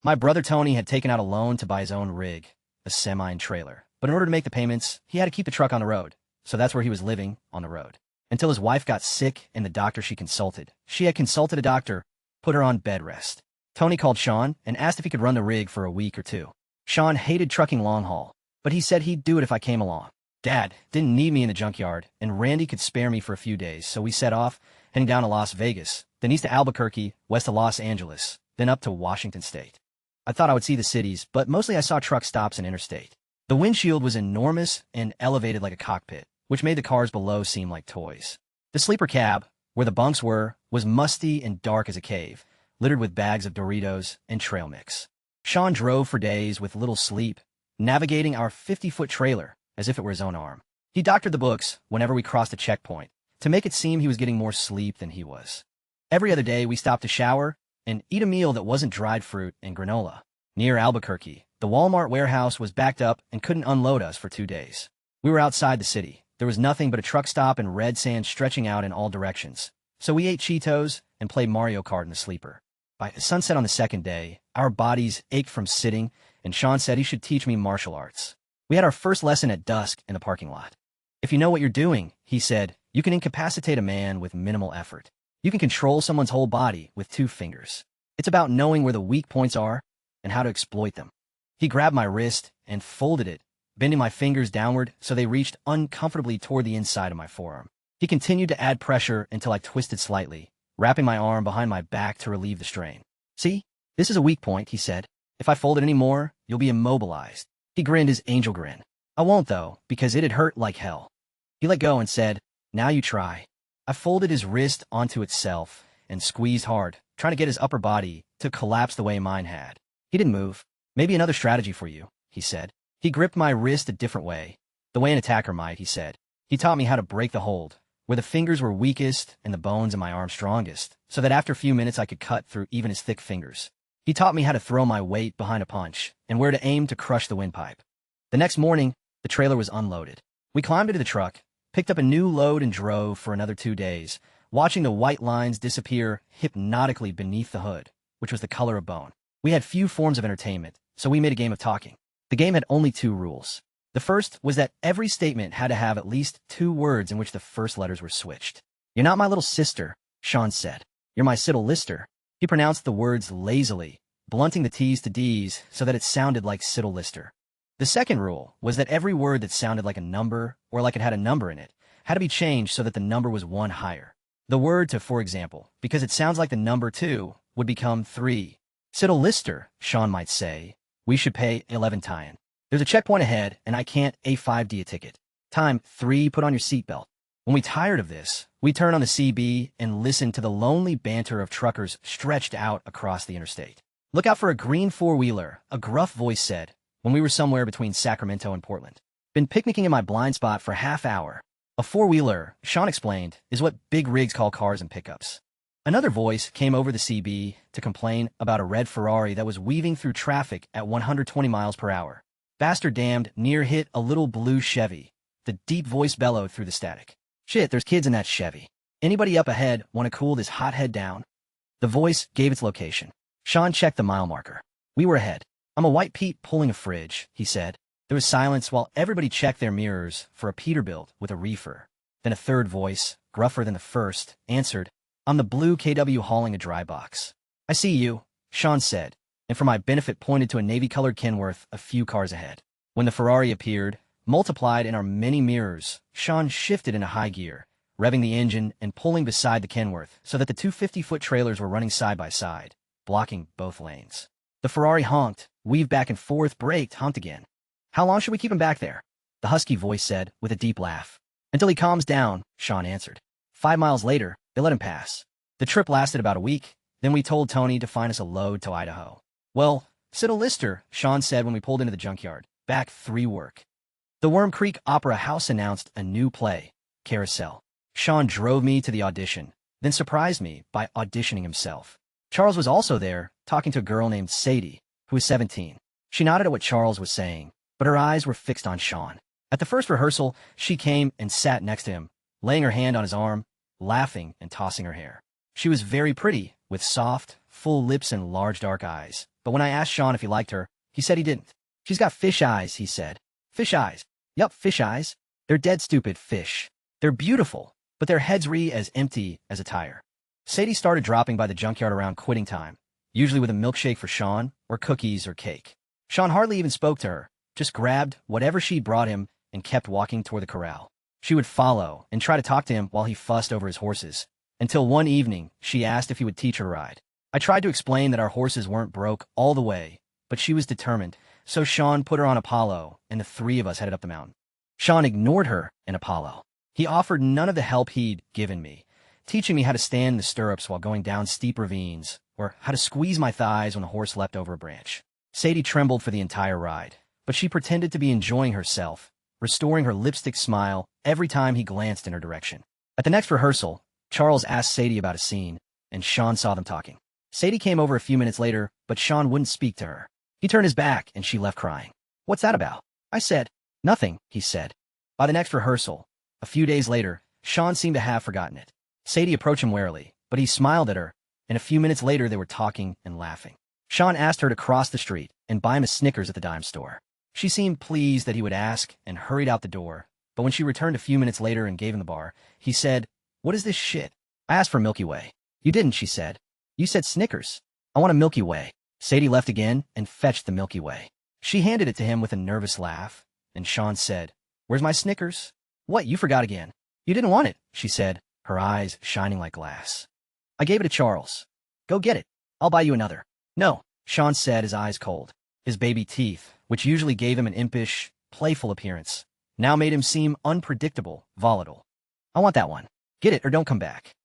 My brother Tony had taken out a loan to buy his own rig, a semi and trailer. But in order to make the payments, he had to keep the truck on the road. So that's where he was living, on the road. Until his wife got sick and the doctor she consulted. She had consulted a doctor, put her on bed rest. Tony called Sean and asked if he could run the rig for a week or two. Sean hated trucking long haul, but he said he'd do it if I came along. Dad didn't need me in the junkyard, and Randy could spare me for a few days, so we set off, heading down to Las Vegas, then east to Albuquerque, west to Los Angeles, then up to Washington State. I thought I would see the cities, but mostly I saw truck stops and interstate. The windshield was enormous and elevated like a cockpit, which made the cars below seem like toys. The sleeper cab, where the bunks were, was musty and dark as a cave, littered with bags of Doritos and trail mix. Sean drove for days with little sleep, navigating our 50-foot trailer as if it were his own arm. He doctored the books whenever we crossed a checkpoint, to make it seem he was getting more sleep than he was. Every other day we stopped to shower and eat a meal that wasn't dried fruit and granola. Near Albuquerque, the Walmart warehouse was backed up and couldn't unload us for 2 days. We were outside the city. There was nothing but a truck stop and red sand stretching out in all directions. So we ate Cheetos and played Mario Kart in the sleeper. By sunset on the second day, our bodies ached from sitting, and Sean said he should teach me martial arts. We had our first lesson at dusk in the parking lot. If you know what you're doing, he said, you can incapacitate a man with minimal effort. You can control someone's whole body with 2 fingers. It's about knowing where the weak points are and how to exploit them. He grabbed my wrist and folded it, bending my fingers downward so they reached uncomfortably toward the inside of my forearm. He continued to add pressure until I twisted slightly, wrapping my arm behind my back to relieve the strain. See, this is a weak point, he said. If I fold it any more, you'll be immobilized. He grinned his angel grin. I won't, though, because it'd hurt like hell. He let go and said, now you try. I folded his wrist onto itself and squeezed hard, trying to get his upper body to collapse the way mine had. He didn't move. Maybe another strategy for you, he said. He gripped my wrist a different way, the way an attacker might, he said. He taught me how to break the hold, where the fingers were weakest and the bones in my arm strongest, so that after a few minutes I could cut through even his thick fingers. He taught me how to throw my weight behind a punch and where to aim to crush the windpipe. The next morning, the trailer was unloaded. We climbed into the truck, picked up a new load and drove for another 2 days, watching the white lines disappear hypnotically beneath the hood, which was the color of bone. We had few forms of entertainment, so we made a game of talking. The game had only 2 rules. The first was that every statement had to have at least 2 words in which the first letters were switched. You're not my little sister, Sean said. You're my Siddle Lister. He pronounced the words lazily, blunting the T's to D's so that it sounded like Siddle Lister. The second rule was that every word that sounded like a number or like it had a number in it had to be changed so that the number was 1 higher. The word to, for example, because it sounds like the number 2, would become 3. Siddle Lister, Sean might say, we should pay 11 tie-in. There's a checkpoint ahead, and I can't A5D a ticket. Time 3, put on your seatbelt. When we tired of this, we turned on the CB and listened to the lonely banter of truckers stretched out across the interstate. Look out for a green 4-wheeler, a gruff voice said, when we were somewhere between Sacramento and Portland. Been picnicking in my blind spot for half hour. A 4-wheeler, Sean explained, is what big rigs call cars and pickups. Another voice came over the CB to complain about a red Ferrari that was weaving through traffic at 120 miles per hour. Bastard damned near hit a little blue Chevy. The deep voice bellowed through the static. Shit, there's kids in that Chevy. Anybody up ahead want to cool this hot head down? The voice gave its location. Sean checked the mile marker. We were ahead. I'm a white Pete pulling a fridge, he said. There was silence while everybody checked their mirrors for a Peterbilt with a reefer. Then a third voice, gruffer than the first, answered, I'm the blue KW hauling a dry box. I see you, Sean said, and for my benefit pointed to a navy-colored Kenworth a few cars ahead. When the Ferrari appeared, multiplied in our many mirrors, Sean shifted into high gear, revving the engine and pulling beside the Kenworth so that the 2 50-foot trailers were running side by side, blocking both lanes. The Ferrari honked, weaved back and forth, braked, honked again. How long should we keep him back there? The husky voice said, with a deep laugh. Until he calms down, Sean answered. 5 miles later, they let him pass. The trip lasted about a week, then we told Tony to find us a load to Idaho. Well, Siddle Lister, Sean said when we pulled into the junkyard. Back 3 work. The Worm Creek Opera House announced a new play, Carousel. Sean drove me to the audition, then surprised me by auditioning himself. Charles was also there, talking to a girl named Sadie, who was 17. She nodded at what Charles was saying, but her eyes were fixed on Sean. At the first rehearsal, she came and sat next to him, laying her hand on his arm, laughing and tossing her hair. She was very pretty, with soft, full lips and large dark eyes, But when I asked Sean if he liked her, he said he didn't. She's got fish eyes, he said. Fish eyes. Yup, fish eyes. They're dead stupid fish. They're beautiful, but their heads as empty as a tire. Sadie started dropping by the junkyard around quitting time, usually with a milkshake for Sean, or cookies or cake. Sean hardly even spoke to her, just grabbed whatever she'd brought him and kept walking toward the corral. She would follow and try to talk to him while he fussed over his horses, until one evening she asked if he would teach her to ride. I tried to explain that our horses weren't broke all the way, but she was determined, so Sean put her on Apollo, and the three of us headed up the mountain. Sean ignored her in Apollo. He offered none of the help he'd given me, teaching me how to stand in the stirrups while going down steep ravines, or how to squeeze my thighs when the horse leapt over a branch. Sadie trembled for the entire ride, but she pretended to be enjoying herself, restoring her lipstick smile every time he glanced in her direction. At the next rehearsal, Charles asked Sadie about a scene, and Sean saw them talking. Sadie came over a few minutes later, but Sean wouldn't speak to her. He turned his back, and she left crying. "What's that about?" I said. "Nothing," he said. By the next rehearsal, a few days later, Sean seemed to have forgotten it. Sadie approached him warily, but he smiled at her, and a few minutes later they were talking and laughing. Sean asked her to cross the street and buy him a Snickers at the dime store. She seemed pleased that he would ask and hurried out the door, but when she returned a few minutes later and gave him the bar, he said, "What is this shit?" "I asked for Milky Way." "You didn't," she said. "You said Snickers." "I want a Milky Way." Sadie left again and fetched the Milky Way. She handed it to him with a nervous laugh, and Sean said, "Where's my Snickers?" "What, you forgot again?" "You didn't want it," she said, her eyes shining like glass. "I gave it to Charles." "Go get it. I'll buy you another." "No," Sean said, his eyes cold. His baby teeth, which usually gave him an impish, playful appearance, now made him seem unpredictable, volatile. "I want that one. Get it or don't come back."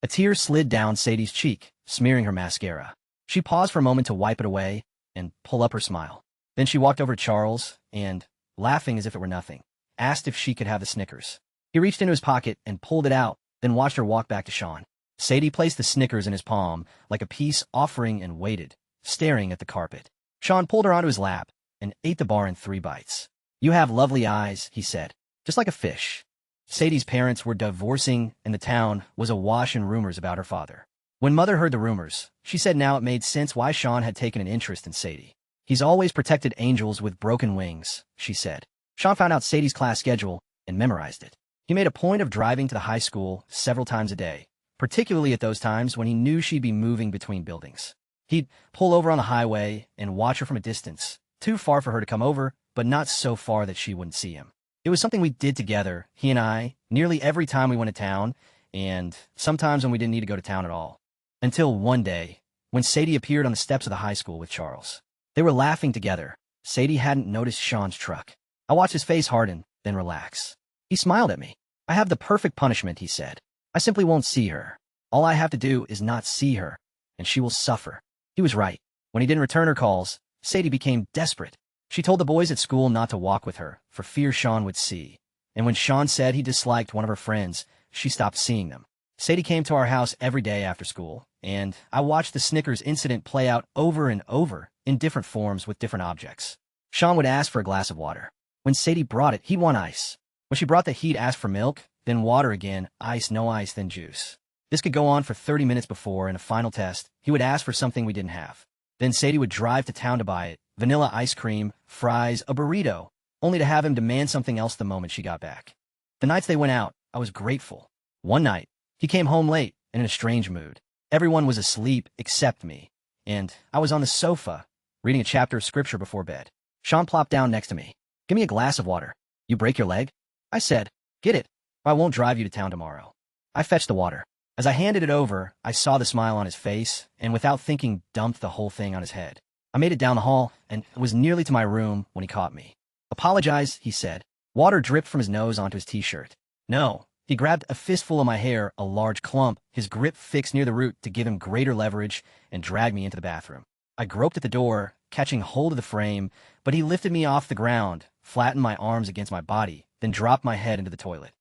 A tear slid down Sadie's cheek, smearing her mascara. She paused for a moment to wipe it away and pull up her smile. Then she walked over to Charles and, laughing as if it were nothing, asked if she could have the Snickers. He reached into his pocket and pulled it out, then watched her walk back to Sean. Sadie placed the Snickers in his palm like a peace offering and waited, staring at the carpet. Sean pulled her onto his lap and ate the bar in 3 bites. "You have lovely eyes," he said, "just like a fish." Sadie's parents were divorcing, and the town was awash in rumors about her father. When Mother heard the rumors, she said now it made sense why Sean had taken an interest in Sadie. "He's always protected angels with broken wings," she said. Sean found out Sadie's class schedule and memorized it. He made a point of driving to the high school several times a day, particularly at those times when he knew she'd be moving between buildings. He'd pull over on the highway and watch her from a distance, too far for her to come over, but not so far that she wouldn't see him. It was something we did together, he and I, nearly every time we went to town, and sometimes when we didn't need to go to town at all. Until one day, when Sadie appeared on the steps of the high school with Charles. They were laughing together. Sadie hadn't noticed Sean's truck. I watched his face harden, then relax. He smiled at me. "I have the perfect punishment," he said. "I simply won't see her. All I have to do is not see her, and she will suffer." He was right. When he didn't return her calls, Sadie became desperate. She told the boys at school not to walk with her, for fear Sean would see. And when Sean said he disliked one of her friends, she stopped seeing them. Sadie came to our house every day after school, and I watched the Snickers incident play out over and over in different forms with different objects. Sean would ask for a glass of water. When Sadie brought it, he'd want ice. When she brought the he'd ask for milk, then water again, ice, no ice, then juice. This could go on for 30 minutes before, in a final test, he would ask for something we didn't have. Then Sadie would drive to town to buy it, vanilla ice cream, fries, a burrito, only to have him demand something else the moment she got back. The nights they went out, I was grateful. One night, he came home late and in a strange mood. Everyone was asleep except me, and I was on the sofa, reading a chapter of scripture before bed. Sean plopped down next to me. "Give me a glass of water." "You break your leg?" I said. "Get it, or I won't drive you to town tomorrow." I fetched the water. As I handed it over, I saw the smile on his face, and without thinking, dumped the whole thing on his head. I made it down the hall, and was nearly to my room when he caught me. "Apologize," he said. Water dripped from his nose onto his t-shirt. "No." He grabbed a fistful of my hair, a large clump, his grip fixed near the root to give him greater leverage, and dragged me into the bathroom. I groped at the door, catching hold of the frame, but he lifted me off the ground, flattened my arms against my body, then dropped my head into the toilet.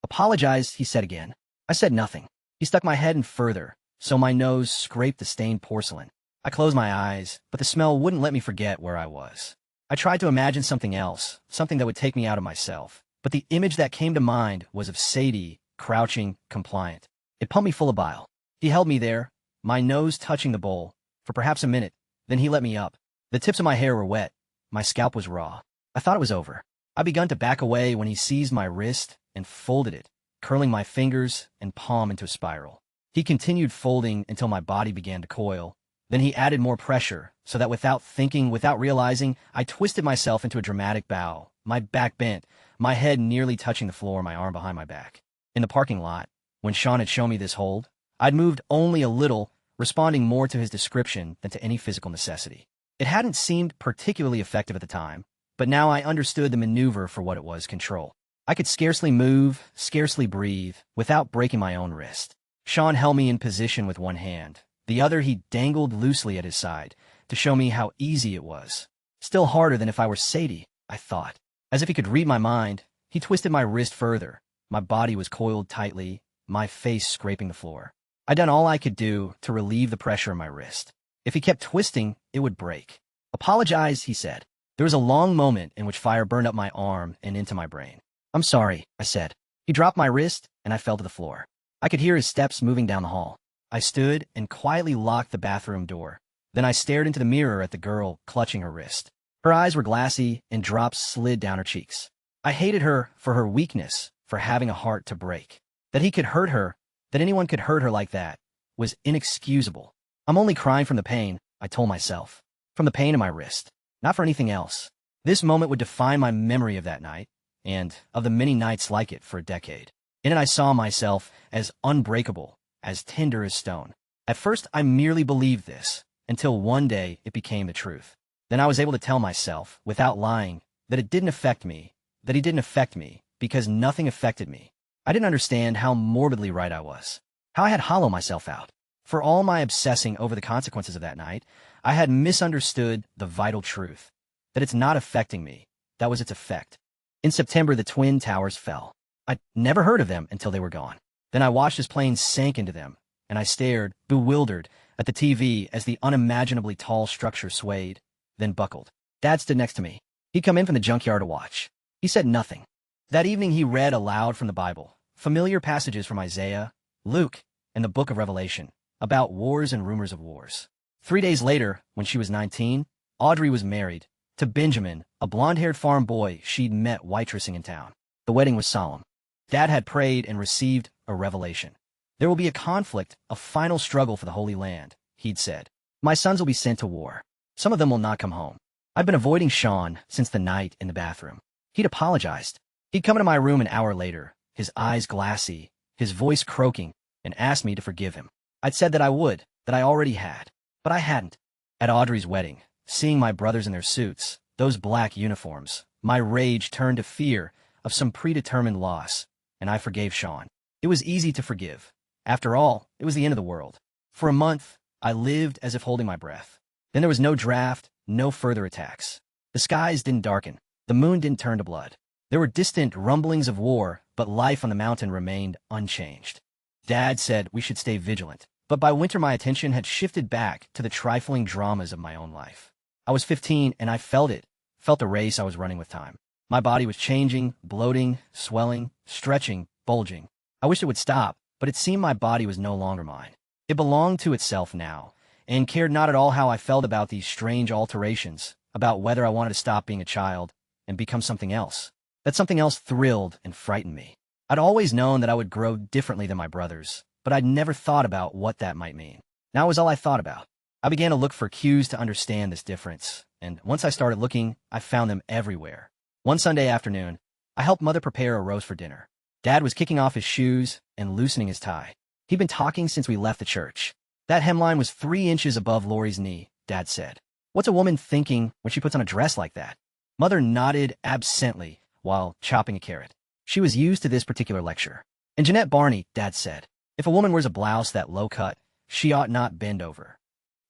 "Apologize," he said again. I said nothing. He stuck my head in further, so my nose scraped the stained porcelain. I closed my eyes, but the smell wouldn't let me forget where I was. I tried to imagine something else, something that would take me out of myself. But the image that came to mind was of Sadie, crouching, compliant. It pumped me full of bile. He held me there, my nose touching the bowl, for perhaps a minute, Then he let me up. The tips of my hair were wet. My scalp was raw. I thought it was over. I begun to back away when he seized my wrist and folded it, curling my fingers and palm into a spiral. He continued folding until my body began to coil. Then he added more pressure, so that without thinking, without realizing, I twisted myself into a dramatic bow, my back bent, my head nearly touching the floor, my arm behind my back. In the parking lot, when Sean had shown me this hold, I'd moved only a little, responding more to his description than to any physical necessity. It hadn't seemed particularly effective at the time, but now I understood the maneuver for what it was: control. I could scarcely move, scarcely breathe, without breaking my own wrist. Sean held me in position with one hand. The other he dangled loosely at his side, to show me how easy it was. Still harder than if I were Sadie, I thought. As if he could read my mind, he twisted my wrist further. My body was coiled tightly, my face scraping the floor. I'd done all I could do to relieve the pressure in my wrist. If he kept twisting, it would break. "Apologize," he said. There was a long moment in which fire burned up my arm and into my brain. "I'm sorry," I said. He dropped my wrist, and I fell to the floor. I could hear his steps moving down the hall. I stood and quietly locked the bathroom door. Then I stared into the mirror at the girl clutching her wrist. Her eyes were glassy, and drops slid down her cheeks. I hated her for her weakness, for having a heart to break. That he could hurt her, that anyone could hurt her like that, was inexcusable. I'm only crying from the pain, I told myself. From the pain in my wrist. Not for anything else. This moment would define my memory of that night, and of the many nights like it for a decade. In it I saw myself as unbreakable, as tender as stone. At first I merely believed this, until one day it became the truth. Then I was able to tell myself, without lying, that it didn't affect me, that he didn't affect me, because nothing affected me. I didn't understand how morbidly right I was, how I had hollowed myself out. For all my obsessing over the consequences of that night, I had misunderstood the vital truth, that it's not affecting me. That was its effect. In September, the Twin Towers fell. I'd never heard of them until they were gone. Then I watched as planes sank into them, and I stared, bewildered, at the TV as the unimaginably tall structure swayed, then buckled. Dad stood next to me. He'd come in from the junkyard to watch. He said nothing. That evening he read aloud from the Bible, familiar passages from Isaiah, Luke, and the book of Revelation, about wars and rumors of wars. 3 days later, when she was 19, Audrey was married to Benjamin, a blonde-haired farm boy she'd met waitressing in town. The wedding was solemn. Dad had prayed and received a revelation. There will be a conflict, a final struggle for the Holy Land, he'd said. My sons will be sent to war. Some of them will not come home. I'd been avoiding Sean since the night in the bathroom. He'd apologized. He'd come into my room an hour later, his eyes glassy, his voice croaking, and asked me to forgive him. I'd said that I would, that I already had. But I hadn't. At Audrey's wedding, seeing my brothers in their suits, those black uniforms, my rage turned to fear of some predetermined loss, and I forgave Sean. It was easy to forgive. After all, it was the end of the world. For a month, I lived as if holding my breath. Then there was no draft, no further attacks. The skies didn't darken. The moon didn't turn to blood. There were distant rumblings of war, but life on the mountain remained unchanged. Dad said we should stay vigilant, but by winter my attention had shifted back to the trifling dramas of my own life. I was 15, and I felt it, felt the race I was running with time. My body was changing, bloating, swelling, stretching, bulging. I wished it would stop, but it seemed my body was no longer mine. It belonged to itself now, and cared not at all how I felt about these strange alterations, about whether I wanted to stop being a child and become something else. That something else thrilled and frightened me. I'd always known that I would grow differently than my brothers, but I'd never thought about what that might mean. Now it was all I thought about. I began to look for cues to understand this difference, and once I started looking, I found them everywhere. One Sunday afternoon, I helped Mother prepare a roast for dinner. Dad was kicking off his shoes and loosening his tie. He'd been talking since we left the church. That hemline was 3 inches above Lori's knee, Dad said. What's a woman thinking when she puts on a dress like that? Mother nodded absently while chopping a carrot. She was used to this particular lecture. And Jeanette Barney, Dad said, if a woman wears a blouse that low cut, she ought not bend over.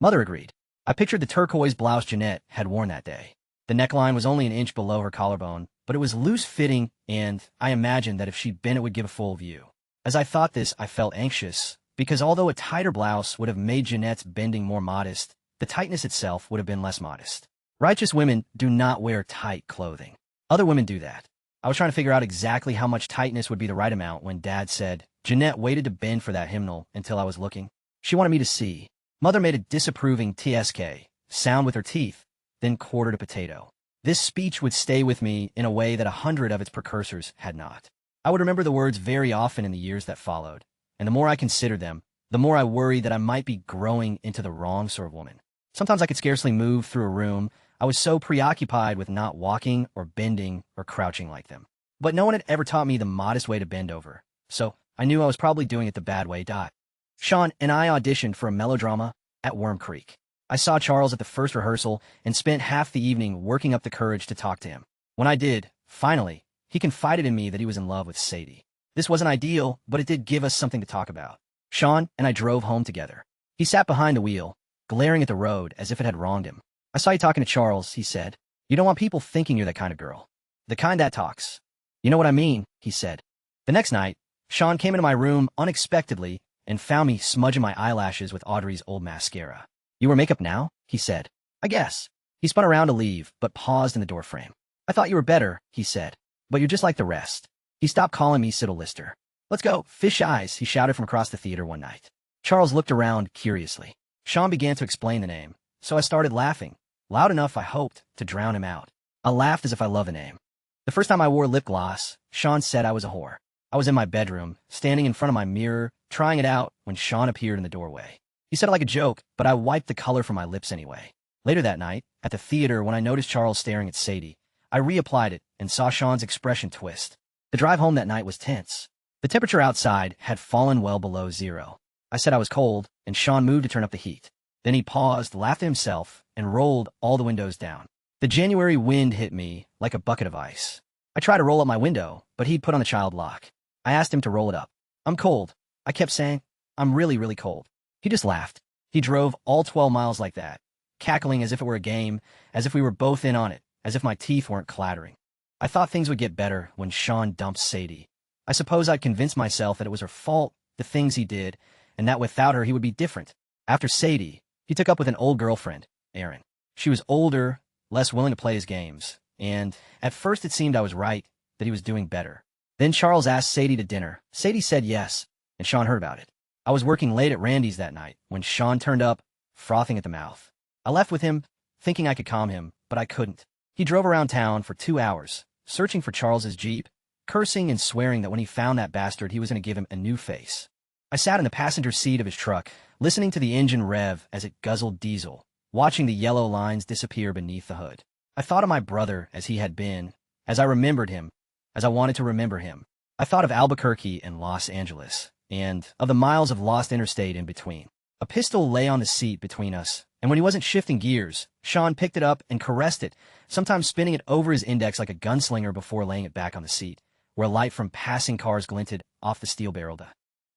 Mother agreed. I pictured the turquoise blouse Jeanette had worn that day. The neckline was only an inch below her collarbone, but it was loose-fitting, and I imagined that if she'd bent it would give a full view. As I thought this, I felt anxious, because although a tighter blouse would have made Jeanette's bending more modest, the tightness itself would have been less modest. Righteous women do not wear tight clothing. Other women do that. I was trying to figure out exactly how much tightness would be the right amount when Dad said, Jeanette waited to bend for that hymnal until I was looking. She wanted me to see. Mother made a disapproving TSK, sound with her teeth, then quartered a potato. This speech would stay with me in a way that 100 of its precursors had not. I would remember the words very often in the years that followed, and the more I considered them, the more I worried that I might be growing into the wrong sort of woman. Sometimes I could scarcely move through a room. I was so preoccupied with not walking or bending or crouching like them. But no one had ever taught me the modest way to bend over, so I knew I was probably doing it the bad way. Sean and I auditioned for a melodrama at Worm Creek. I saw Charles at the first rehearsal and spent half the evening working up the courage to talk to him. When I did, finally, he confided in me that he was in love with Sadie. This wasn't ideal, but it did give us something to talk about. Sean and I drove home together. He sat behind the wheel, glaring at the road as if it had wronged him. "I saw you talking to Charles," he said. "You don't want people thinking you're that kind of girl. The kind that talks." "You know what I mean," he said. The next night, Sean came into my room unexpectedly and found me smudging my eyelashes with Audrey's old mascara. "You wear makeup now?" he said. "I guess." He spun around to leave, but paused in the doorframe. "I thought you were better," he said. "But you're just like the rest." He stopped calling me Siddle Lister. "Let's go, fish eyes," he shouted from across the theater one night. Charles looked around curiously. Sean began to explain the name, so I started laughing, loud enough, I hoped, to drown him out. I laughed as if I loved the name. The first time I wore lip gloss, Sean said I was a whore. I was in my bedroom, standing in front of my mirror, trying it out, when Sean appeared in the doorway. He said it like a joke, but I wiped the color from my lips anyway. Later that night, at the theater, when I noticed Charles staring at Sadie, I reapplied it and saw Sean's expression twist. The drive home that night was tense. The temperature outside had fallen well below zero. I said I was cold, and Sean moved to turn up the heat. Then he paused, laughed at himself, and rolled all the windows down. The January wind hit me like a bucket of ice. I tried to roll up my window, but he'd put on the child lock. I asked him to roll it up. "I'm cold," I kept saying. "I'm really, really cold." He just laughed. He drove all 12 miles like that, cackling as if it were a game, as if we were both in on it, as if my teeth weren't clattering. I thought things would get better when Sean dumped Sadie. I suppose I'd convinced myself that it was her fault, the things he did, and that without her he would be different. After Sadie, he took up with an old girlfriend, Erin. She was older, less willing to play his games, and at first it seemed I was right, that he was doing better. Then Charles asked Sadie to dinner. Sadie said yes, and Sean heard about it. I was working late at Randy's that night when Sean turned up, frothing at the mouth. I left with him, thinking I could calm him, but I couldn't. He drove around town for 2 hours, searching for Charles's Jeep, cursing and swearing that when he found that bastard, he was going to give him a new face. I sat in the passenger seat of his truck, listening to the engine rev as it guzzled diesel, watching the yellow lines disappear beneath the hood. I thought of my brother as he had been, as I remembered him, as I wanted to remember him. I thought of Albuquerque and Los Angeles, and of the miles of lost interstate in between. A pistol lay on the seat between us, and when he wasn't shifting gears, Sean picked it up and caressed it, sometimes spinning it over his index like a gunslinger before laying it back on the seat, where light from passing cars glinted off the steel barrel.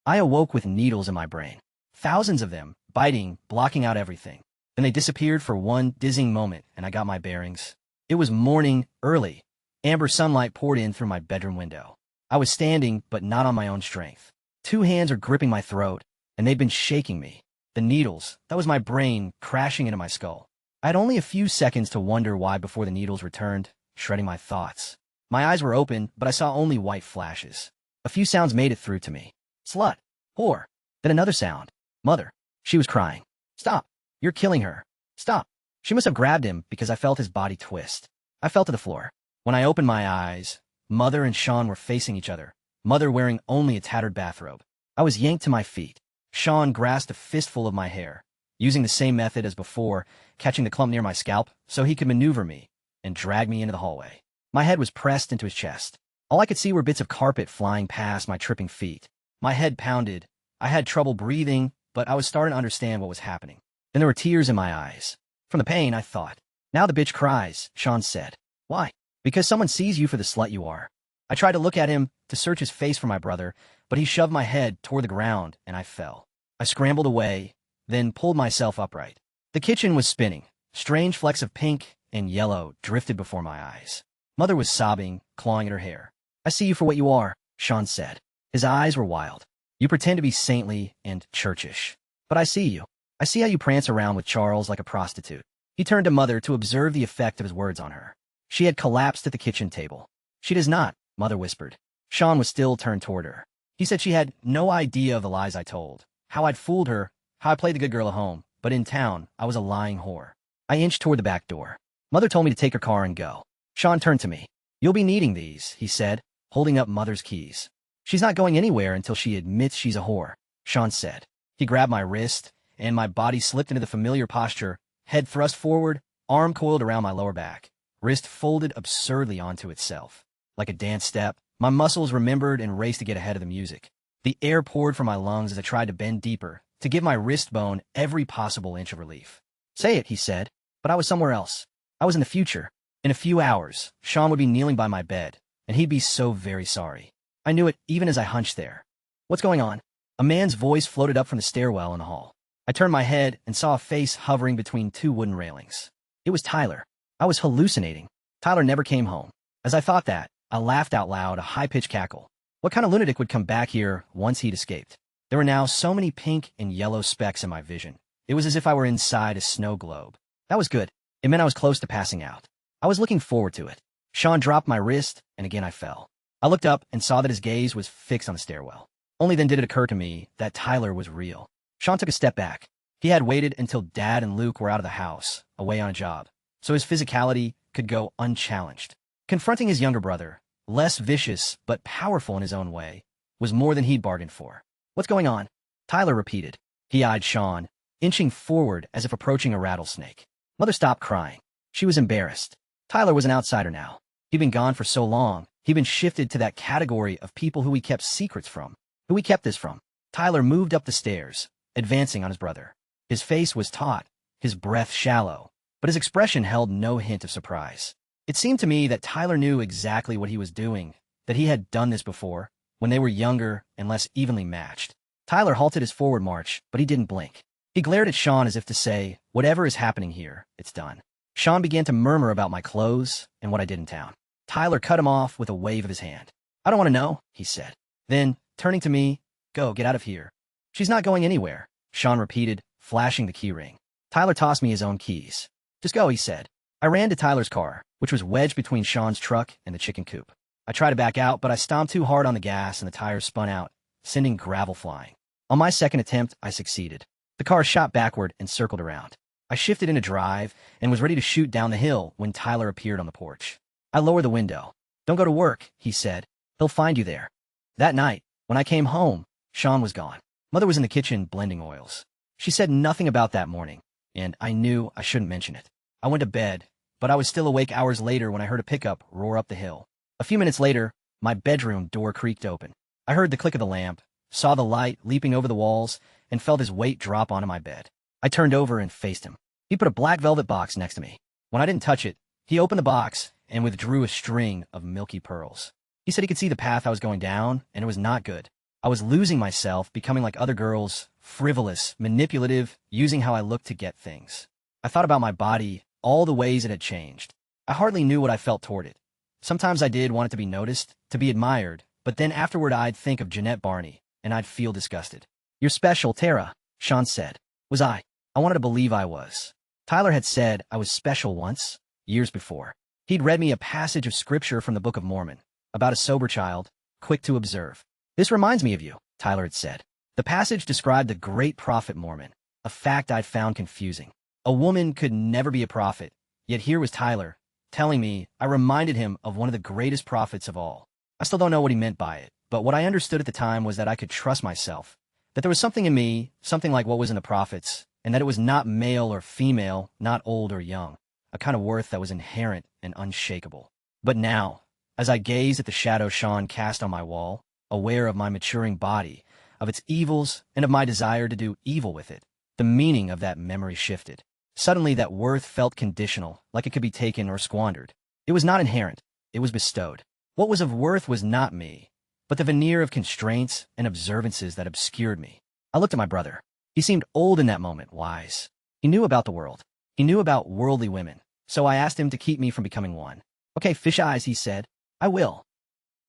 I awoke with needles in my brain. Thousands of them, biting, blocking out everything. Then they disappeared for one dizzying moment, and I got my bearings. It was morning, early. Amber sunlight poured in through my bedroom window. I was standing, but not on my own strength. 2 hands are gripping my throat, and they'd been shaking me. The needles, that was my brain crashing into my skull. I had only a few seconds to wonder why before the needles returned, shredding my thoughts. My eyes were open, but I saw only white flashes. A few sounds made it through to me. "Slut. Whore." Then another sound. "Mother." She was crying. "Stop. You're killing her. Stop." She must have grabbed him because I felt his body twist. I fell to the floor. When I opened my eyes, Mother and Sean were facing each other, Mother wearing only a tattered bathrobe. I was yanked to my feet. Sean grasped a fistful of my hair, using the same method as before, catching the clump near my scalp so he could maneuver me and drag me into the hallway. My head was pressed into his chest. All I could see were bits of carpet flying past my tripping feet. My head pounded. I had trouble breathing, but I was starting to understand what was happening. Then there were tears in my eyes. From the pain, I thought. "Now the bitch cries," Sean said. "Why?" "Because someone sees you for the slut you are." I tried to look at him, to search his face for my brother, but he shoved my head toward the ground, and I fell. I scrambled away, then pulled myself upright. The kitchen was spinning. Strange flecks of pink and yellow drifted before my eyes. Mother was sobbing, clawing at her hair. "I see you for what you are," Sean said. His eyes were wild. "You pretend to be saintly and churchish. But I see you. I see how you prance around with Charles like a prostitute." He turned to Mother to observe the effect of his words on her. She had collapsed at the kitchen table. "She does not," Mother whispered. Sean was still turned toward her. He said she had no idea of the lies I told, how I'd fooled her, how I played the good girl at home, but in town, I was a lying whore. I inched toward the back door. Mother told me to take her car and go. Sean turned to me. You'll be needing these, he said, holding up Mother's keys. She's not going anywhere until she admits she's a whore, Sean said. He grabbed my wrist, and my body slipped into the familiar posture, head thrust forward, arm coiled around my lower back, wrist folded absurdly onto itself. Like a dance step, my muscles remembered and raced to get ahead of the music. The air poured from my lungs as I tried to bend deeper, to give my wrist bone every possible inch of relief. Say it, he said, but I was somewhere else. I was in the future. In a few hours, Sean would be kneeling by my bed, and he'd be so very sorry. I knew it even as I hunched there. What's going on? A man's voice floated up from the stairwell in the hall. I turned my head and saw a face hovering between two wooden railings. It was Tyler. I was hallucinating. Tyler never came home. As I thought that, I laughed out loud, a high-pitched cackle. What kind of lunatic would come back here once he'd escaped? There were now so many pink and yellow specks in my vision. It was as if I were inside a snow globe. That was good. It meant I was close to passing out. I was looking forward to it. Sean dropped my wrist, and again I fell. I looked up and saw that his gaze was fixed on the stairwell. Only then did it occur to me that Tyler was real. Sean took a step back. He had waited until Dad and Luke were out of the house, away on a job, so his physicality could go unchallenged. Confronting his younger brother, less vicious but powerful in his own way, was more than he'd bargained for. What's going on? Tyler repeated. He eyed Sean, inching forward as if approaching a rattlesnake. Mother stopped crying. She was embarrassed. Tyler was an outsider now. He'd been gone for so long, he'd been shifted to that category of people who we kept secrets from. Who we kept this from? Tyler moved up the stairs, advancing on his brother. His face was taut, his breath shallow, but his expression held no hint of surprise. It seemed to me that Tyler knew exactly what he was doing, that he had done this before, when they were younger and less evenly matched. Tyler halted his forward march, but he didn't blink. He glared at Sean as if to say, whatever is happening here, it's done. Sean began to murmur about my clothes and what I did in town. Tyler cut him off with a wave of his hand. I don't want to know, he said. Then, turning to me, go, get out of here. She's not going anywhere, Sean repeated, flashing the key ring. Tyler tossed me his own keys. Just go, he said. I ran to Tyler's car, which was wedged between Sean's truck and the chicken coop. I tried to back out, but I stomped too hard on the gas and the tires spun out, sending gravel flying. On my second attempt, I succeeded. The car shot backward and circled around. I shifted into drive and was ready to shoot down the hill when Tyler appeared on the porch. I lowered the window. Don't go to work, he said. He'll find you there. That night, when I came home, Sean was gone. Mother was in the kitchen blending oils. She said nothing about that morning, and I knew I shouldn't mention it. I went to bed, but I was still awake hours later when I heard a pickup roar up the hill. A few minutes later, my bedroom door creaked open. I heard the click of the lamp, saw the light leaping over the walls, and felt his weight drop onto my bed. I turned over and faced him. He put a black velvet box next to me. When I didn't touch it, he opened the box and withdrew a string of milky pearls. He said he could see the path I was going down, and it was not good. I was losing myself, becoming like other girls, frivolous, manipulative, using how I looked to get things. I thought about my body, all the ways it had changed. I hardly knew what I felt toward it. Sometimes I did want it to be noticed, to be admired, but then afterward I'd think of Jeanette Barney, and I'd feel disgusted. You're special, Tara, Sean said. Was I? I wanted to believe I was. Tyler had said I was special once, years before. He'd read me a passage of scripture from the Book of Mormon, about a sober child, quick to observe. This reminds me of you, Tyler had said. The passage described the great prophet Mormon, a fact I'd found confusing. A woman could never be a prophet, yet here was Tyler, telling me I reminded him of one of the greatest prophets of all. I still don't know what he meant by it, but what I understood at the time was that I could trust myself, that there was something in me, something like what was in the prophets, and that it was not male or female, not old or young, a kind of worth that was inherent and unshakable. But now, as I gazed at the shadow Sean cast on my wall, aware of my maturing body, of its evils, and of my desire to do evil with it, the meaning of that memory shifted. Suddenly that worth felt conditional, like it could be taken or squandered. It was not inherent, it was bestowed. What was of worth was not me, but the veneer of constraints and observances that obscured me. I looked at my brother. He seemed old in that moment, wise. He knew about the world. He knew about worldly women, so I asked him to keep me from becoming one. Okay, fish eyes, he said. I will.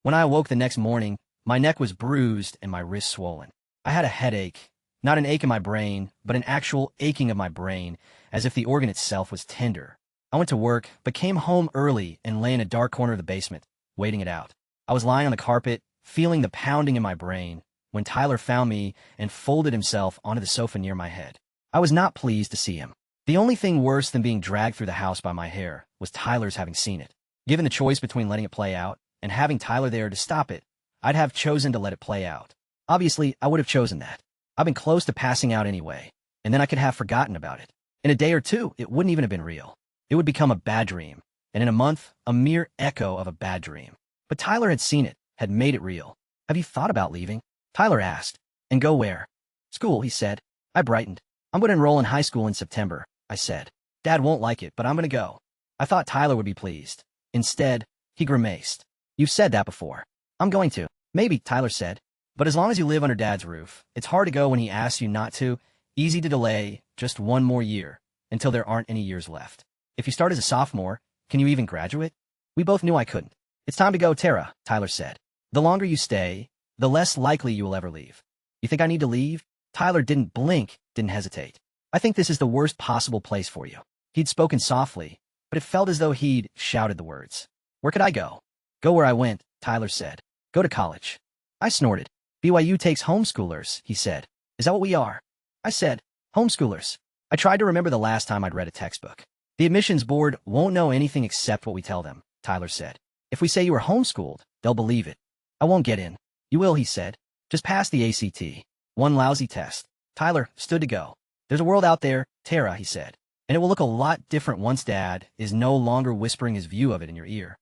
When I awoke the next morning, my neck was bruised and my wrist swollen. I had a headache, not an ache in my brain, but an actual aching of my brain, as if the organ itself was tender. I went to work, but came home early and lay in a dark corner of the basement, waiting it out. I was lying on the carpet, feeling the pounding in my brain, when Tyler found me and folded himself onto the sofa near my head. I was not pleased to see him. The only thing worse than being dragged through the house by my hair was Tyler's having seen it. Given the choice between letting it play out and having Tyler there to stop it, I'd have chosen to let it play out. Obviously, I would have chosen that. I've been close to passing out anyway, and then I could have forgotten about it. In a day or two, it wouldn't even have been real. It would become a bad dream, and in a month, a mere echo of a bad dream. But Tyler had seen it, had made it real. Have you thought about leaving? Tyler asked. And go where? School, he said. I brightened. I'm going to enroll in high school in September, I said. Dad won't like it, but I'm going to go. I thought Tyler would be pleased. Instead, he grimaced. You've said that before. I'm going to. Maybe, Tyler said. But as long as you live under Dad's roof, it's hard to go when he asks you not to, easy to delay just one more year, until there aren't any years left. If you start as a sophomore, can you even graduate? We both knew I couldn't. It's time to go, Tara, Tyler said. The longer you stay, the less likely you will ever leave. You think I need to leave? Tyler didn't blink, didn't hesitate. I think this is the worst possible place for you. He'd spoken softly, but it felt as though he'd shouted the words. Where could I go? Go where I went, Tyler said. Go to college. I snorted. BYU takes homeschoolers, he said. Is that what we are? I said, homeschoolers. I tried to remember the last time I'd read a textbook. The admissions board won't know anything except what we tell them, Tyler said. If we say you were homeschooled, they'll believe it. I won't get in. You will, he said. Just pass the ACT. One lousy test. Tyler stood to go. There's a world out there, Tara, he said. And it will look a lot different once Dad is no longer whispering his view of it in your ear.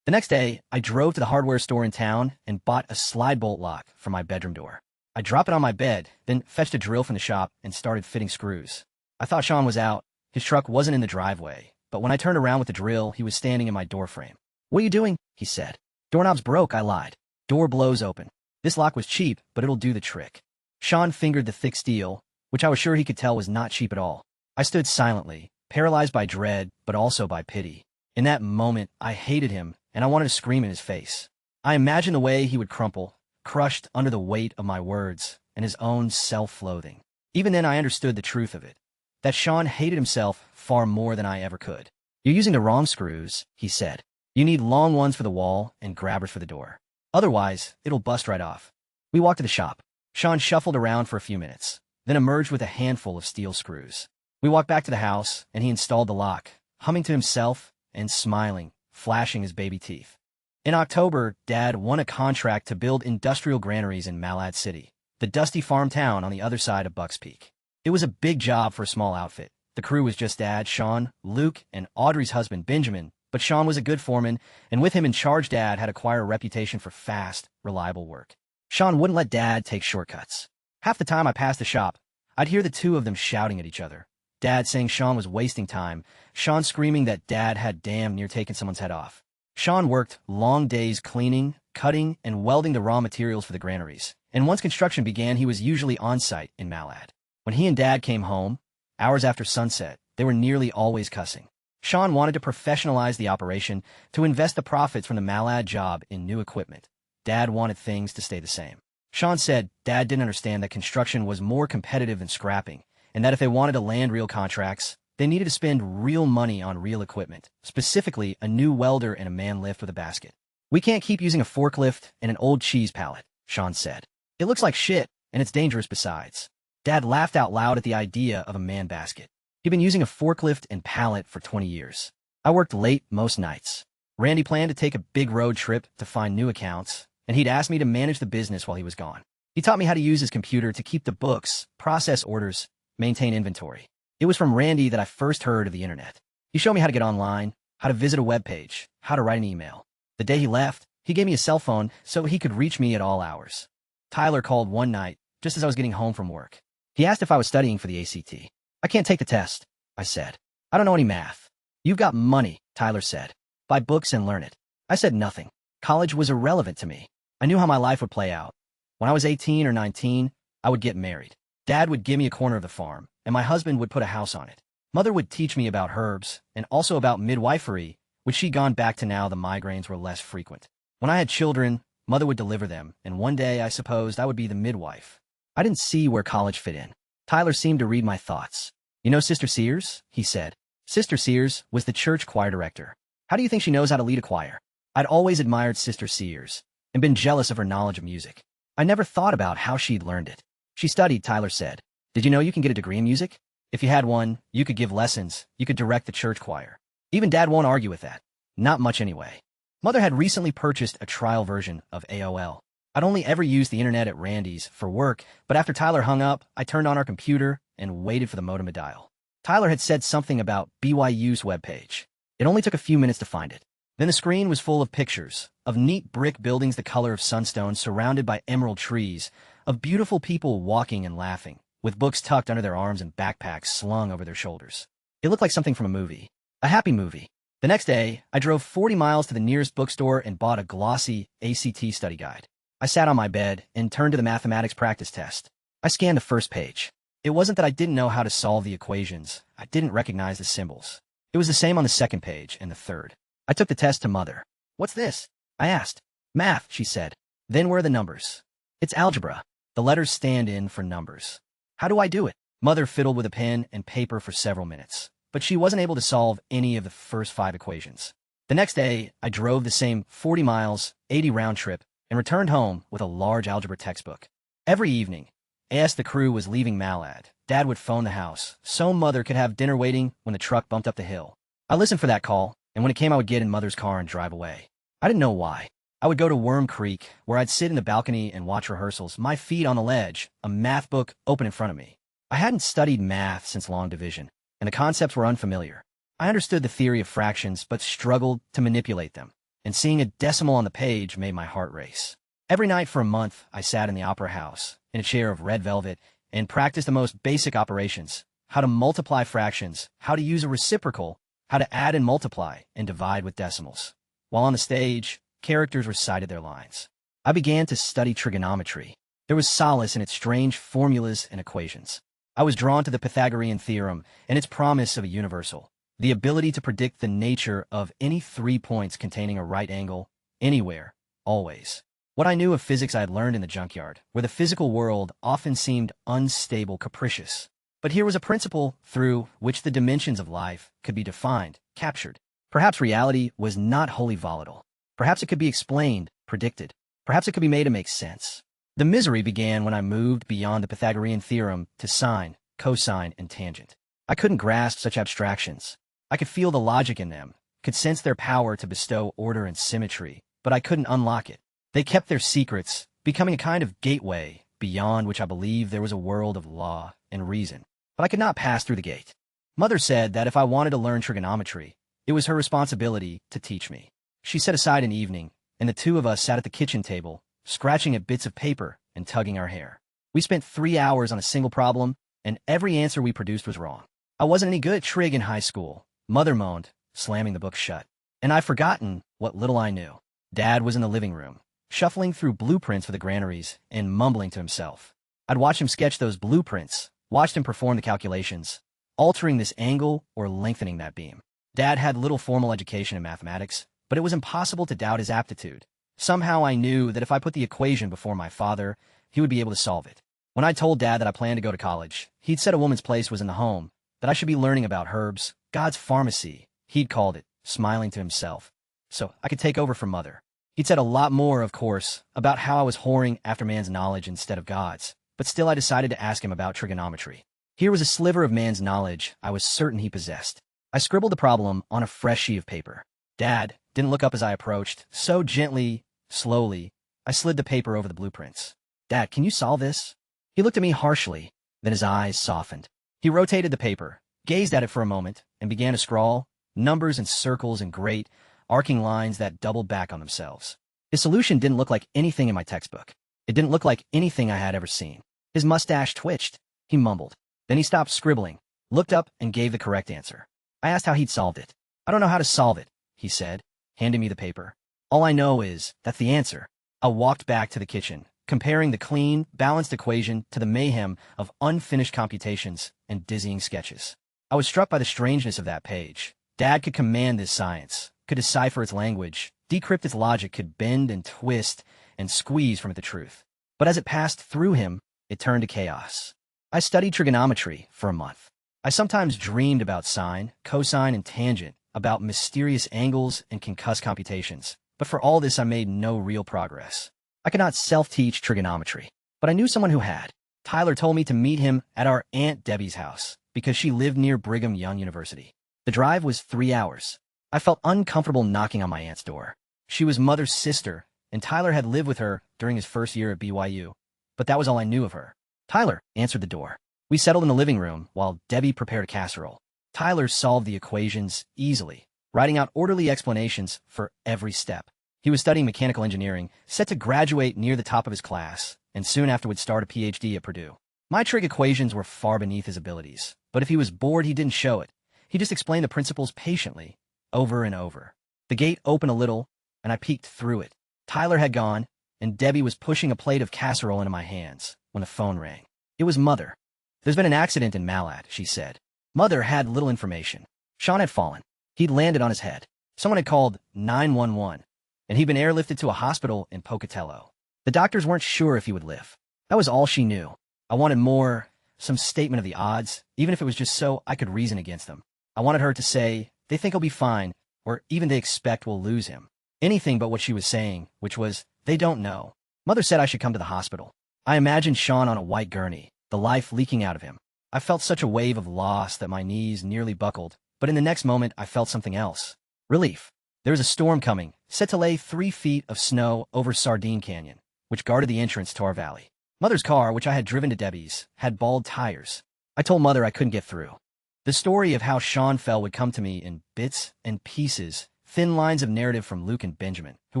The next day, I drove to the hardware store in town and bought a slide bolt lock for my bedroom door. I dropped it on my bed, then fetched a drill from the shop and started fitting screws. I thought Sean was out. His truck wasn't in the driveway, but when I turned around with the drill, he was standing in my door frame. What are you doing? He said. Doorknob's broke, I lied. Door blows open. This lock was cheap, but it'll do the trick. Sean fingered the thick steel, which I was sure he could tell was not cheap at all. I stood silently, paralyzed by dread, but also by pity. In that moment, I hated him, and I wanted to scream in his face. I imagined the way he would crumple, crushed under the weight of my words and his own self-loathing. Even then, I understood the truth of it, that Sean hated himself far more than I ever could. You're using the wrong screws, he said. You need long ones for the wall and grabbers for the door. Otherwise, it'll bust right off. We walked to the shop. Sean shuffled around for a few minutes, then emerged with a handful of steel screws. We walked back to the house, and he installed the lock, humming to himself and smiling, flashing his baby teeth. In October, Dad won a contract to build industrial granaries in Malad City, the dusty farm town on the other side of Bucks Peak. It was a big job for a small outfit. The crew was just Dad, Sean, Luke, and Audrey's husband, Benjamin, but Sean was a good foreman, and with him in charge, Dad had acquired a reputation for fast, reliable work. Sean wouldn't let Dad take shortcuts. Half the time I passed the shop, I'd hear the two of them shouting at each other. Dad saying Sean was wasting time, Sean screaming that Dad had damn near taken someone's head off. Sean worked long days cleaning, cutting, and welding the raw materials for the granaries, and once construction began, he was usually on site in Malad. When he and Dad came home, hours after sunset, they were nearly always cussing. Sean wanted to professionalize the operation, to invest the profits from the Malad job in new equipment. Dad wanted things to stay the same. Sean said Dad didn't understand that construction was more competitive than scrapping, and that if they wanted to land real contracts, they needed to spend real money on real equipment, specifically a new welder and a man lift with a basket. We can't keep using a forklift and an old cheese pallet, Sean said. It looks like shit, and it's dangerous besides. Dad laughed out loud at the idea of a man basket. He'd been using a forklift and pallet for 20 years. I worked late most nights. Randy planned to take a big road trip to find new accounts, and he'd asked me to manage the business while he was gone. He taught me how to use his computer to keep the books, process orders, maintain inventory. It was from Randy that I first heard of the internet. He showed me how to get online, how to visit a web page, how to write an email. The day he left, he gave me a cell phone so he could reach me at all hours. Tyler called one night, just as I was getting home from work. He asked if I was studying for the ACT. I can't take the test, I said. I don't know any math. You've got money, Tyler said. Buy books and learn it. I said nothing. College was irrelevant to me. I knew how my life would play out. When I was 18 or 19, I would get married. Dad would give me a corner of the farm, and my husband would put a house on it. Mother would teach me about herbs, and also about midwifery, which she'd gone back to now the migraines were less frequent. When I had children, Mother would deliver them, and one day I supposed I would be the midwife. I didn't see where college fit in. Tyler seemed to read my thoughts. You know Sister Sears? He said. Sister Sears was the church choir director. How do you think she knows how to lead a choir? I'd always admired Sister Sears and been jealous of her knowledge of music. I never thought about how she'd learned it. She studied, Tyler said. Did you know you can get a degree in music? If you had one, you could give lessons, you could direct the church choir. Even Dad won't argue with that. Not much anyway. Mother had recently purchased a trial version of AOL. I'd only ever used the internet at Randy's for work, but after Tyler hung up, I turned on our computer and waited for the modem to dial. Tyler had said something about BYU's webpage. It only took a few minutes to find it. Then the screen was full of pictures, of neat brick buildings the color of sunstone surrounded by emerald trees, of beautiful people walking and laughing, with books tucked under their arms and backpacks slung over their shoulders. It looked like something from a movie. A happy movie. The next day, I drove 40 miles to the nearest bookstore and bought a glossy ACT study guide. I sat on my bed and turned to the mathematics practice test. I scanned the first page. It wasn't that I didn't know how to solve the equations. I didn't recognize the symbols. It was the same on the second page and the third. I took the test to Mother. "What's this?" I asked. "Math," she said. "Then where are the numbers?" "It's algebra. The letters stand in for numbers." "How do I do it?" Mother fiddled with a pen and paper for several minutes, but she wasn't able to solve any of the first 5 equations. The next day, I drove the same 40 miles, 80 round trip, and returned home with a large algebra textbook. Every evening, as the crew was leaving Malad, Dad would phone the house, so Mother could have dinner waiting when the truck bumped up the hill. I listened for that call, and when it came I would get in Mother's car and drive away. I didn't know why. I would go to Worm Creek, where I'd sit in the balcony and watch rehearsals, my feet on the ledge, a math book open in front of me. I hadn't studied math since long division, and the concepts were unfamiliar. I understood the theory of fractions, but struggled to manipulate them, and seeing a decimal on the page made my heart race. Every night for a month, I sat in the opera house, in a chair of red velvet, and practiced the most basic operations, how to multiply fractions, how to use a reciprocal, how to add and multiply and divide with decimals. While on the stage, characters recited their lines. I began to study trigonometry. There was solace in its strange formulas and equations. I was drawn to the Pythagorean theorem and its promise of a universal, the ability to predict the nature of any 3 points containing a right angle, anywhere, always. What I knew of physics I had learned in the junkyard, where the physical world often seemed unstable, capricious. But here was a principle through which the dimensions of life could be defined, captured. Perhaps reality was not wholly volatile. Perhaps it could be explained, predicted. Perhaps it could be made to make sense. The misery began when I moved beyond the Pythagorean theorem to sine, cosine, and tangent. I couldn't grasp such abstractions. I could feel the logic in them, could sense their power to bestow order and symmetry, but I couldn't unlock it. They kept their secrets, becoming a kind of gateway beyond which I believed there was a world of law and reason. But I could not pass through the gate. Mother said that if I wanted to learn trigonometry, it was her responsibility to teach me. She set aside an evening, and the two of us sat at the kitchen table, scratching at bits of paper and tugging our hair. We spent 3 hours on a single problem, and every answer we produced was wrong. I wasn't any good at trig in high school, Mother moaned, slamming the book shut. And I'd forgotten what little I knew. Dad was in the living room, shuffling through blueprints for the granaries and mumbling to himself. I'd watch him sketch those blueprints, watched him perform the calculations, altering this angle or lengthening that beam. Dad had little formal education in mathematics, but it was impossible to doubt his aptitude. Somehow I knew that if I put the equation before my father, he would be able to solve it. When I told Dad that I planned to go to college, he'd said a woman's place was in the home, that I should be learning about herbs, God's pharmacy, he'd called it, smiling to himself, so I could take over for Mother. He'd said a lot more, of course, about how I was whoring after man's knowledge instead of God's, but still I decided to ask him about trigonometry. Here was a sliver of man's knowledge I was certain he possessed. I scribbled the problem on a fresh sheet of paper. Dad didn't look up as I approached, so gently, slowly, I slid the paper over the blueprints. "Dad, can you solve this?" He looked at me harshly, then his eyes softened. He rotated the paper, gazed at it for a moment, and began to scrawl, numbers and circles and great, arcing lines that doubled back on themselves. His solution didn't look like anything in my textbook. It didn't look like anything I had ever seen. His mustache twitched. He mumbled. Then he stopped scribbling, looked up, and gave the correct answer. I asked how he'd solved it. "I don't know how to solve it," he said, handing me the paper. "All I know is that's the answer." I walked back to the kitchen, comparing the clean, balanced equation to the mayhem of unfinished computations and dizzying sketches. I was struck by the strangeness of that page. Dad could command this science, could decipher its language, decrypt its logic, could bend and twist and squeeze from it the truth. But as it passed through him, it turned to chaos. I studied trigonometry for a month. I sometimes dreamed about sine, cosine, and tangent, about mysterious angles and concussed computations. But for all this, I made no real progress. I could not self-teach trigonometry, but I knew someone who had. Tyler told me to meet him at our Aunt Debbie's house because she lived near Brigham Young University. The drive was 3 hours. I felt uncomfortable knocking on my aunt's door. She was Mother's sister, and Tyler had lived with her during his first year at BYU, but that was all I knew of her. Tyler answered the door. We settled in the living room while Debbie prepared a casserole. Tyler solved the equations easily, writing out orderly explanations for every step. He was studying mechanical engineering, set to graduate near the top of his class, and soon after would start a PhD at Purdue. My trig equations were far beneath his abilities, but if he was bored, he didn't show it. He just explained the principles patiently, over and over. The gate opened a little, and I peeked through it. Tyler had gone, and Debbie was pushing a plate of casserole into my hands when the phone rang. It was Mother. There's been an accident in Malad, she said. Mother had little information. Sean had fallen. He'd landed on his head. Someone had called 911, and he'd been airlifted to a hospital in Pocatello. The doctors weren't sure if he would live. That was all she knew. I wanted more, some statement of the odds, even if it was just so I could reason against them. I wanted her to say, they think he'll be fine, or even they expect we'll lose him. Anything but what she was saying, which was, they don't know. Mother said I should come to the hospital. I imagined Sean on a white gurney, the life leaking out of him. I felt such a wave of loss that my knees nearly buckled, but in the next moment I felt something else. Relief. There was a storm coming, set to lay 3 feet of snow over Sardine Canyon, which guarded the entrance to our valley. Mother's car, which I had driven to Debbie's, had bald tires. I told Mother I couldn't get through. The story of how Sean fell would come to me in bits and pieces, thin lines of narrative from Luke and Benjamin, who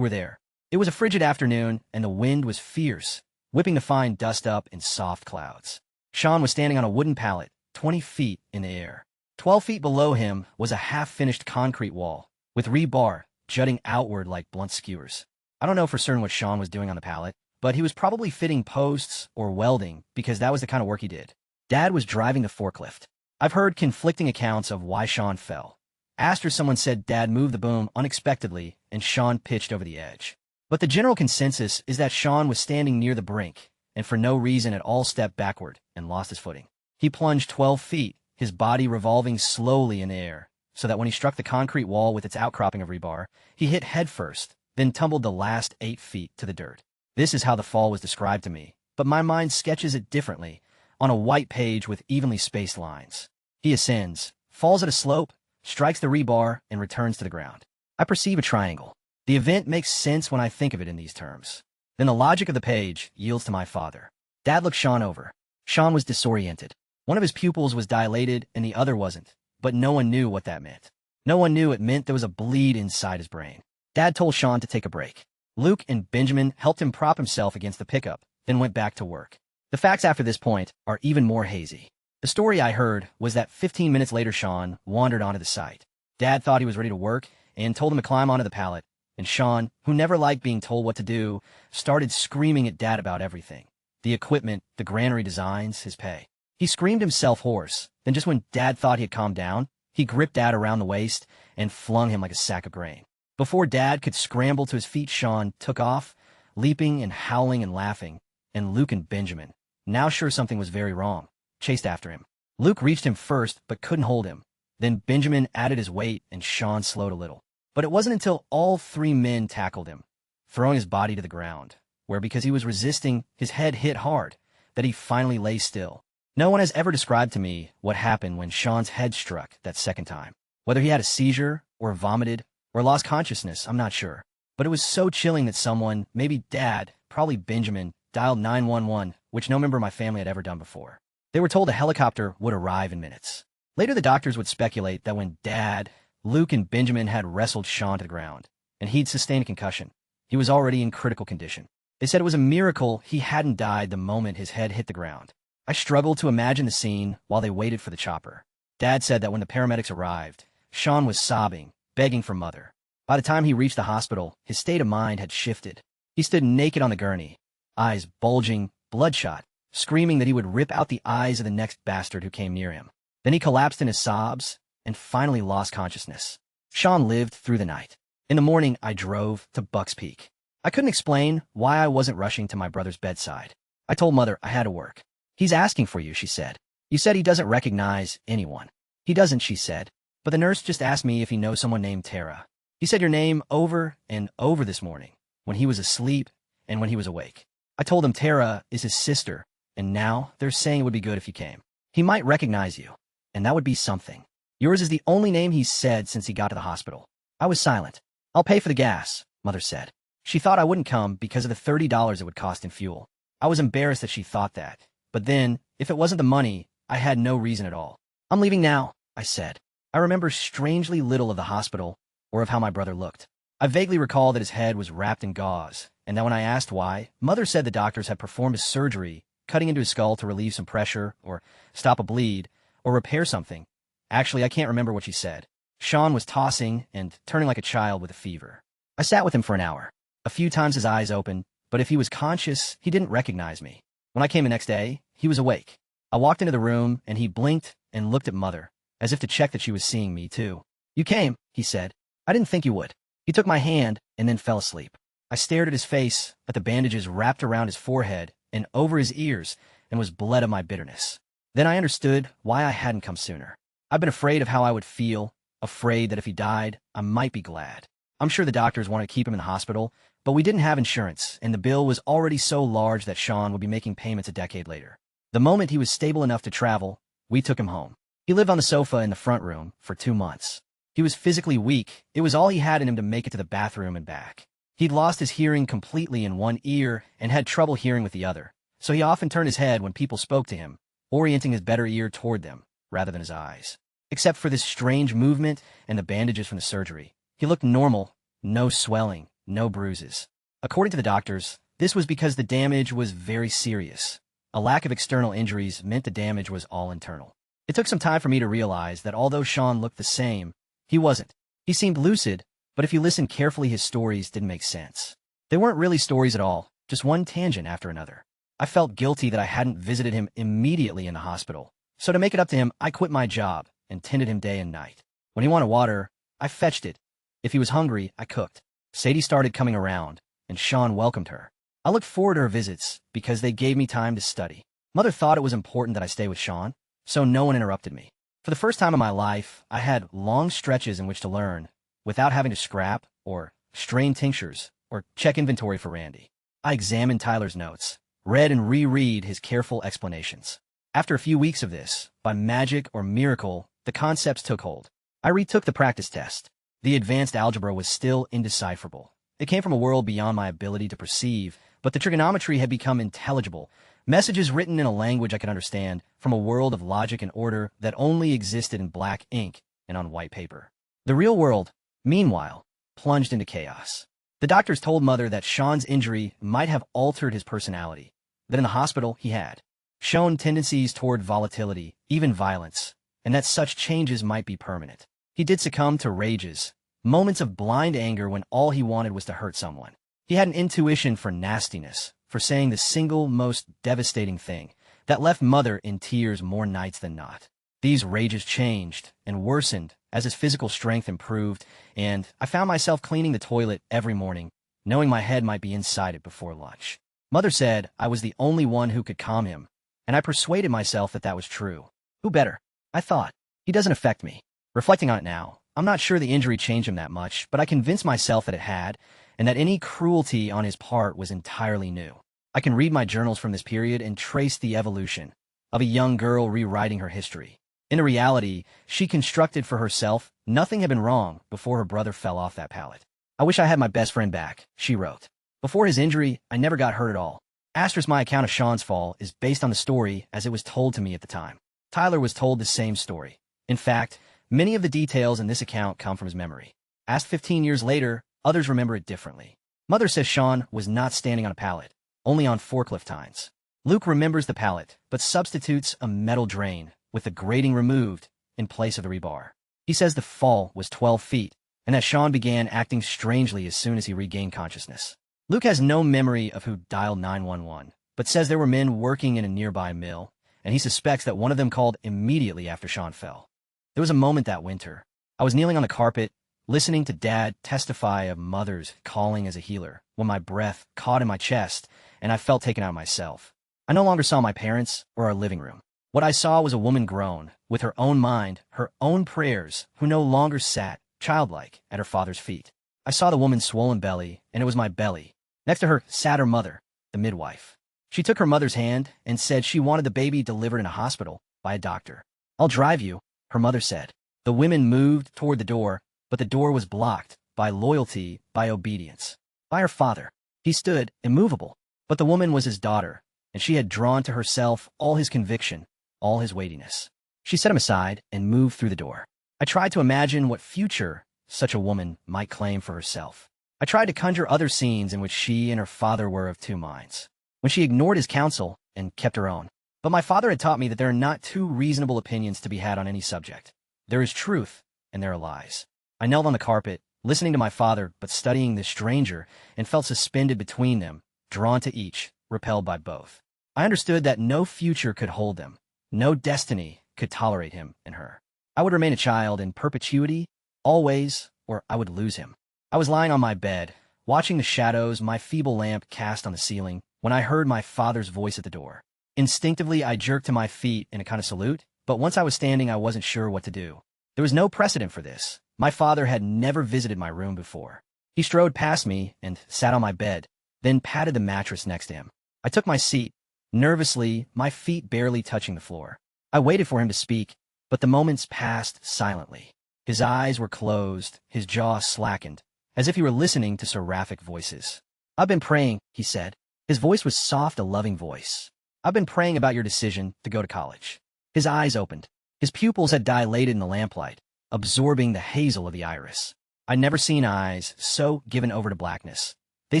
were there. It was a frigid afternoon, and the wind was fierce, whipping the fine dust up in soft clouds. Sean was standing on a wooden pallet, 20 feet in the air. 12 feet below him was a half-finished concrete wall, with rebar jutting outward like blunt skewers. I don't know for certain what Sean was doing on the pallet, but he was probably fitting posts or welding because that was the kind of work he did. Dad was driving the forklift. I've heard conflicting accounts of why Sean fell. After someone said Dad moved the boom unexpectedly and Sean pitched over the edge. But the general consensus is that Sean was standing near the brink and for no reason at all stepped backward and lost his footing. He plunged 12 feet, his body revolving slowly in the air, so that when he struck the concrete wall with its outcropping of rebar, he hit headfirst, then tumbled the last 8 feet to the dirt. This is how the fall was described to me, but my mind sketches it differently, on a white page with evenly spaced lines. He ascends, falls at a slope, strikes the rebar, and returns to the ground. I perceive a triangle. The event makes sense when I think of it in these terms. Then the logic of the page yields to my father. Dad looked Sean over. Sean was disoriented. One of his pupils was dilated and the other wasn't, but no one knew what that meant. No one knew it meant there was a bleed inside his brain. Dad told Sean to take a break. Luke and Benjamin helped him prop himself against the pickup, then went back to work. The facts after this point are even more hazy. The story I heard was that 15 minutes later Sean wandered onto the site. Dad thought he was ready to work and told him to climb onto the pallet, and Sean, who never liked being told what to do, started screaming at Dad about everything. The equipment, the granary designs, his pay. He screamed himself hoarse, then just when Dad thought he had calmed down, he gripped Dad around the waist and flung him like a sack of grain. Before Dad could scramble to his feet, Sean took off, leaping and howling and laughing, and Luke and Benjamin, now sure something was very wrong, chased after him. Luke reached him first, but couldn't hold him. Then Benjamin added his weight, and Sean slowed a little. But it wasn't until all 3 men tackled him, throwing his body to the ground, where because he was resisting, his head hit hard, that he finally lay still. No one has ever described to me what happened when Sean's head struck that second time. Whether he had a seizure, or vomited, or lost consciousness, I'm not sure. But it was so chilling that someone, maybe Dad, probably Benjamin, dialed 911, which no member of my family had ever done before. They were told a helicopter would arrive in minutes. Later the doctors would speculate that when Dad, Luke, and Benjamin had wrestled Sean to the ground, and he'd sustained a concussion, he was already in critical condition. They said it was a miracle he hadn't died the moment his head hit the ground. I struggled to imagine the scene while they waited for the chopper. Dad said that when the paramedics arrived, Sean was sobbing, begging for Mother. By the time he reached the hospital, his state of mind had shifted. He stood naked on the gurney, eyes bulging, bloodshot, screaming that he would rip out the eyes of the next bastard who came near him. Then he collapsed in his sobs and finally lost consciousness. Sean lived through the night. In the morning, I drove to Bucks Peak. I couldn't explain why I wasn't rushing to my brother's bedside. I told Mother I had to work. He's asking for you, she said. You said he doesn't recognize anyone. He doesn't, she said. But the nurse just asked me if he knows someone named Tara. He said your name over and over this morning, when he was asleep and when he was awake. I told him Tara is his sister, and now they're saying it would be good if you came. He might recognize you, and that would be something. Yours is the only name he's said since he got to the hospital. I was silent. I'll pay for the gas, Mother said. She thought I wouldn't come because of the $30 it would cost in fuel. I was embarrassed that she thought that. But then, if it wasn't the money, I had no reason at all. I'm leaving now, I said. I remember strangely little of the hospital or of how my brother looked. I vaguely recall that his head was wrapped in gauze, and that when I asked why, Mother said the doctors had performed a surgery, cutting into his skull to relieve some pressure, or stop a bleed, or repair something. Actually, I can't remember what she said. Sean was tossing and turning like a child with a fever. I sat with him for an hour. A few times his eyes opened, but if he was conscious, he didn't recognize me. When I came the next day, he was awake. I walked into the room, and he blinked and looked at Mother, as if to check that she was seeing me, too. You came, he said. I didn't think you would. He took my hand and then fell asleep. I stared at his face, at the bandages wrapped around his forehead and over his ears, and was bled of my bitterness. Then I understood why I hadn't come sooner. I'd been afraid of how I would feel, afraid that if he died, I might be glad. I'm sure the doctors wanted to keep him in the hospital, but we didn't have insurance, and the bill was already so large that Sean would be making payments a decade later. The moment he was stable enough to travel, we took him home. He lived on the sofa in the front room for 2 months. He was physically weak. It was all he had in him to make it to the bathroom and back. He'd lost his hearing completely in one ear and had trouble hearing with the other, so he often turned his head when people spoke to him, orienting his better ear toward them, rather than his eyes. Except for this strange movement and the bandages from the surgery, he looked normal, no swelling, no bruises. According to the doctors, this was because the damage was very serious. A lack of external injuries meant the damage was all internal. It took some time for me to realize that although Sean looked the same, he wasn't. He seemed lucid, but if you listened carefully, his stories didn't make sense. They weren't really stories at all, just one tangent after another. I felt guilty that I hadn't visited him immediately in the hospital. So to make it up to him, I quit my job and tended him day and night. When he wanted water, I fetched it. If he was hungry, I cooked. Sadie started coming around, and Sean welcomed her. I looked forward to her visits because they gave me time to study. Mother thought it was important that I stay with Sean, so no one interrupted me. For the first time in my life, I had long stretches in which to learn, without having to scrap, or strain tinctures, or check inventory for Randy. I examined Tyler's notes, read and reread his careful explanations. After a few weeks of this, by magic or miracle, the concepts took hold. I retook the practice test. The advanced algebra was still indecipherable. It came from a world beyond my ability to perceive, but the trigonometry had become intelligible. Messages written in a language I could understand, from a world of logic and order that only existed in black ink and on white paper. The real world, meanwhile, plunged into chaos. The doctors told Mother that Sean's injury might have altered his personality, that in the hospital he had shown tendencies toward volatility, even violence, and that such changes might be permanent. He did succumb to rages, moments of blind anger when all he wanted was to hurt someone. He had an intuition for nastiness, for saying the single most devastating thing that left Mother in tears more nights than not. These rages changed and worsened as his physical strength improved, and I found myself cleaning the toilet every morning, knowing my head might be inside it before lunch. Mother said I was the only one who could calm him, and I persuaded myself that that was true. Who better? I thought. He doesn't affect me. Reflecting on it now, I'm not sure the injury changed him that much, but I convinced myself that it had, and that any cruelty on his part was entirely new. I can read my journals from this period and trace the evolution of a young girl rewriting her history. In a reality she constructed for herself, nothing had been wrong before her brother fell off that pallet. I wish I had my best friend back, she wrote. Before his injury, I never got hurt at all. Asterisk, my account of Sean's fall is based on the story as it was told to me at the time. Tyler was told the same story. In fact, many of the details in this account come from his memory. Asked 15 years later, others remember it differently. Mother says Sean was not standing on a pallet, only on forklift tines. Luke remembers the pallet, but substitutes a metal drain, with the grating removed, in place of the rebar. He says the fall was 12 feet, and that Sean began acting strangely as soon as he regained consciousness. Luke has no memory of who dialed 911, but says there were men working in a nearby mill, and he suspects that one of them called immediately after Sean fell. There was a moment that winter. I was kneeling on the carpet, listening to Dad testify of Mother's calling as a healer, when my breath caught in my chest, and I felt taken out of myself. I no longer saw my parents or our living room. What I saw was a woman grown, with her own mind, her own prayers, who no longer sat, childlike, at her father's feet. I saw the woman's swollen belly, and it was my belly. Next to her sat her mother, the midwife. She took her mother's hand and said she wanted the baby delivered in a hospital by a doctor. "I'll drive you," her mother said. The women moved toward the door, but the door was blocked by loyalty, by obedience, by her father. He stood immovable, but the woman was his daughter, and she had drawn to herself all his conviction, all his weightiness. She set him aside and moved through the door. I tried to imagine what future such a woman might claim for herself. I tried to conjure other scenes in which she and her father were of two minds, when she ignored his counsel and kept her own. But my father had taught me that there are not two reasonable opinions to be had on any subject. There is truth, and there are lies. I knelt on the carpet, listening to my father, but studying this stranger, and felt suspended between them, drawn to each, repelled by both. I understood that no future could hold them. No destiny could tolerate him and her. I would remain a child in perpetuity, always, or I would lose him. I was lying on my bed, watching the shadows my feeble lamp cast on the ceiling, when I heard my father's voice at the door. Instinctively, I jerked to my feet in a kind of salute, but once I was standing, I wasn't sure what to do. There was no precedent for this. My father had never visited my room before. He strode past me and sat on my bed, then patted the mattress next to him. I took my seat, nervously, my feet barely touching the floor. I waited for him to speak, but the moments passed silently. His eyes were closed, his jaw slackened, as if he were listening to seraphic voices. "I've been praying," he said. His voice was soft, a loving voice. "I've been praying about your decision to go to college." His eyes opened. His pupils had dilated in the lamplight, absorbing the hazel of the iris. I'd never seen eyes so given over to blackness. They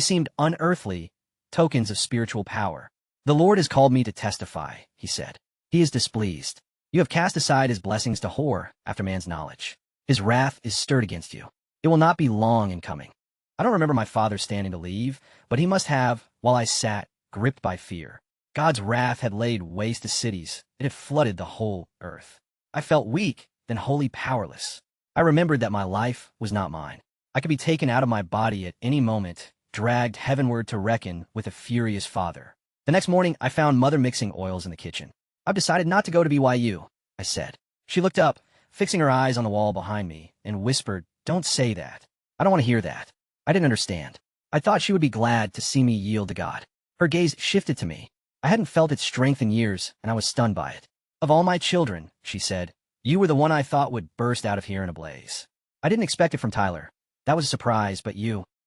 seemed unearthly, tokens of spiritual power. "The Lord has called me to testify," he said. "He is displeased. You have cast aside his blessings to whore after man's knowledge. His wrath is stirred against you. It will not be long in coming." I don't remember my father standing to leave, but he must have, while I sat, gripped by fear. God's wrath had laid waste the cities. It had flooded the whole earth. I felt weak, then wholly powerless. I remembered that my life was not mine. I could be taken out of my body at any moment, dragged heavenward to reckon with a furious father. The next morning, I found Mother mixing oils in the kitchen. "I've decided not to go to BYU," I said. She looked up, fixing her eyes on the wall behind me, and whispered, "Don't say that. I don't want to hear that." I didn't understand. I thought she would be glad to see me yield to God. Her gaze shifted to me. I hadn't felt its strength in years, and I was stunned by it. "Of all my children," she said, "you were the one I thought would burst out of here in a blaze." I didn't expect it from Tyler. That was a surprise, but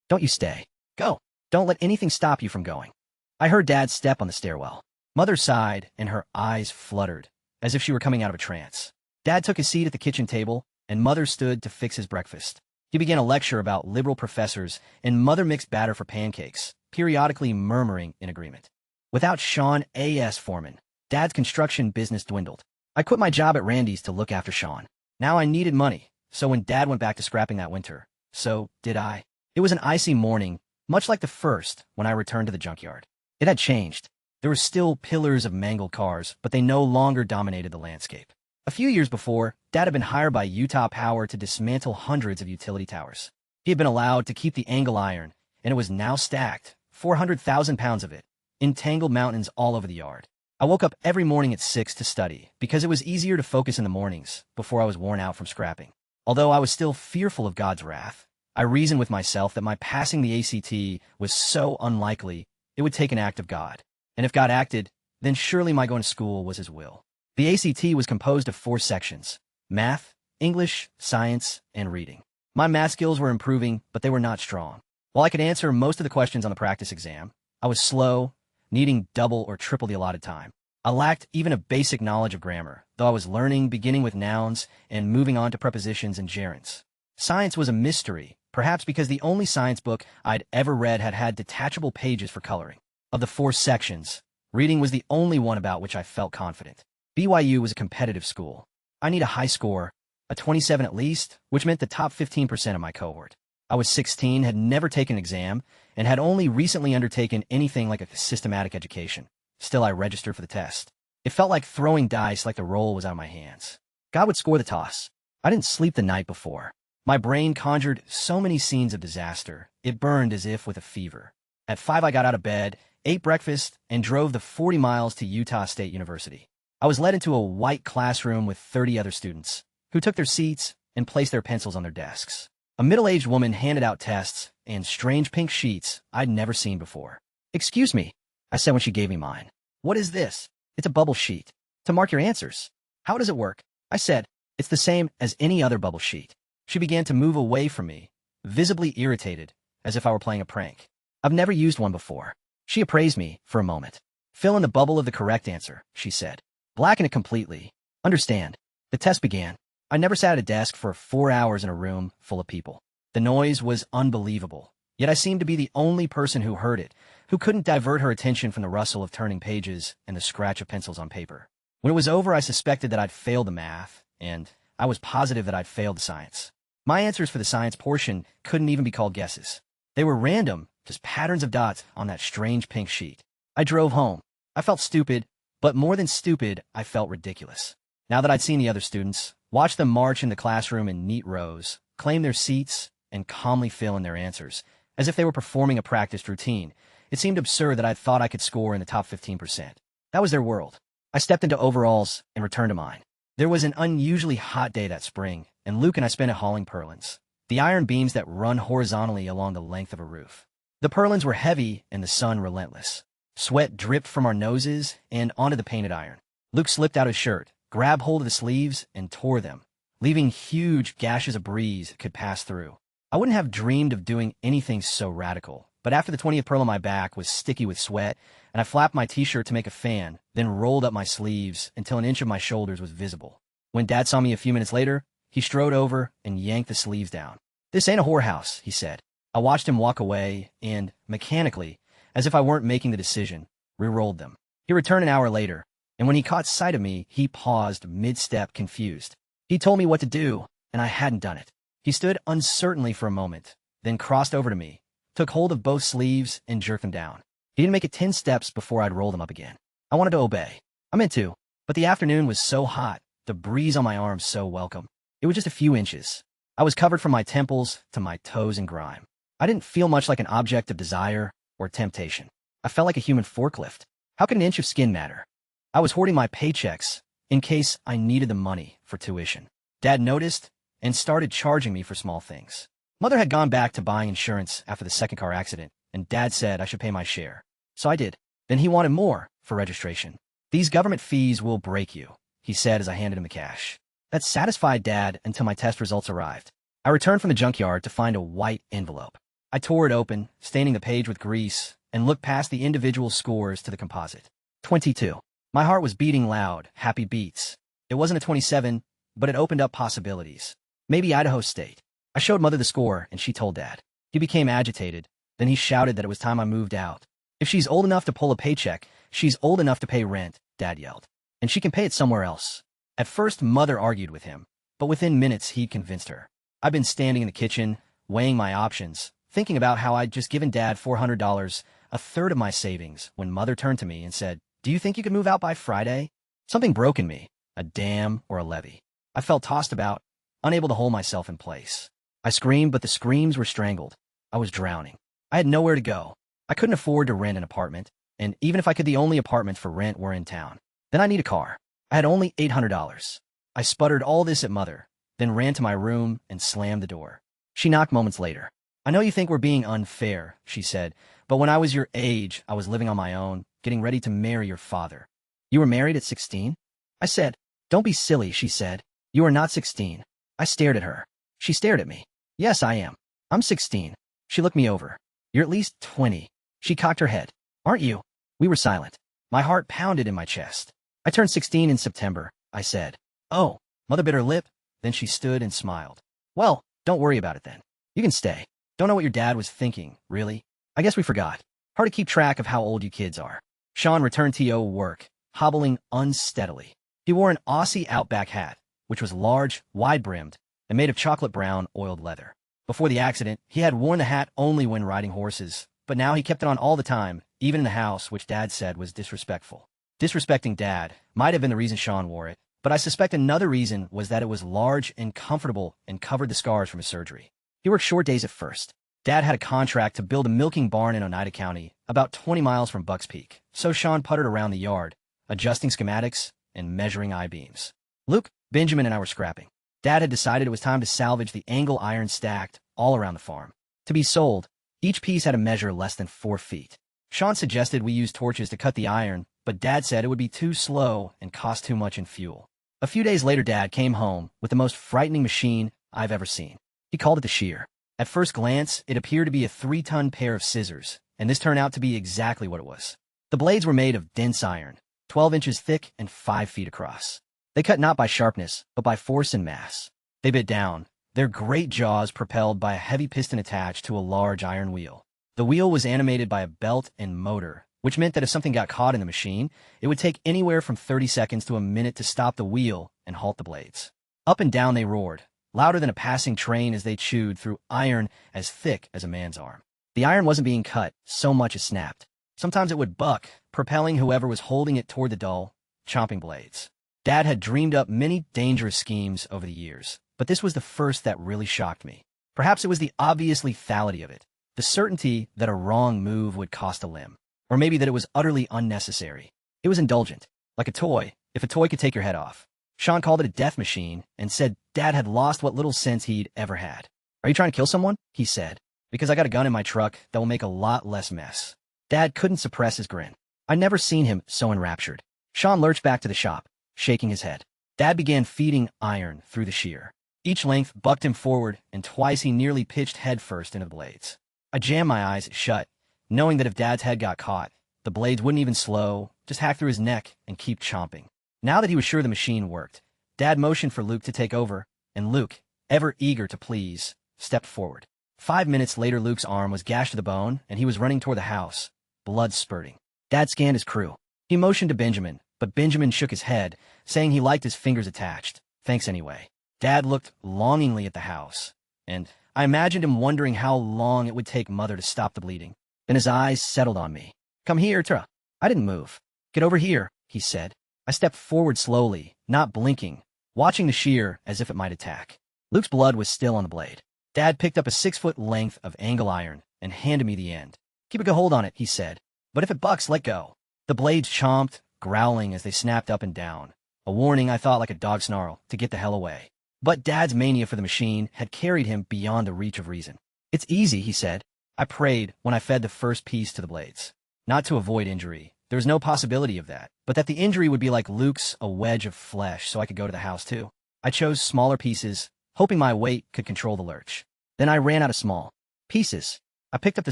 don't you stay. Go. Don't let anything stop you from going. I heard Dad's step on the stairwell. Mother sighed, and her eyes fluttered, as if she were coming out of a trance. Dad took his seat at the kitchen table, and Mother stood to fix his breakfast. He began a lecture about liberal professors, and Mother mixed batter for pancakes, periodically murmuring in agreement. Without Sean A.S. Foreman, Dad's construction business dwindled. I quit my job at Randy's to look after Sean. Now I needed money, so when Dad went back to scrapping that winter, so did I. It was an icy morning, much like the first when I returned to the junkyard. It had changed. There were still pillars of mangled cars, but they no longer dominated the landscape. A few years before, Dad had been hired by Utah Power to dismantle hundreds of utility towers. He had been allowed to keep the angle iron, and it was now stacked, 400,000 pounds of it, in tangled mountains all over the yard. I woke up every morning at 6 to study, because it was easier to focus in the mornings, before I was worn out from scrapping. Although I was still fearful of God's wrath, I reasoned with myself that my passing the ACT was so unlikely it would take an act of God. And if God acted, then surely my going to school was his will. The ACT was composed of 4 sections: math, English, science, and reading. My math skills were improving, but they were not strong. While I could answer most of the questions on the practice exam, I was slow, needing double or triple the allotted time. I lacked even a basic knowledge of grammar, though I was learning beginning with nouns and moving on to prepositions and gerunds. Science was a mystery, perhaps because the only science book I'd ever read had detachable pages for coloring. Of the 4 sections, reading was the only one about which I felt confident. BYU was a competitive school. I need a high score, a 27 at least, which meant the top 15% of my cohort. I was 16, had never taken an exam, and had only recently undertaken anything like a systematic education. Still, I registered for the test. It felt like throwing dice, like the roll was out of my hands. God would score the toss. I didn't sleep the night before. My brain conjured so many scenes of disaster, it burned as if with a fever. At 5, I got out of bed, ate breakfast, and drove the 40 miles to Utah State University. I was led into a white classroom with 30 other students, who took their seats and placed their pencils on their desks. A middle-aged woman handed out tests and strange pink sheets I'd never seen before. "Excuse me," I said when she gave me mine. What is this? It's a bubble sheet. To mark your answers. How does it work? I said, it's the same as any other bubble sheet. She began to move away from me, visibly irritated, as if I were playing a prank. I've never used one before. She appraised me for a moment. Fill in the bubble of the correct answer, she said. Blacken it completely. Understand. The test began. I never sat at a desk for 4 hours in a room full of people. The noise was unbelievable. Yet I seemed to be the only person who heard it, who couldn't divert her attention from the rustle of turning pages and the scratch of pencils on paper. When it was over, I suspected that I'd failed the math, and I was positive that I'd failed the science. My answers for the science portion couldn't even be called guesses. They were random, just patterns of dots on that strange pink sheet. I drove home. I felt stupid, but more than stupid, I felt ridiculous. Now that I'd seen the other students, watched them march in the classroom in neat rows, claim their seats, and calmly fill in their answers, as if they were performing a practiced routine, it seemed absurd that I'd thought I could score in the top 15%. That was their world. I stepped into overalls and returned to mine. There was an unusually hot day that spring, and Luke and I spent it hauling purlins, the iron beams that run horizontally along the length of a roof. The purlins were heavy and the sun relentless. Sweat dripped from our noses and onto the painted iron. Luke slipped out his shirt, grabbed hold of the sleeves, and tore them, leaving huge gashes a breeze could pass through. I wouldn't have dreamed of doing anything so radical, but after the 20th purl on my back was sticky with sweat, and I flapped my t-shirt to make a fan, then rolled up my sleeves until an inch of my shoulders was visible. When Dad saw me a few minutes later, he strode over and yanked the sleeves down. "This ain't a whorehouse," he said. I watched him walk away and, mechanically, as if I weren't making the decision, re-rolled them. He returned an hour later, and when he caught sight of me, he paused mid-step, confused. He told me what to do, and I hadn't done it. He stood uncertainly for a moment, then crossed over to me, took hold of both sleeves, and jerked them down. He didn't make it 10 steps before I'd roll them up again. I wanted to obey. I meant to, but the afternoon was so hot, the breeze on my arms so welcome. It was just a few inches. I was covered from my temples to my toes in grime. I didn't feel much like an object of desire or temptation. I felt like a human forklift. How could an inch of skin matter? I was hoarding my paychecks in case I needed the money for tuition. Dad noticed and started charging me for small things. Mother had gone back to buying insurance after the second car accident, and Dad said I should pay my share. So I did. Then he wanted more for registration. "These government fees will break you," he said as I handed him the cash. That satisfied Dad until my test results arrived. I returned from the junkyard to find a white envelope. I tore it open, staining the page with grease, and looked past the individual scores to the composite. 22. My heart was beating loud, happy beats. It wasn't a 27, but it opened up possibilities. Maybe Idaho State. I showed Mother the score, and she told Dad. He became agitated. Then he shouted that it was time I moved out. "If she's old enough to pull a paycheck, she's old enough to pay rent," Dad yelled. "And she can pay it somewhere else." At first, Mother argued with him, but within minutes, he'd convinced her. I'd been standing in the kitchen, weighing my options, thinking about how I'd just given Dad $400, a third of my savings, when Mother turned to me and said, "Do you think you could move out by Friday?" Something broke in me, a dam or a levee. I felt tossed about, unable to hold myself in place. I screamed, but the screams were strangled. I was drowning. I had nowhere to go. I couldn't afford to rent an apartment, and even if I could, the only apartments for rent were in town. Then I need a car. I had only $800. I sputtered all this at Mother, then ran to my room and slammed the door. She knocked moments later. "I know you think we're being unfair," she said, "but when I was your age, I was living on my own, getting ready to marry your father." "You were married at 16? I said. "Don't be silly," she said. "You are not 16. I stared at her. She stared at me. "Yes, I am. I'm 16. She looked me over. "You're at least 20. She cocked her head. "Aren't you?" We were silent. My heart pounded in my chest. "I turned 16 in September," I said. "Oh." Mother bit her lip. Then she stood and smiled. "Well, don't worry about it then. You can stay. Don't know what your dad was thinking, really. I guess we forgot. Hard to keep track of how old you kids are." Sean returned to work, hobbling unsteadily. He wore an Aussie Outback hat, which was large, wide-brimmed, and made of chocolate brown oiled leather. Before the accident, he had worn the hat only when riding horses, but now he kept it on all the time, even in the house, which Dad said was disrespectful. Disrespecting Dad might have been the reason Sean wore it, but I suspect another reason was that it was large and comfortable and covered the scars from his surgery. He worked short days at first. Dad had a contract to build a milking barn in Oneida County, about 20 miles from Bucks Peak, so Sean puttered around the yard, adjusting schematics and measuring I-beams. Luke, Benjamin, and I were scrapping. Dad had decided it was time to salvage the angle iron stacked all around the farm. To be sold, each piece had a measure less than 4 feet. Sean suggested we use torches to cut the iron, but Dad said it would be too slow and cost too much in fuel. A few days later, Dad came home with the most frightening machine I've ever seen. He called it the shear. At first glance, it appeared to be a 3-ton pair of scissors, and this turned out to be exactly what it was. The blades were made of dense iron, 12 inches thick and 5 feet across. They cut not by sharpness, but by force and mass. They bit down, their great jaws propelled by a heavy piston attached to a large iron wheel. The wheel was animated by a belt and motor, which meant that if something got caught in the machine, it would take anywhere from 30 seconds to a minute to stop the wheel and halt the blades. Up and down they roared, louder than a passing train as they chewed through iron as thick as a man's arm. The iron wasn't being cut so much as snapped. Sometimes it would buck, propelling whoever was holding it toward the dull, chomping blades. Dad had dreamed up many dangerous schemes over the years, but this was the first that really shocked me. Perhaps it was the obvious lethality of it, the certainty that a wrong move would cost a limb, or maybe that it was utterly unnecessary. It was indulgent, like a toy, if a toy could take your head off. Sean called it a death machine and said Dad had lost what little sense he'd ever had. "Are you trying to kill someone?" he said. "Because I got a gun in my truck that will make a lot less mess." Dad couldn't suppress his grin. I'd never seen him so enraptured. Sean lurched back to the shop, shaking his head. Dad began feeding iron through the shear. Each length bucked him forward, and twice he nearly pitched headfirst into the blades. I jammed my eyes shut, knowing that if Dad's head got caught, the blades wouldn't even slow, just hack through his neck and keep chomping. Now that he was sure the machine worked, Dad motioned for Luke to take over, and Luke, ever eager to please, stepped forward. 5 minutes later, Luke's arm was gashed to the bone, and he was running toward the house, blood spurting. Dad scanned his crew. He motioned to Benjamin, but Benjamin shook his head, saying he liked his fingers attached. "Thanks anyway." Dad looked longingly at the house, and I imagined him wondering how long it would take Mother to stop the bleeding. Then his eyes settled on me. "Come here, Tra." I didn't move. "Get over here," he said. I stepped forward slowly, not blinking, watching the shear as if it might attack. Luke's blood was still on the blade. Dad picked up a 6-foot length of angle iron and handed me the end. "Keep a good hold on it," he said. "But if it bucks, let go." The blades chomped, growling as they snapped up and down. A warning, I thought, like a dog snarl, to get the hell away. But Dad's mania for the machine had carried him beyond the reach of reason. "It's easy," he said. I prayed when I fed the first piece to the blades. Not to avoid injury. There was no possibility of that, but that the injury would be like Luke's, a wedge of flesh, so I could go to the house too. I chose smaller pieces, hoping my weight could control the lurch. Then I ran out of small pieces. I picked up the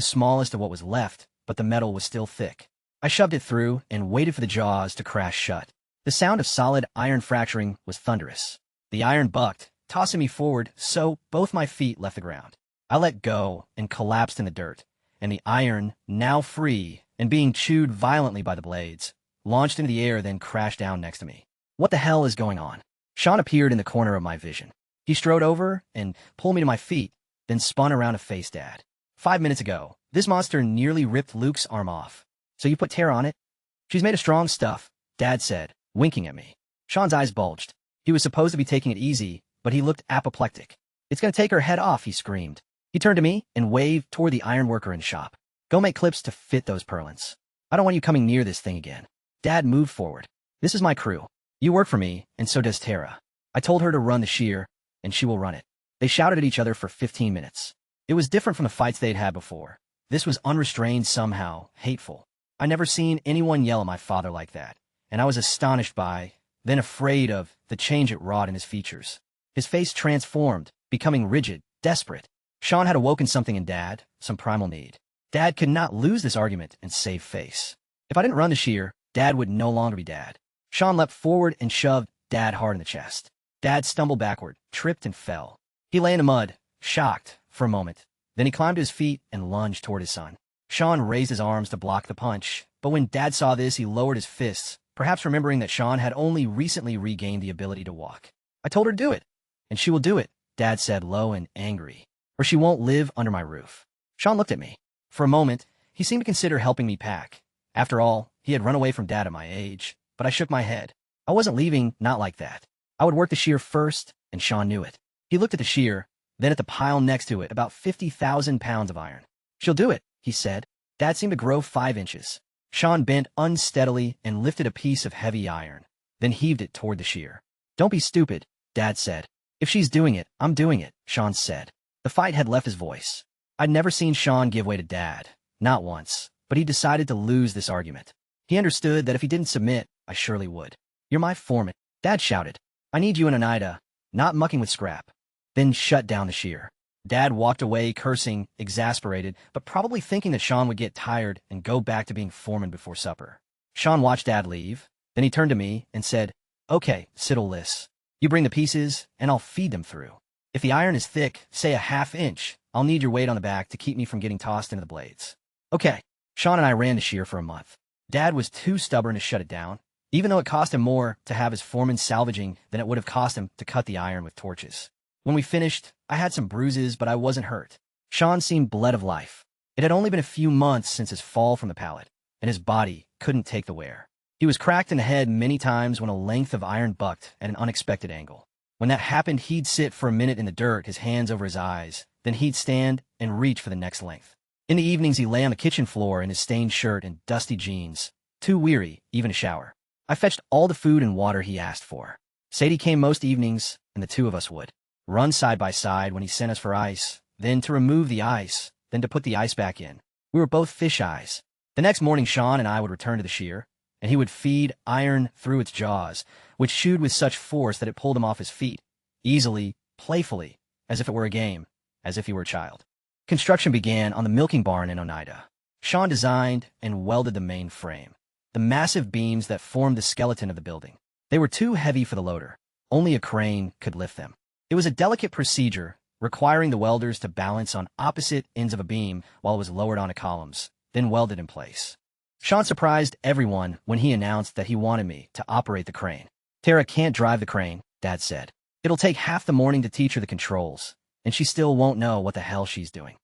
smallest of what was left, but the metal was still thick. I shoved it through and waited for the jaws to crash shut. The sound of solid iron fracturing was thunderous. The iron bucked, tossing me forward, so both my feet left the ground. I let go and collapsed in the dirt, and the iron, now free and being chewed violently by the blades, launched into the air, then crashed down next to me. What the hell is going on? Sean appeared in the corner of my vision. He strode over and pulled me to my feet, then spun around to face Dad. 5 minutes ago, this monster nearly ripped Luke's arm off. "So you put Tara on it?" "She's made of strong stuff," Dad said, winking at me. Sean's eyes bulged. He was supposed to be taking it easy, but he looked apoplectic. "It's going to take her head off," he screamed. He turned to me and waved toward the ironworker in shop. "Go make clips to fit those purlins. I don't want you coming near this thing again." Dad moved forward. "This is my crew. You work for me, and so does Tara. I told her to run the shear, and she will run it." They shouted at each other for 15 minutes. It was different from the fights they'd had before. This was unrestrained, somehow hateful. I'd never seen anyone yell at my father like that, and I was astonished by, then afraid of, the change it wrought in his features. His face transformed, becoming rigid, desperate. Sean had awoken something in Dad, some primal need. Dad could not lose this argument and save face. If I didn't run the shear, Dad would no longer be Dad. Sean leapt forward and shoved Dad hard in the chest. Dad stumbled backward, tripped, and fell. He lay in the mud, shocked, for a moment. Then he climbed to his feet and lunged toward his son. Sean raised his arms to block the punch, but when Dad saw this, he lowered his fists, perhaps remembering that Sean had only recently regained the ability to walk. "I told her to do it, and she will do it," Dad said, low and angry, "or she won't live under my roof." Sean looked at me. For a moment, he seemed to consider helping me pack. After all, he had run away from Dad at my age, but I shook my head. I wasn't leaving, not like that. I would work the shear first, and Sean knew it. He looked at the shear, then at the pile next to it, about 50,000 pounds of iron. "She'll do it," he said. Dad seemed to grow 5 inches. Sean bent unsteadily and lifted a piece of heavy iron, then heaved it toward the shear. "Don't be stupid," Dad said. "If she's doing it, I'm doing it," Sean said. The fight had left his voice. I'd never seen Sean give way to Dad, not once, but he decided to lose this argument. He understood that if he didn't submit, I surely would. "You're my foreman," Dad shouted. "I need you and Oneida, not mucking with Scrap." Then shut down the shear. Dad walked away, cursing, exasperated, but probably thinking that Sean would get tired and go back to being foreman before supper. Sean watched Dad leave. Then he turned to me and said, "Okay, Siddle Liss. You bring the pieces, and I'll feed them through. If the iron is thick, say a ½ inch, I'll need your weight on the back to keep me from getting tossed into the blades." Okay. Sean and I ran the shear for a month. Dad was too stubborn to shut it down, even though it cost him more to have his foreman salvaging than it would have cost him to cut the iron with torches. When we finished, I had some bruises, but I wasn't hurt. Sean seemed bled of life. It had only been a few months since his fall from the pallet, and his body couldn't take the wear. He was cracked in the head many times when a length of iron bucked at an unexpected angle. When that happened, he'd sit for a minute in the dirt, his hands over his eyes. Then he'd stand and reach for the next length. In the evenings, he lay on the kitchen floor in his stained shirt and dusty jeans, too weary even to shower. I fetched all the food and water he asked for. Sadie came most evenings, and the two of us would run side by side when he sent us for ice, then to remove the ice, then to put the ice back in. We were both fish eyes. The next morning, Sean and I would return to the shear, and he would feed iron through its jaws, which chewed with such force that it pulled him off his feet, easily, playfully, as if it were a game, as if he were a child. Construction began on the milking barn in Oneida. Sean designed and welded the main frame, the massive beams that formed the skeleton of the building. They were too heavy for the loader. Only a crane could lift them. It was a delicate procedure, requiring the welders to balance on opposite ends of a beam while it was lowered onto columns, then welded in place. Sean surprised everyone when he announced that he wanted me to operate the crane. "Tara can't drive the crane," Dad said. "It'll take half the morning to teach her the controls, and she still won't know what the hell she's doing."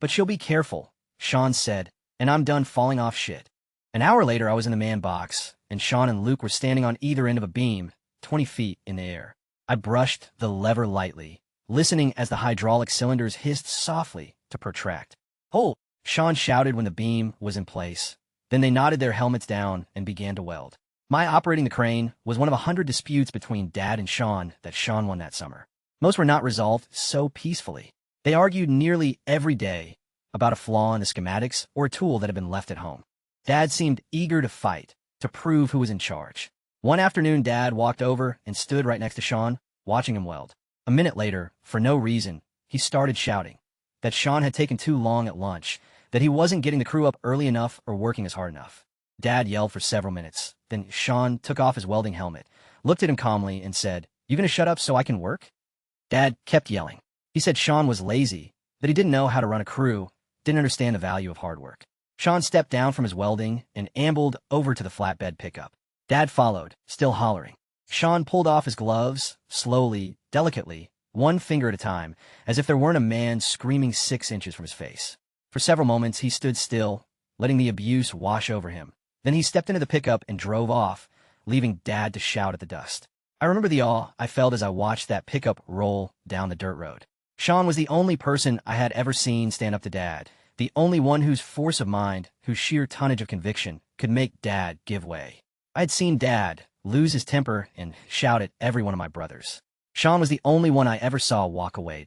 "But she'll be careful," Sean said, "and I'm done falling off shit." An hour later, I was in the man box, and Sean and Luke were standing on either end of a beam, 20 feet in the air. I brushed the lever lightly, listening as the hydraulic cylinders hissed softly to protract. "Hold!" Sean shouted when the beam was in place. Then they nodded their helmets down and began to weld. My operating the crane was one of 100 disputes between Dad and Sean that Sean won that summer. Most were not resolved so peacefully. They argued nearly every day about a flaw in the schematics or a tool that had been left at home. Dad seemed eager to fight, to prove who was in charge. One afternoon, Dad walked over and stood right next to Sean, watching him weld. A minute later, for no reason, he started shouting that Sean had taken too long at lunch, that he wasn't getting the crew up early enough or working as hard enough. Dad yelled for several minutes. Then Sean took off his welding helmet, looked at him calmly, and said, "You gonna shut up so I can work?" Dad kept yelling. He said Sean was lazy, that he didn't know how to run a crew, didn't understand the value of hard work. Sean stepped down from his welding and ambled over to the flatbed pickup. Dad followed, still hollering. Sean pulled off his gloves, slowly, delicately, one finger at a time, as if there weren't a man screaming 6 inches from his face. For several moments, he stood still, letting the abuse wash over him. Then he stepped into the pickup and drove off, leaving Dad to shout at the dust. I remember the awe I felt as I watched that pickup roll down the dirt road. Sean was the only person I had ever seen stand up to Dad, the only one whose force of mind, whose sheer tonnage of conviction, could make Dad give way. I had seen Dad lose his temper and shout at every one of my brothers. Sean was the only one I ever saw walk away.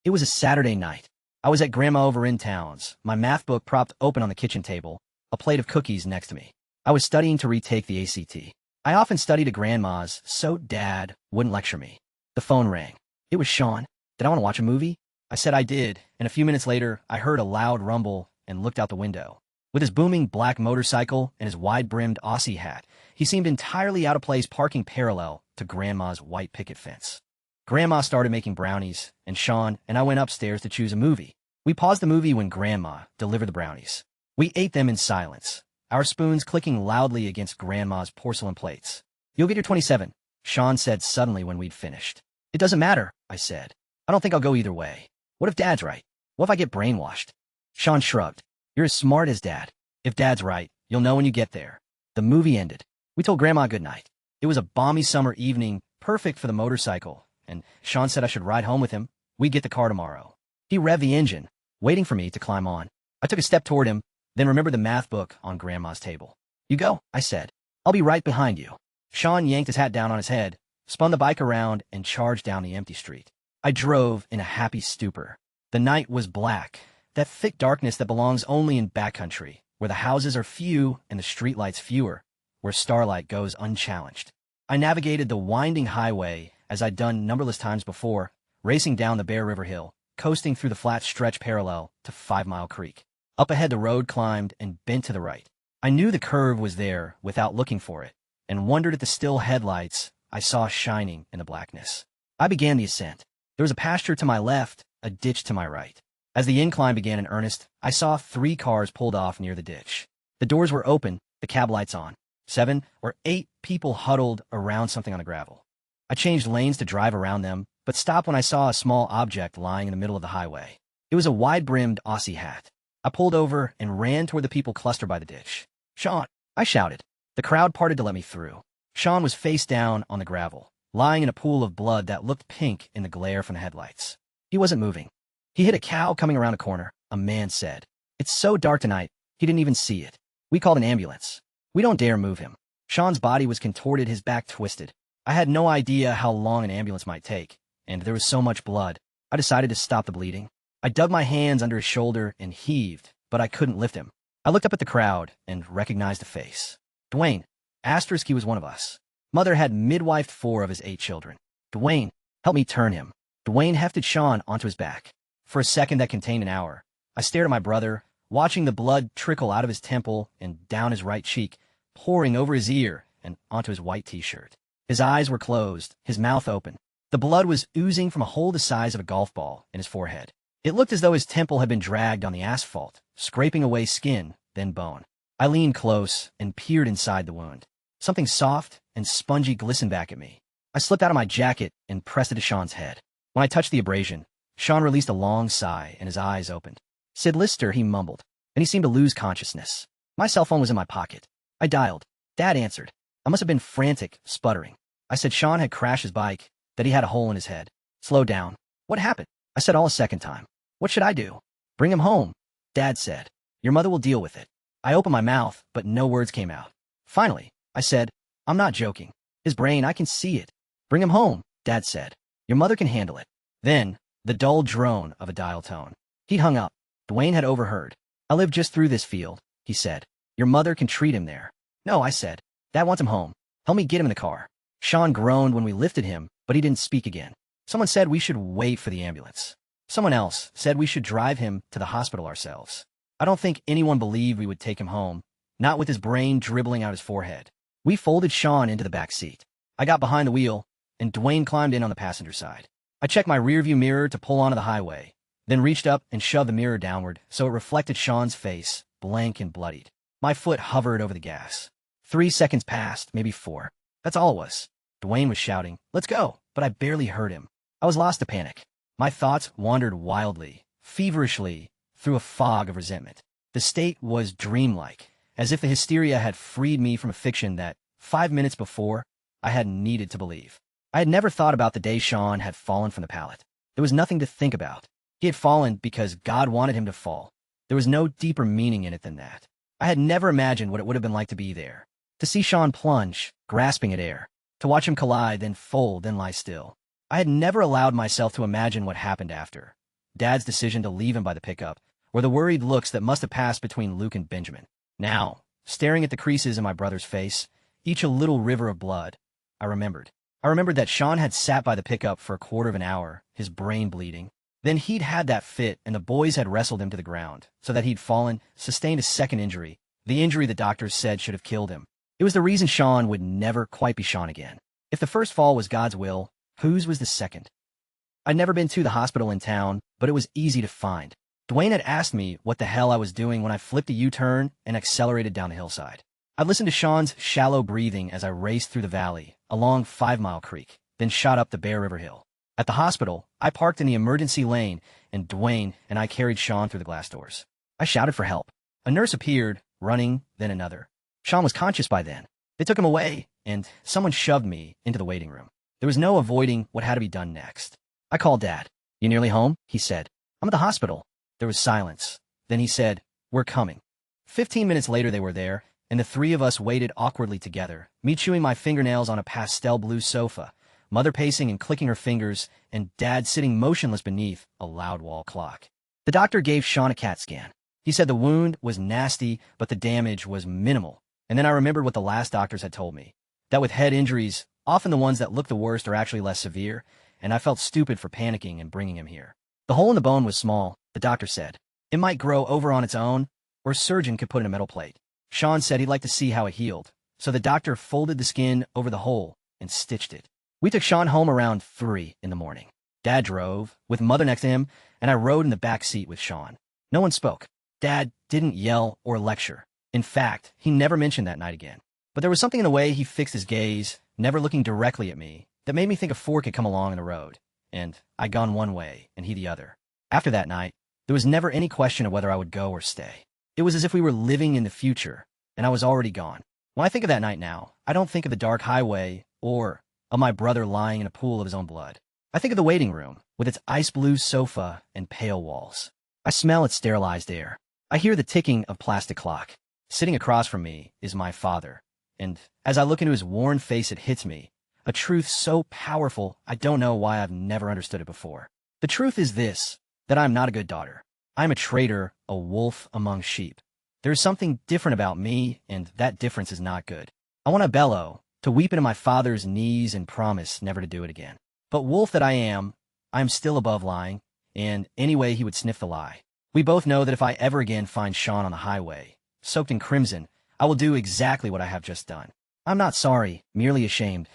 It was a Saturday night. I was at Grandma over in town's, my math book propped open on the kitchen table, a plate of cookies next to me. I was studying to retake the ACT. I often studied at Grandma's, so Dad wouldn't lecture me. The phone rang. It was Sean. "Did I want to watch a movie?" I said I did, and a few minutes later, I heard a loud rumble and looked out the window. With his booming black motorcycle and his wide-brimmed Aussie hat, he seemed entirely out of place parking parallel to Grandma's white picket fence. Grandma started making brownies, and Sean and I went upstairs to choose a movie. We paused the movie when Grandma delivered the brownies. We ate them in silence, our spoons clicking loudly against Grandma's porcelain plates. "You'll get your 27, Sean said suddenly when we'd finished. "It doesn't matter," I said. "I don't think I'll go either way. What if Dad's right? What if I get brainwashed?" Sean shrugged. "You're as smart as Dad. If Dad's right, you'll know when you get there." The movie ended. We told Grandma goodnight. It was a balmy summer evening, perfect for the motorcycle, and Sean said I should ride home with him. We'd get the car tomorrow. He revved the engine, waiting for me to climb on. I took a step toward him, then remembered the math book on Grandma's table. "You go," I said. "I'll be right behind you." Sean yanked his hat down on his head, spun the bike around, and charged down the empty street. I drove in a happy stupor. The night was black, that thick darkness that belongs only in backcountry, where the houses are few and the streetlights fewer, where starlight goes unchallenged. I navigated the winding highway as I'd done numberless times before, racing down the Bear River Hill, coasting through the flat stretch parallel to 5 Mile Creek. Up ahead the road climbed and bent to the right. I knew the curve was there without looking for it, and wondered at the still headlights I saw shining in the blackness. I began the ascent. There was a pasture to my left, a ditch to my right. As the incline began in earnest, I saw 3 cars pulled off near the ditch. The doors were open, the cab lights on. 7 or 8 people huddled around something on the gravel. I changed lanes to drive around them, but stopped when I saw a small object lying in the middle of the highway. It was a wide-brimmed Aussie hat. I pulled over and ran toward the people clustered by the ditch. "Sean!" I shouted. The crowd parted to let me through. Sean was face down on the gravel, lying in a pool of blood that looked pink in the glare from the headlights. He wasn't moving. "He hit a cow coming around a corner," a man said. "It's so dark tonight, he didn't even see it. We called an ambulance. We don't dare move him." Sean's body was contorted, his back twisted. I had no idea how long an ambulance might take, and there was so much blood. I decided to stop the bleeding. I dug my hands under his shoulder and heaved, but I couldn't lift him. I looked up at the crowd and recognized a face. Dwayne. Asterisk, he was one of us. Mother had midwifed 4 of his 8 children. "Dwayne, help me turn him." Dwayne hefted Sean onto his back. For a second that contained an hour, I stared at my brother, watching the blood trickle out of his temple and down his right cheek, pouring over his ear and onto his white t-shirt. His eyes were closed, his mouth open. The blood was oozing from a hole the size of a golf ball in his forehead. It looked as though his temple had been dragged on the asphalt, scraping away skin, then bone. I leaned close and peered inside the wound. Something soft and spongy glistened back at me. I slipped out of my jacket and pressed it to Sean's head. When I touched the abrasion, Sean released a long sigh and his eyes opened. "Sid Lister," he mumbled, and he seemed to lose consciousness. My cell phone was in my pocket. I dialed. Dad answered. I must have been frantic, sputtering. I said Sean had crashed his bike, that he had a hole in his head. "Slow down. What happened?" I said all a second time. "What should I do?" "Bring him home," Dad said. "Your mother will deal with it." I opened my mouth, but no words came out. Finally, I said, "I'm not joking. His brain, I can see it." "Bring him home," Dad said. "Your mother can handle it." Then, the dull drone of a dial tone. He'd hung up. Dwayne had overheard. "I live just through this field," he said. "Your mother can treat him there." "No," I said. "Dad wants him home. Help me get him in the car." Sean groaned when we lifted him, but he didn't speak again. Someone said we should wait for the ambulance. Someone else said we should drive him to the hospital ourselves. I don't think anyone believed we would take him home, not with his brain dribbling out his forehead. We folded Sean into the back seat. I got behind the wheel, and Dwayne climbed in on the passenger side. I checked my rearview mirror to pull onto the highway, then reached up and shoved the mirror downward so it reflected Sean's face, blank and bloodied. My foot hovered over the gas. 3 seconds passed, maybe 4. That's all it was. Dwayne was shouting, "Let's go," but I barely heard him. I was lost to panic. My thoughts wandered wildly, feverishly, through a fog of resentment. The state was dreamlike, as if the hysteria had freed me from a fiction that, 5 minutes before, I hadn't needed to believe. I had never thought about the day Sean had fallen from the pallet. There was nothing to think about. He had fallen because God wanted him to fall. There was no deeper meaning in it than that. I had never imagined what it would have been like to be there. To see Sean plunge, grasping at air. To watch him collide, then fold, then lie still. I had never allowed myself to imagine what happened after. Dad's decision to leave him by the pickup, or the worried looks that must have passed between Luke and Benjamin. Now, staring at the creases in my brother's face, each a little river of blood, I remembered. I remembered that Sean had sat by the pickup for a quarter of an hour, his brain bleeding. Then he'd had that fit, and the boys had wrestled him to the ground, so that he'd fallen, sustained a second injury, the injury the doctors said should have killed him. It was the reason Sean would never quite be Sean again. If the first fall was God's will, whose was the second? I'd never been to the hospital in town, but it was easy to find. Dwayne had asked me what the hell I was doing when I flipped a U-turn and accelerated down the hillside. I'd listened to Sean's shallow breathing as I raced through the valley, along 5 Mile Creek, then shot up the Bear River Hill. At the hospital, I parked in the emergency lane, and Dwayne and I carried Sean through the glass doors. I shouted for help. A nurse appeared, running, then another. Sean was conscious by then. They took him away, and someone shoved me into the waiting room. There was no avoiding what had to be done next. I called Dad. "You nearly home?" he said. "I'm at the hospital." There was silence. Then he said, "We're coming." 15 minutes later they were there, and the 3 of us waited awkwardly together, me chewing my fingernails on a pastel blue sofa, Mother pacing and clicking her fingers, and Dad sitting motionless beneath a loud wall clock. The doctor gave Sean a CAT scan. He said the wound was nasty, but the damage was minimal. And then I remembered what the last doctors had told me, that with head injuries, often the ones that look the worst are actually less severe, and I felt stupid for panicking and bringing him here. The hole in the bone was small, the doctor said. It might grow over on its own, or a surgeon could put in a metal plate. Sean said he'd like to see how it healed, so the doctor folded the skin over the hole and stitched it. We took Sean home around 3 in the morning. Dad drove, with Mother next to him, and I rode in the back seat with Sean. No one spoke. Dad didn't yell or lecture. In fact, he never mentioned that night again. But there was something in the way he fixed his gaze, never looking directly at me, that made me think a fork had come along in the road, and I'd gone one way and he the other. After that night, there was never any question of whether I would go or stay. It was as if we were living in the future, and I was already gone. When I think of that night now, I don't think of the dark highway or of my brother lying in a pool of his own blood. I think of the waiting room, with its ice blue sofa and pale walls. I smell its sterilized air. I hear the ticking of plastic clock. Sitting across from me is my father, and as I look into his worn face, it hits me. A truth so powerful, I don't know why I've never understood it before. The truth is this, that I'm not a good daughter. I'm a traitor, a wolf among sheep. There is something different about me, and that difference is not good. I want to bellow, to weep into my father's knees and promise never to do it again. But wolf that I am still above lying, and anyway he would sniff the lie. We both know that if I ever again find Sean on the highway, soaked in crimson, I will do exactly what I have just done. I'm not sorry, merely ashamed.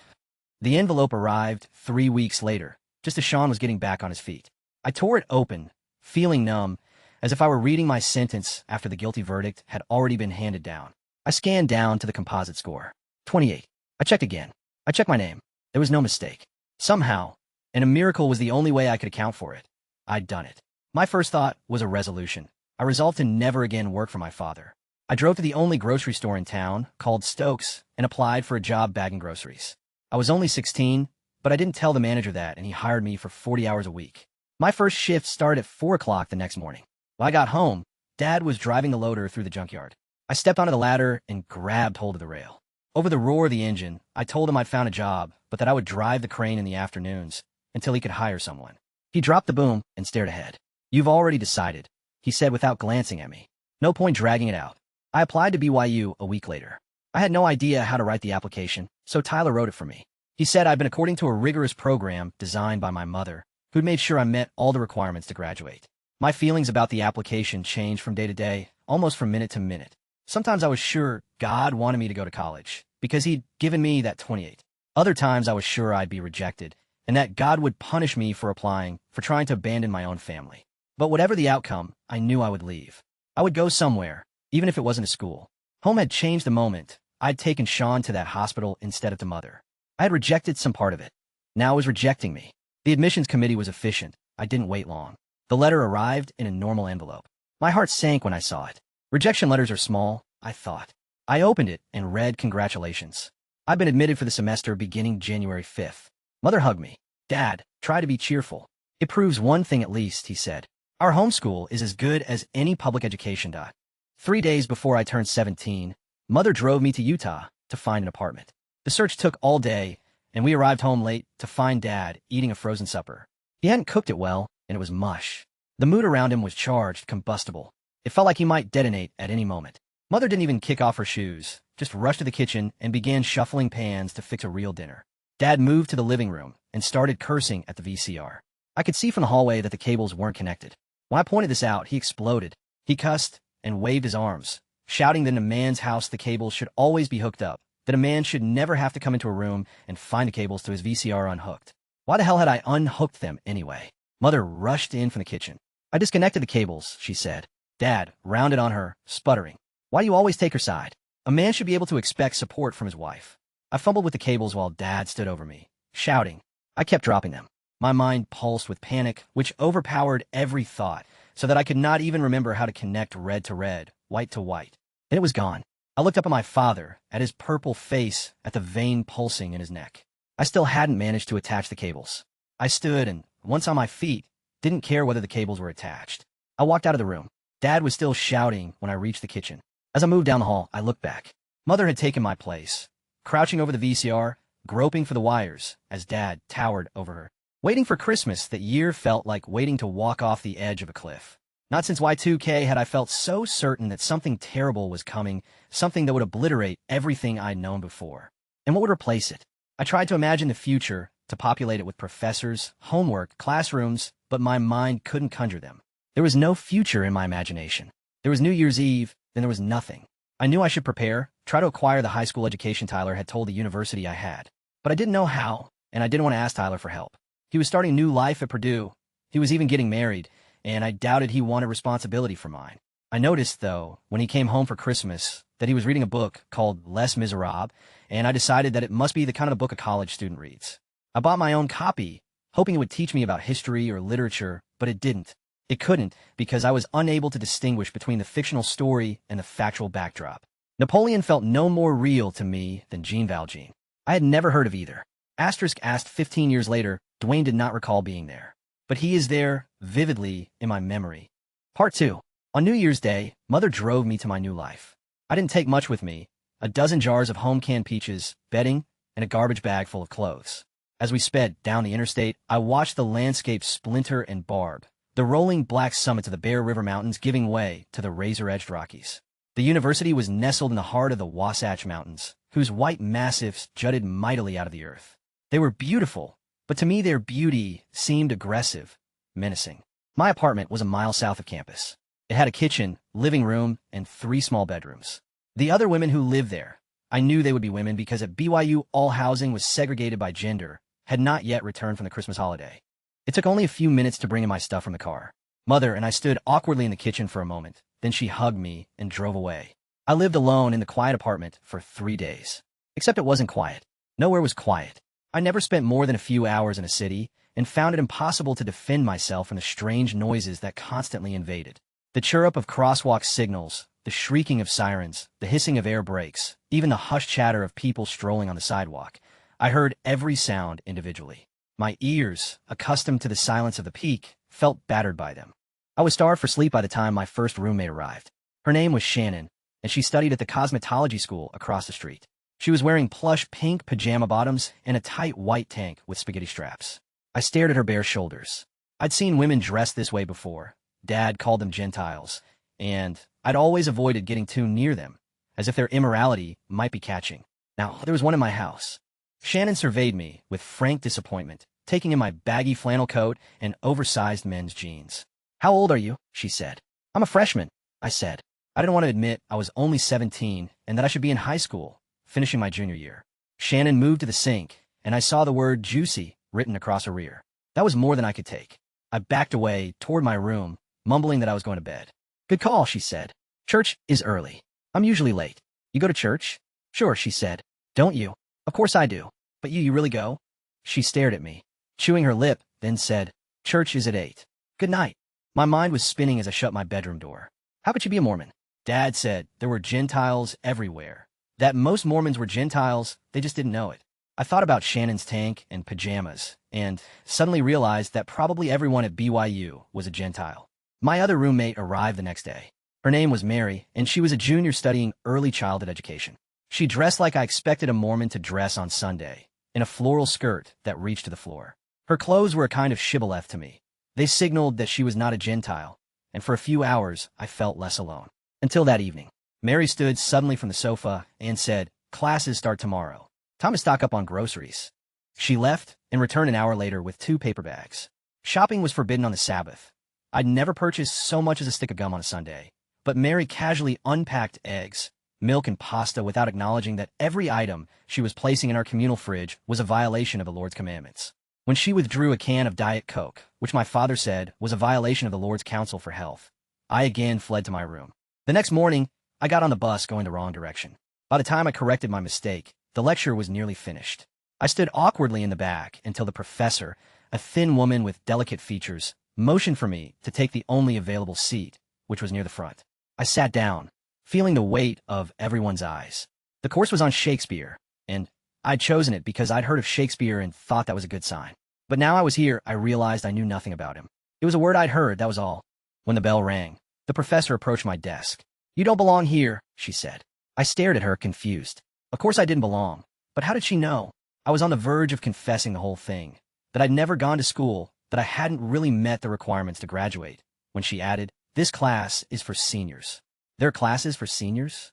The envelope arrived 3 weeks later, just as Sean was getting back on his feet. I tore it open, feeling numb, as if I were reading my sentence after the guilty verdict had already been handed down. I scanned down to the composite score. 28. I checked again. I checked my name. There was no mistake. Somehow, and a miracle was the only way I could account for it, I'd done it. My first thought was a resolution. I resolved to never again work for my father. I drove to the only grocery store in town, called Stokes, and applied for a job bagging groceries. I was only 16, but I didn't tell the manager that, and he hired me for 40 hours a week. My first shift started at 4 o'clock the next morning. When I got home, Dad was driving the loader through the junkyard. I stepped onto the ladder and grabbed hold of the rail. Over the roar of the engine, I told him I'd found a job, but that I would drive the crane in the afternoons until he could hire someone. He dropped the boom and stared ahead. "You've already decided," he said without glancing at me. "No point dragging it out." I applied to BYU a week later. I had no idea how to write the application, so Tyler wrote it for me. He said I'd been according to a rigorous program designed by my mother, who'd made sure I met all the requirements to graduate. My feelings about the application changed from day to day, almost from minute to minute. Sometimes I was sure God wanted me to go to college, because he'd given me that 28. Other times I was sure I'd be rejected, and that God would punish me for applying, for trying to abandon my own family. But whatever the outcome, I knew I would leave. I would go somewhere, even if it wasn't a school. Home had changed the moment I'd taken Sean to that hospital instead of to Mother. I had rejected some part of it. Now it was rejecting me. The admissions committee was efficient. I didn't wait long. The letter arrived in a normal envelope. My heart sank when I saw it. Rejection letters are small, I thought. I opened it and read congratulations. I've been admitted for the semester beginning January 5th. Mother hugged me. "Dad, try to be cheerful. It proves one thing at least," he said. "Our homeschool is as good as any public education. 3 days before I turned 17, Mother drove me to Utah to find an apartment. The search took all day, and we arrived home late to find Dad eating a frozen supper. He hadn't cooked it well, and it was mush. The mood around him was charged, combustible. It felt like he might detonate at any moment. Mother didn't even kick off her shoes, just rushed to the kitchen and began shuffling pans to fix a real dinner. Dad moved to the living room and started cursing at the VCR. I could see from the hallway that the cables weren't connected. When I pointed this out, he exploded. He cussed and waved his arms, shouting that in a man's house the cables should always be hooked up, that a man should never have to come into a room and find the cables to his VCR unhooked. Why the hell had I unhooked them anyway? Mother rushed in from the kitchen. "I disconnected the cables," she said. Dad rounded on her, sputtering. "Why do you always take her side? A man should be able to expect support from his wife." I fumbled with the cables while Dad stood over me, shouting. I kept dropping them. My mind pulsed with panic, which overpowered every thought, so that I could not even remember how to connect red to red, white to white. Then it was gone. I looked up at my father, at his purple face, at the vein pulsing in his neck. I still hadn't managed to attach the cables. I stood and, once on my feet, didn't care whether the cables were attached. I walked out of the room. Dad was still shouting when I reached the kitchen. As I moved down the hall, I looked back. Mother had taken my place, crouching over the VCR, groping for the wires, as Dad towered over her. Waiting for Christmas that year felt like waiting to walk off the edge of a cliff. Not since Y2K had I felt so certain that something terrible was coming, something that would obliterate everything I'd known before. And what would replace it? I tried to imagine the future, to populate it with professors, homework, classrooms, but my mind couldn't conjure them. There was no future in my imagination. There was New Year's Eve, then there was nothing. I knew I should prepare, try to acquire the high school education Tyler had told the university I had. But I didn't know how, and I didn't want to ask Tyler for help. He was starting new life at Purdue. He was even getting married, and I doubted he wanted responsibility for mine. I noticed, though, when he came home for Christmas, that he was reading a book called Les Miserables, and I decided that it must be the kind of book a college student reads. I bought my own copy, hoping it would teach me about history or literature, but it didn't. It couldn't, because I was unable to distinguish between the fictional story and the factual backdrop. Napoleon felt no more real to me than Jean Valjean. I had never heard of either. Asterisk asked 15 years later, Dwayne did not recall being there. But he is there, vividly, in my memory. Part 2. On New Year's Day, Mother drove me to my new life. I didn't take much with me, a dozen jars of home-canned peaches, bedding, and a garbage bag full of clothes. As we sped down the interstate, I watched the landscape splinter and barb, the rolling black summits of the Bear River Mountains giving way to the razor-edged Rockies. The university was nestled in the heart of the Wasatch Mountains, whose white massifs jutted mightily out of the earth. They were beautiful, but to me their beauty seemed aggressive, menacing. My apartment was a mile south of campus. It had a kitchen, living room, and 3 small bedrooms. The other women who lived there, I knew they would be women because at BYU all housing was segregated by gender, had not yet returned from the Christmas holiday. It took only a few minutes to bring in my stuff from the car. Mother and I stood awkwardly in the kitchen for a moment, then she hugged me and drove away. I lived alone in the quiet apartment for 3 days. Except it wasn't quiet. Nowhere was quiet. I never spent more than a few hours in a city and found it impossible to defend myself from the strange noises that constantly invaded. The chirrup of crosswalk signals, the shrieking of sirens, the hissing of air brakes, even the hushed chatter of people strolling on the sidewalk. I heard every sound individually. My ears, accustomed to the silence of the peak, felt battered by them. I was starved for sleep by the time my first roommate arrived. Her name was Shannon, and she studied at the cosmetology school across the street. She was wearing plush pink pajama bottoms and a tight white tank with spaghetti straps. I stared at her bare shoulders. I'd seen women dressed this way before. Dad called them Gentiles, and I'd always avoided getting too near them, as if their immorality might be catching. Now, there was one in my house. Shannon surveyed me with frank disappointment, taking in my baggy flannel coat and oversized men's jeans. "How old are you?" she said. "I'm a freshman," I said. I didn't want to admit I was only 17 and that I should be in high school, finishing my junior year. Shannon moved to the sink, and I saw the word juicy written across her rear. That was more than I could take. I backed away toward my room, mumbling that I was going to bed. "Good call," she said. "Church is early. I'm usually late. You go to church?" "Sure," she said. "Don't you?" "Of course I do. But you really go?" She stared at me, chewing her lip, then said, "Church is at 8. Good night." My mind was spinning as I shut my bedroom door. How could she be a Mormon? Dad said there were Gentiles everywhere. That most Mormons were Gentiles, they just didn't know it. I thought about Shannon's tank and pajamas, and suddenly realized that probably everyone at BYU was a Gentile. My other roommate arrived the next day. Her name was Mary, and she was a junior studying early childhood education. She dressed like I expected a Mormon to dress on Sunday, in a floral skirt that reached to the floor. Her clothes were a kind of shibboleth to me. They signaled that she was not a Gentile, and for a few hours I felt less alone. Until that evening. Mary stood suddenly from the sofa and said, "Classes start tomorrow. Time to stock up on groceries." She left and returned an hour later with 2 paper bags. Shopping was forbidden on the Sabbath. I'd never purchased so much as a stick of gum on a Sunday, but Mary casually unpacked eggs, milk, and pasta without acknowledging that every item she was placing in our communal fridge was a violation of the Lord's commandments. When she withdrew a can of Diet Coke, which my father said was a violation of the Lord's counsel for health, I again fled to my room. The next morning, I got on the bus going the wrong direction. By the time I corrected my mistake, the lecture was nearly finished. I stood awkwardly in the back until the professor, a thin woman with delicate features, motioned for me to take the only available seat, which was near the front. I sat down, feeling the weight of everyone's eyes. The course was on Shakespeare, and I'd chosen it because I'd heard of Shakespeare and thought that was a good sign. But now I was here, I realized I knew nothing about him. It was a word I'd heard, that was all. When the bell rang, the professor approached my desk. "You don't belong here," she said. I stared at her, confused. Of course I didn't belong, but how did she know? I was on the verge of confessing the whole thing, that I'd never gone to school, that I hadn't really met the requirements to graduate, when she added, This class is for seniors. There are classes for seniors?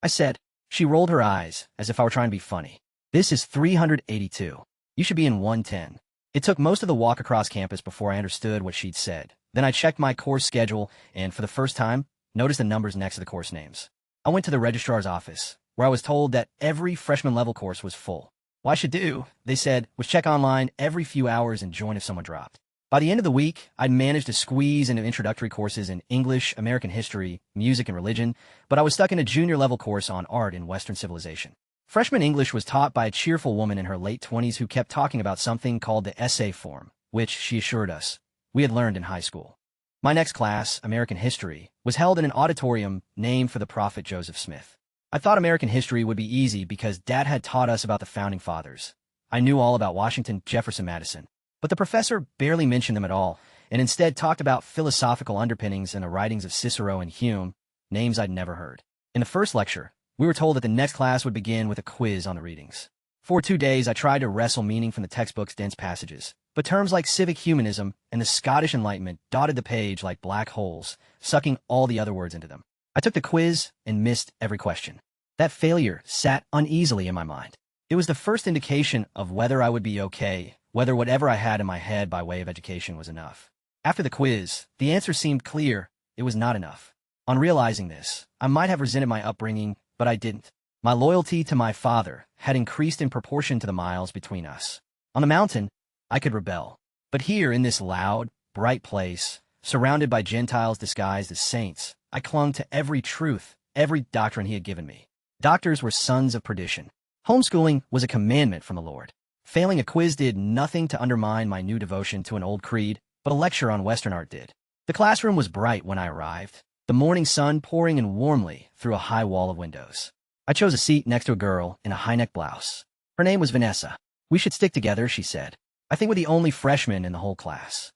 I said. She rolled her eyes, as if I were trying to be funny. This is 382. You should be in 110. It took most of the walk across campus before I understood what she'd said. Then I checked my course schedule and, for the first time, noticed the numbers next to the course names. I went to the registrar's office, where I was told that every freshman-level course was full. What I should do, they said, was check online every few hours and join if someone dropped. By the end of the week, I'd managed to squeeze into introductory courses in English, American history, music, and religion, but I was stuck in a junior-level course on art and Western civilization. Freshman English was taught by a cheerful woman in her late 20s who kept talking about something called the essay form, which, she assured us, we had learned in high school. My next class, American history, was held in an auditorium named for the prophet Joseph Smith. I thought American history would be easy because Dad had taught us about the Founding Fathers. I knew all about Washington, Jefferson, Madison. But the professor barely mentioned them at all, and instead talked about philosophical underpinnings in the writings of Cicero and Hume, names I'd never heard. In the first lecture, we were told that the next class would begin with a quiz on the readings. For 2 days, I tried to wrestle meaning from the textbook's dense passages, but terms like civic humanism and the Scottish Enlightenment dotted the page like black holes, sucking all the other words into them. I took the quiz and missed every question. That failure sat uneasily in my mind. It was the first indication of whether I would be okay, whether whatever I had in my head by way of education was enough. After the quiz, the answer seemed clear. It was not enough. On realizing this, I might have resented my upbringing, but I didn't. My loyalty to my father had increased in proportion to the miles between us. On the mountain, I could rebel. But here, in this loud, bright place, surrounded by Gentiles disguised as saints, I clung to every truth, every doctrine he had given me. Doctors were sons of perdition. Homeschooling was a commandment from the Lord. Failing a quiz did nothing to undermine my new devotion to an old creed, but a lecture on Western art did. The classroom was bright when I arrived, the morning sun pouring in warmly through a high wall of windows. I chose a seat next to a girl in a high-neck blouse. Her name was Vanessa. We should stick together, she said. I think we're the only freshmen in the whole class.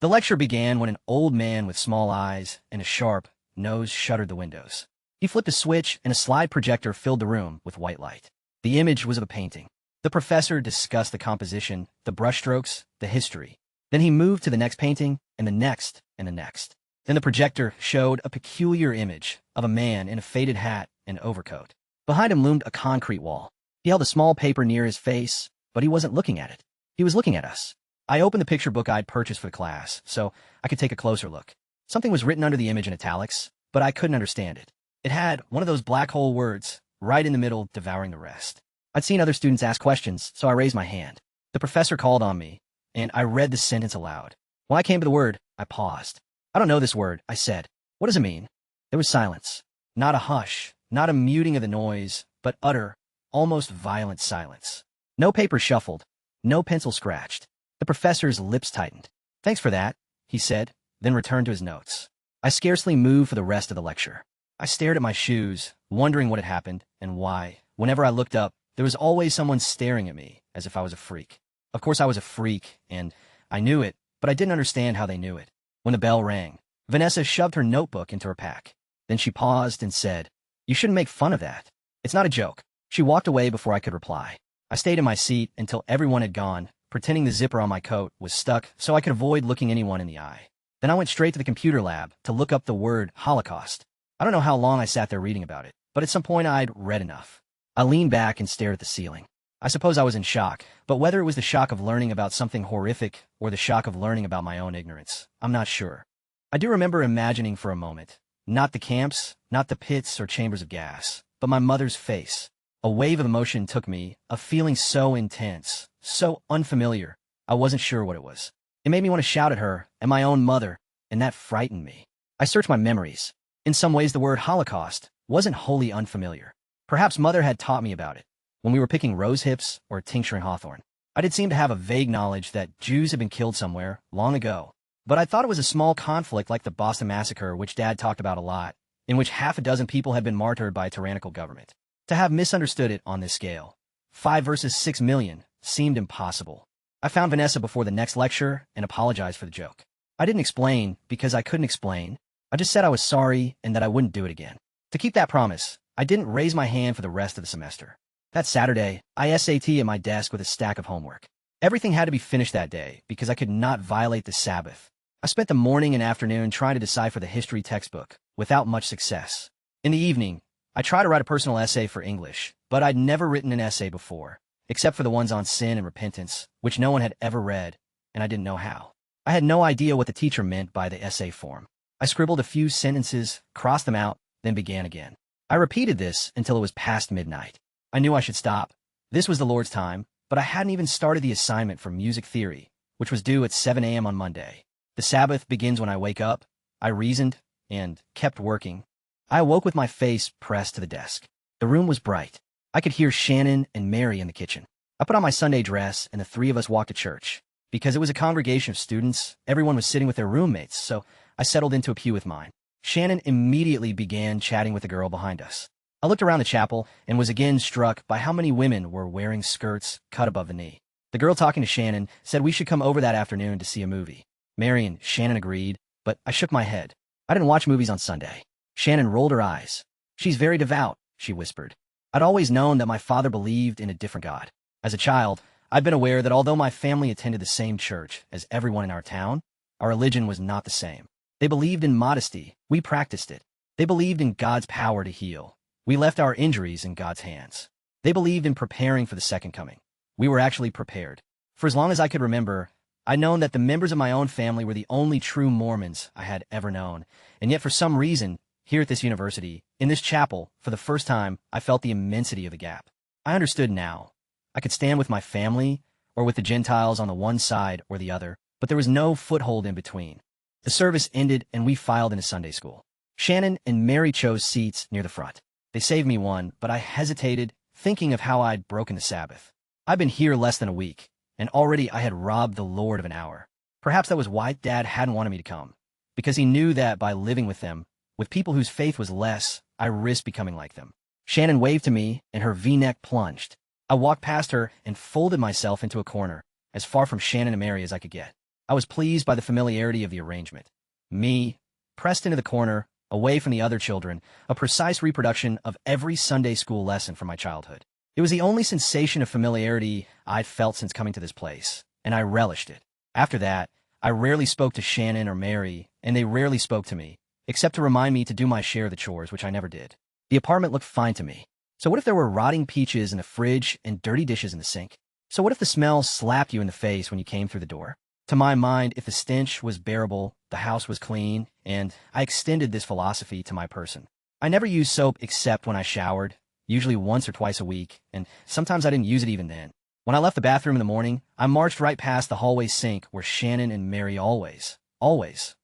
The lecture began when an old man with small eyes and a sharp nose shuttered the windows. He flipped a switch and a slide projector filled the room with white light. The image was of a painting. The professor discussed the composition, the brushstrokes, the history. Then he moved to the next painting, and the next, and the next. Then the projector showed a peculiar image of a man in a faded hat and overcoat. Behind him loomed a concrete wall. He held a small paper near his face, but he wasn't looking at it. He was looking at us. I opened the picture book I'd purchased for the class, so I could take a closer look. Something was written under the image in italics, but I couldn't understand it. It had one of those black hole words, right in the middle, devouring the rest. I'd seen other students ask questions, so I raised my hand. The professor called on me, and I read the sentence aloud. When I came to the word, I paused. I don't know this word, I said. What does it mean? There was silence. Not a hush, not a muting of the noise, but utter, almost violent silence. No paper shuffled, no pencil scratched. The professor's lips tightened. Thanks for that, he said, then returned to his notes. I scarcely moved for the rest of the lecture. I stared at my shoes, wondering what had happened and why. Whenever I looked up, there was always someone staring at me, as if I was a freak. Of course I was a freak, and I knew it, but I didn't understand how they knew it. When the bell rang, Vanessa shoved her notebook into her pack. Then she paused and said, "You shouldn't make fun of that. It's not a joke." She walked away before I could reply. I stayed in my seat until everyone had gone, pretending the zipper on my coat was stuck so I could avoid looking anyone in the eye. Then I went straight to the computer lab to look up the word Holocaust. I don't know how long I sat there reading about it, but at some point I'd read enough. I leaned back and stared at the ceiling. I suppose I was in shock, but whether it was the shock of learning about something horrific or the shock of learning about my own ignorance, I'm not sure. I do remember imagining for a moment, not the camps, not the pits or chambers of gas, but my mother's face. A wave of emotion took me, a feeling so intense, so unfamiliar, I wasn't sure what it was. It made me want to shout at her and my own mother, and that frightened me. I searched my memories. In some ways, the word Holocaust wasn't wholly unfamiliar. Perhaps Mother had taught me about it, when we were picking rose hips or tincturing hawthorn. I did seem to have a vague knowledge that Jews had been killed somewhere, long ago. But I thought it was a small conflict like the Boston Massacre, which Dad talked about a lot, in which half a dozen people had been martyred by a tyrannical government. To have misunderstood it on this scale, 5 versus 6 million, seemed impossible. I found Vanessa before the next lecture and apologized for the joke. I didn't explain because I couldn't explain. I just said I was sorry and that I wouldn't do it again. To keep that promise, I didn't raise my hand for the rest of the semester. That Saturday, I sat at my desk with a stack of homework. Everything had to be finished that day because I could not violate the Sabbath, I spent the morning and afternoon trying to decipher the history textbook, without much success. In the evening, I tried to write a personal essay for English, but I'd never written an essay before, except for the ones on sin and repentance, which no one had ever read, and I didn't know how. I had no idea what the teacher meant by the essay form. I scribbled a few sentences, crossed them out, then began again. I repeated this until it was past midnight. I knew I should stop. This was the Lord's time, but I hadn't even started the assignment for music theory, which was due at 7 a.m. on Monday. The Sabbath begins when I wake up. I reasoned and kept working. I awoke with my face pressed to the desk. The room was bright. I could hear Shannon and Mary in the kitchen. I put on my Sunday dress, and the three of us walked to church. Because it was a congregation of students, everyone was sitting with their roommates, so I settled into a pew with mine. Shannon immediately began chatting with the girl behind us. I looked around the chapel and was again struck by how many women were wearing skirts cut above the knee. The girl talking to Shannon said we should come over that afternoon to see a movie. Mary and Shannon agreed, but I shook my head. I didn't watch movies on Sunday. Shannon rolled her eyes. She's very devout, she whispered. I'd always known that my father believed in a different God. As a child, I'd been aware that although my family attended the same church as everyone in our town, our religion was not the same. They believed in modesty. We practiced it. They believed in God's power to heal. We left our injuries in God's hands. They believed in preparing for the second coming. We were actually prepared. For as long as I could remember, I'd known that the members of my own family were the only true Mormons I had ever known. And yet for some reason, here at this university, in this chapel, for the first time, I felt the immensity of the gap. I understood now. I could stand with my family or with the Gentiles on the one side or the other, but there was no foothold in between. The service ended and we filed into Sunday school. Shannon and Mary chose seats near the front. They saved me one, but I hesitated, thinking of how I'd broken the Sabbath. I'd been here less than a week, and already I had robbed the Lord of an hour. Perhaps that was why Dad hadn't wanted me to come, because he knew that by living with them, with people whose faith was less, I risked becoming like them. Shannon waved to me, and her V-neck plunged. I walked past her and folded myself into a corner, as far from Shannon and Mary as I could get. I was pleased by the familiarity of the arrangement. Me, pressed into the corner, away from the other children, a precise reproduction of every Sunday school lesson from my childhood. It was the only sensation of familiarity I'd felt since coming to this place, and I relished it. After that, I rarely spoke to Shannon or Mary, and they rarely spoke to me, except to remind me to do my share of the chores, which I never did. The apartment looked fine to me. So what if there were rotting peaches in the fridge and dirty dishes in the sink? So what if the smell slapped you in the face when you came through the door? To my mind, if the stench was bearable, the house was clean, and I extended this philosophy to my person. I never used soap except when I showered, usually once or twice a week, and sometimes I didn't use it even then. When I left the bathroom in the morning, I marched right past the hallway sink where Shannon and Mary always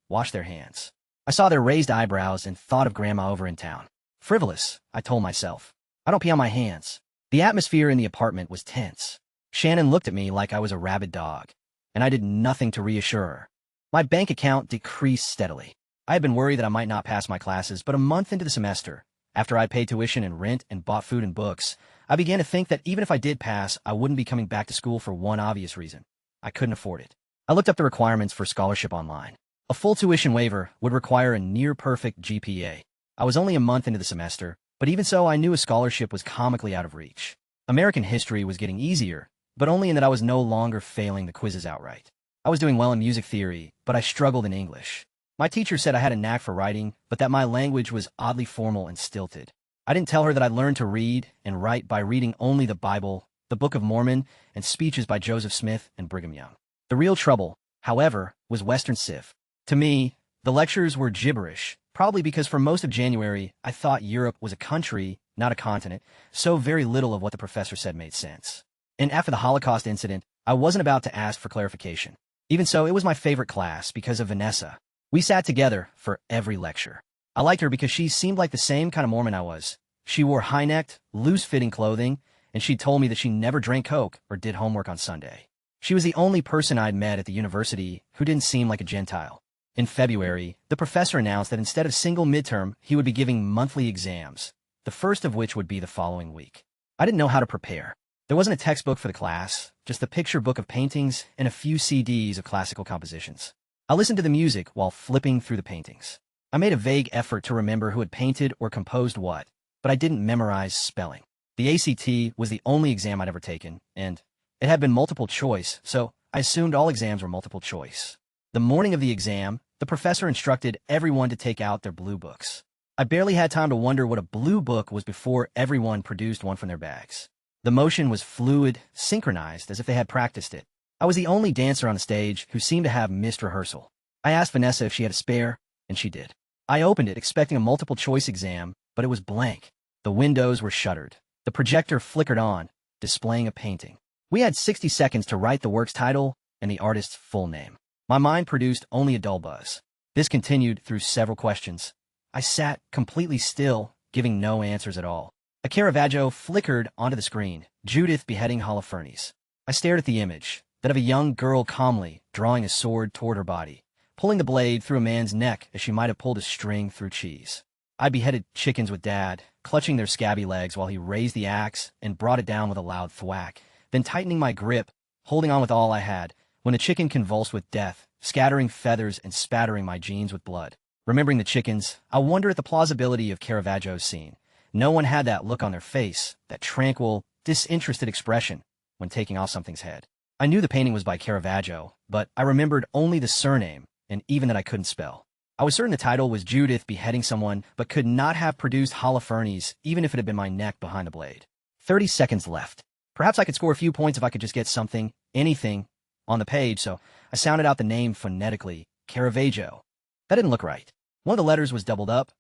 washed their hands. I saw their raised eyebrows and thought of Grandma over in town. Frivolous, I told myself. I don't pee on my hands. The atmosphere in the apartment was tense. Shannon looked at me like I was a rabid dog, and I did nothing to reassure her. My bank account decreased steadily. I had been worried that I might not pass my classes, but a month into the semester, after I paid tuition and rent and bought food and books, I began to think that even if I did pass, I wouldn't be coming back to school for one obvious reason. I couldn't afford it. I looked up the requirements for scholarship online. A full tuition waiver would require a near-perfect GPA. I was only a month into the semester, but even so, I knew a scholarship was comically out of reach. American history was getting easier, but only in that I was no longer failing the quizzes outright. I was doing well in music theory, but I struggled in English. My teacher said I had a knack for writing, but that my language was oddly formal and stilted. I didn't tell her that I'd learned to read and write by reading only the Bible, the Book of Mormon, and speeches by Joseph Smith and Brigham Young. The real trouble, however, was Western Civ. To me, the lectures were gibberish, probably because for most of January, I thought Europe was a country, not a continent, so very little of what the professor said made sense. And after the Holocaust incident, I wasn't about to ask for clarification. Even so, it was my favorite class because of Vanessa. We sat together for every lecture. I liked her because she seemed like the same kind of Mormon I was. She wore high-necked, loose-fitting clothing, and she told me that she never drank Coke or did homework on Sunday. She was the only person I'd met at the university who didn't seem like a Gentile. In February, the professor announced that instead of single midterm, he would be giving monthly exams, the first of which would be the following week. I didn't know how to prepare. There wasn't a textbook for the class, just a picture book of paintings and a few CDs of classical compositions. I listened to the music while flipping through the paintings. I made a vague effort to remember who had painted or composed what, but I didn't memorize spelling. The ACT was the only exam I'd ever taken, and it had been multiple choice, so I assumed all exams were multiple choice. The morning of the exam, the professor instructed everyone to take out their blue books. I barely had time to wonder what a blue book was before everyone produced one from their bags. The motion was fluid, synchronized, as if they had practiced it. I was the only dancer on the stage who seemed to have missed rehearsal. I asked Vanessa if she had a spare, and she did. I opened it expecting a multiple-choice exam, but it was blank. The windows were shuttered. The projector flickered on, displaying a painting. We had 60 seconds to write the work's title and the artist's full name. My mind produced only a dull buzz. This continued through several questions. I sat completely still, giving no answers at all. A Caravaggio flickered onto the screen, Judith beheading Holofernes. I stared at the image, that of a young girl calmly drawing a sword toward her body, pulling the blade through a man's neck as she might have pulled a string through cheese. I beheaded chickens with Dad, clutching their scabby legs while he raised the axe and brought it down with a loud thwack, then tightening my grip, holding on with all I had, when the chicken convulsed with death, scattering feathers and spattering my jeans with blood. Remembering the chickens, I wonder at the plausibility of Caravaggio's scene. No one had that look on their face, that tranquil, disinterested expression, when taking off something's head. I knew the painting was by Caravaggio, but I remembered only the surname, and even that I couldn't spell. I was certain the title was Judith beheading someone, but could not have produced Holofernes, even if it had been my neck behind the blade. 30 seconds left. Perhaps I could score a few points if I could just get something, anything, on the page, so I sounded out the name phonetically, Caravaggio. That didn't look right. One of the letters was doubled up.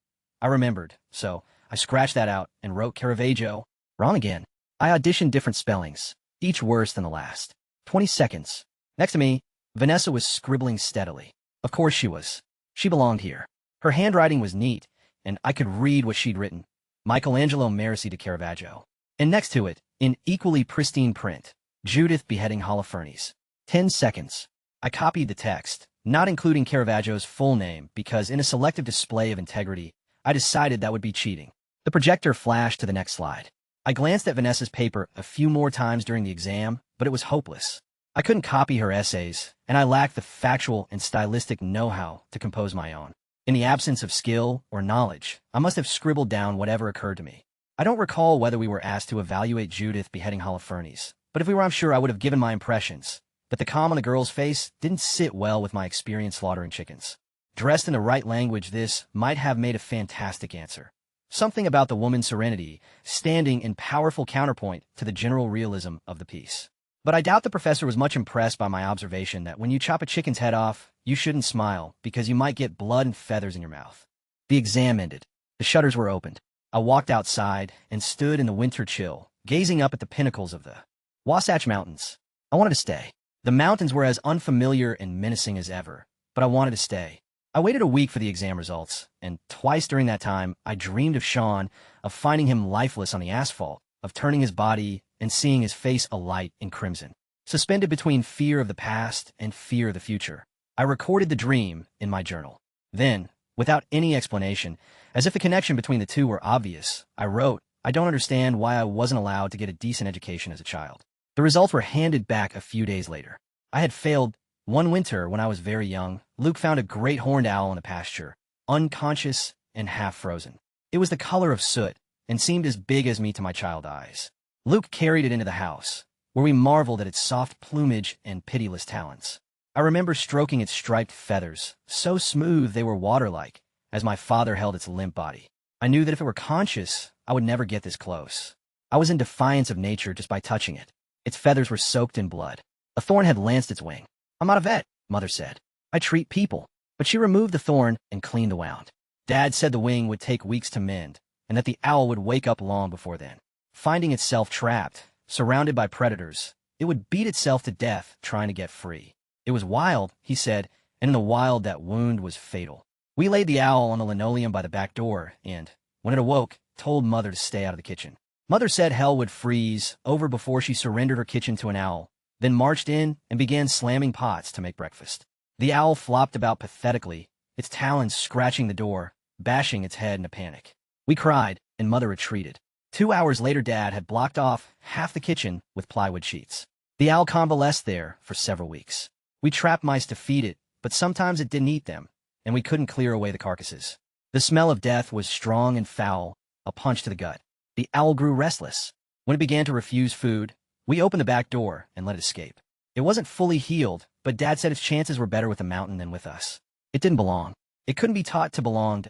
I remembered, so I scratched that out and wrote Caravaggio. Wrong again. I auditioned different spellings, each worse than the last. 20 seconds. Next to me, Vanessa was scribbling steadily. Of course she was. She belonged here. Her handwriting was neat, and I could read what she'd written. Michelangelo Merisi to Caravaggio. And next to it, in equally pristine print, Judith beheading Holofernes. 10 seconds. I copied the text, not including Caravaggio's full name, because in a selective display of integrity, I decided that would be cheating. The projector flashed to the next slide. I glanced at Vanessa's paper a few more times during the exam, but it was hopeless. I couldn't copy her essays, and I lacked the factual and stylistic know-how to compose my own. In the absence of skill or knowledge, I must have scribbled down whatever occurred to me. I don't recall whether we were asked to evaluate Judith beheading Holofernes, but if we were, I'm sure I would have given my impressions. But the calm on the girl's face didn't sit well with my experience slaughtering chickens. Dressed in the right language, this might have made a fantastic answer. Something about the woman's serenity, standing in powerful counterpoint to the general realism of the piece. But I doubt the professor was much impressed by my observation that when you chop a chicken's head off, you shouldn't smile, because you might get blood and feathers in your mouth. The exam ended. The shutters were opened. I walked outside and stood in the winter chill, gazing up at the pinnacles of the Wasatch Mountains. I wanted to stay. The mountains were as unfamiliar and menacing as ever, but I wanted to stay. I waited a week for the exam results, and twice during that time, I dreamed of Sean, of finding him lifeless on the asphalt, of turning his body and seeing his face alight in crimson. Suspended between fear of the past and fear of the future, I recorded the dream in my journal. Then, without any explanation, as if the connection between the two were obvious, I wrote, I don't understand why I wasn't allowed to get a decent education as a child. The results were handed back a few days later. I had failed. One winter, when I was very young, Luke found a great horned owl in a pasture, unconscious and half-frozen. It was the color of soot and seemed as big as me to my child eyes. Luke carried it into the house, where we marveled at its soft plumage and pitiless talons. I remember stroking its striped feathers, so smooth they were water-like, as my father held its limp body. I knew that if it were conscious, I would never get this close. I was in defiance of nature just by touching it. Its feathers were soaked in blood. A thorn had lanced its wing. I'm not a vet, Mother said. I treat people. But she removed the thorn and cleaned the wound. Dad said the wing would take weeks to mend, and that the owl would wake up long before then. Finding itself trapped, surrounded by predators, it would beat itself to death trying to get free. It was wild, he said, and in the wild that wound was fatal. We laid the owl on the linoleum by the back door and, when it awoke, told Mother to stay out of the kitchen. Mother said hell would freeze over before she surrendered her kitchen to an owl, then marched in and began slamming pots to make breakfast. The owl flopped about pathetically, its talons scratching the door, bashing its head in a panic. We cried, and Mother retreated. 2 hours later, Dad had blocked off half the kitchen with plywood sheets. The owl convalesced there for several weeks. We trapped mice to feed it, but sometimes it didn't eat them, and we couldn't clear away the carcasses. The smell of death was strong and foul, a punch to the gut. The owl grew restless. When it began to refuse food, we opened the back door and let it escape. It wasn't fully healed, but Dad said its chances were better with the mountain than with us. It didn't belong. It couldn't be taught to belong.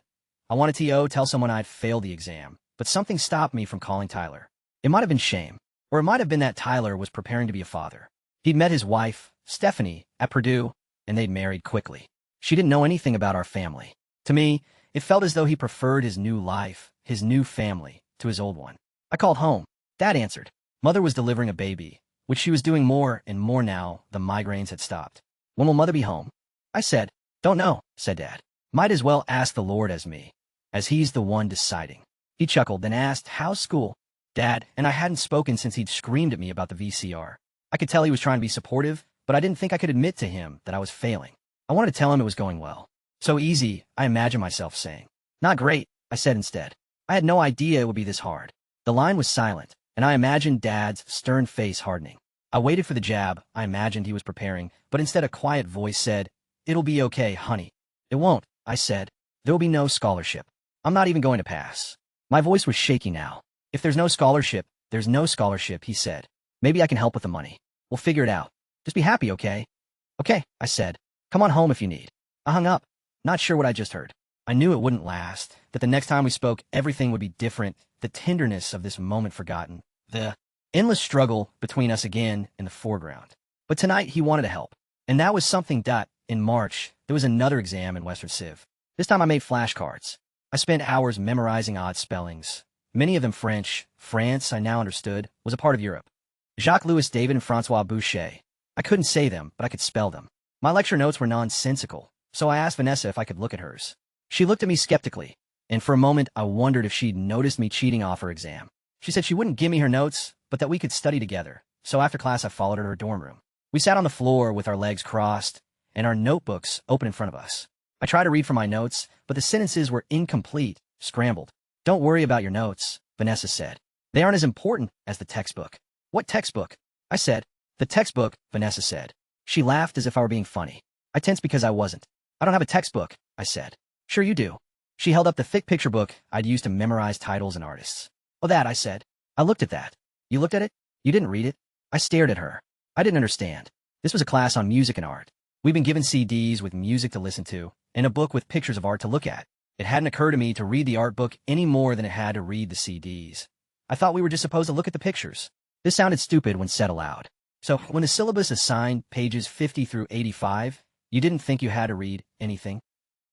I wanted to tell someone I'd failed the exam, but something stopped me from calling Tyler. It might have been shame, or it might have been that Tyler was preparing to be a father. He'd met his wife, Stephanie, at Purdue, and they'd married quickly. She didn't know anything about our family. To me, it felt as though he preferred his new life, his new family, to his old one. I called home. Dad answered. Mother was delivering a baby, which she was doing more and more now the migraines had stopped. When will Mother be home? I said. Don't know, said Dad. Might as well ask the Lord as me, as he's the one deciding. He chuckled, then asked, how's school? Dad, and I hadn't spoken since he'd screamed at me about the VCR. I could tell he was trying to be supportive, but I didn't think I could admit to him that I was failing. I wanted to tell him it was going well. So easy, I imagined myself saying. Not great, I said instead. I had no idea it would be this hard. The line was silent, and I imagined Dad's stern face hardening. I waited for the jab I imagined he was preparing, but instead a quiet voice said, It'll be okay, honey. It won't, I said. There'll be no scholarship. I'm not even going to pass. My voice was shaky now. If there's no scholarship, there's no scholarship, he said. Maybe I can help with the money. We'll figure it out. Just be happy, okay? Okay, I said. Come on home if you need. I hung up, not sure what I just heard. I knew it wouldn't last, that the next time we spoke, everything would be different, the tenderness of this moment forgotten, the endless struggle between us again in the foreground. But tonight he wanted to help, and that was something. In March, there was another exam in Western Civ. This time I made flashcards. I spent hours memorizing odd spellings, many of them French. France, I now understood, was a part of Europe. Jacques-Louis David and François Boucher. I couldn't say them, but I could spell them. My lecture notes were nonsensical, so I asked Vanessa if I could look at hers. She looked at me skeptically, and for a moment I wondered if she'd noticed me cheating off her exam. She said she wouldn't give me her notes, but that we could study together, so after class I followed her to her dorm room. We sat on the floor with our legs crossed, and our notebooks open in front of us. I tried to read from my notes, but the sentences were incomplete, scrambled. Don't worry about your notes, Vanessa said. They aren't as important as the textbook. What textbook? I said. The textbook, Vanessa said. She laughed as if I were being funny. I tensed because I wasn't. I don't have a textbook, I said. Sure you do. She held up the thick picture book I'd used to memorize titles and artists. Oh, that, I said. I looked at that. You looked at it? You didn't read it? I stared at her. I didn't understand. This was a class on music and art. We'd been given CDs with music to listen to, and a book with pictures of art to look at. It hadn't occurred to me to read the art book any more than it had to read the CDs. I thought we were just supposed to look at the pictures. This sounded stupid when said aloud. So, when the syllabus assigned pages 50 through 85, you didn't think you had to read anything?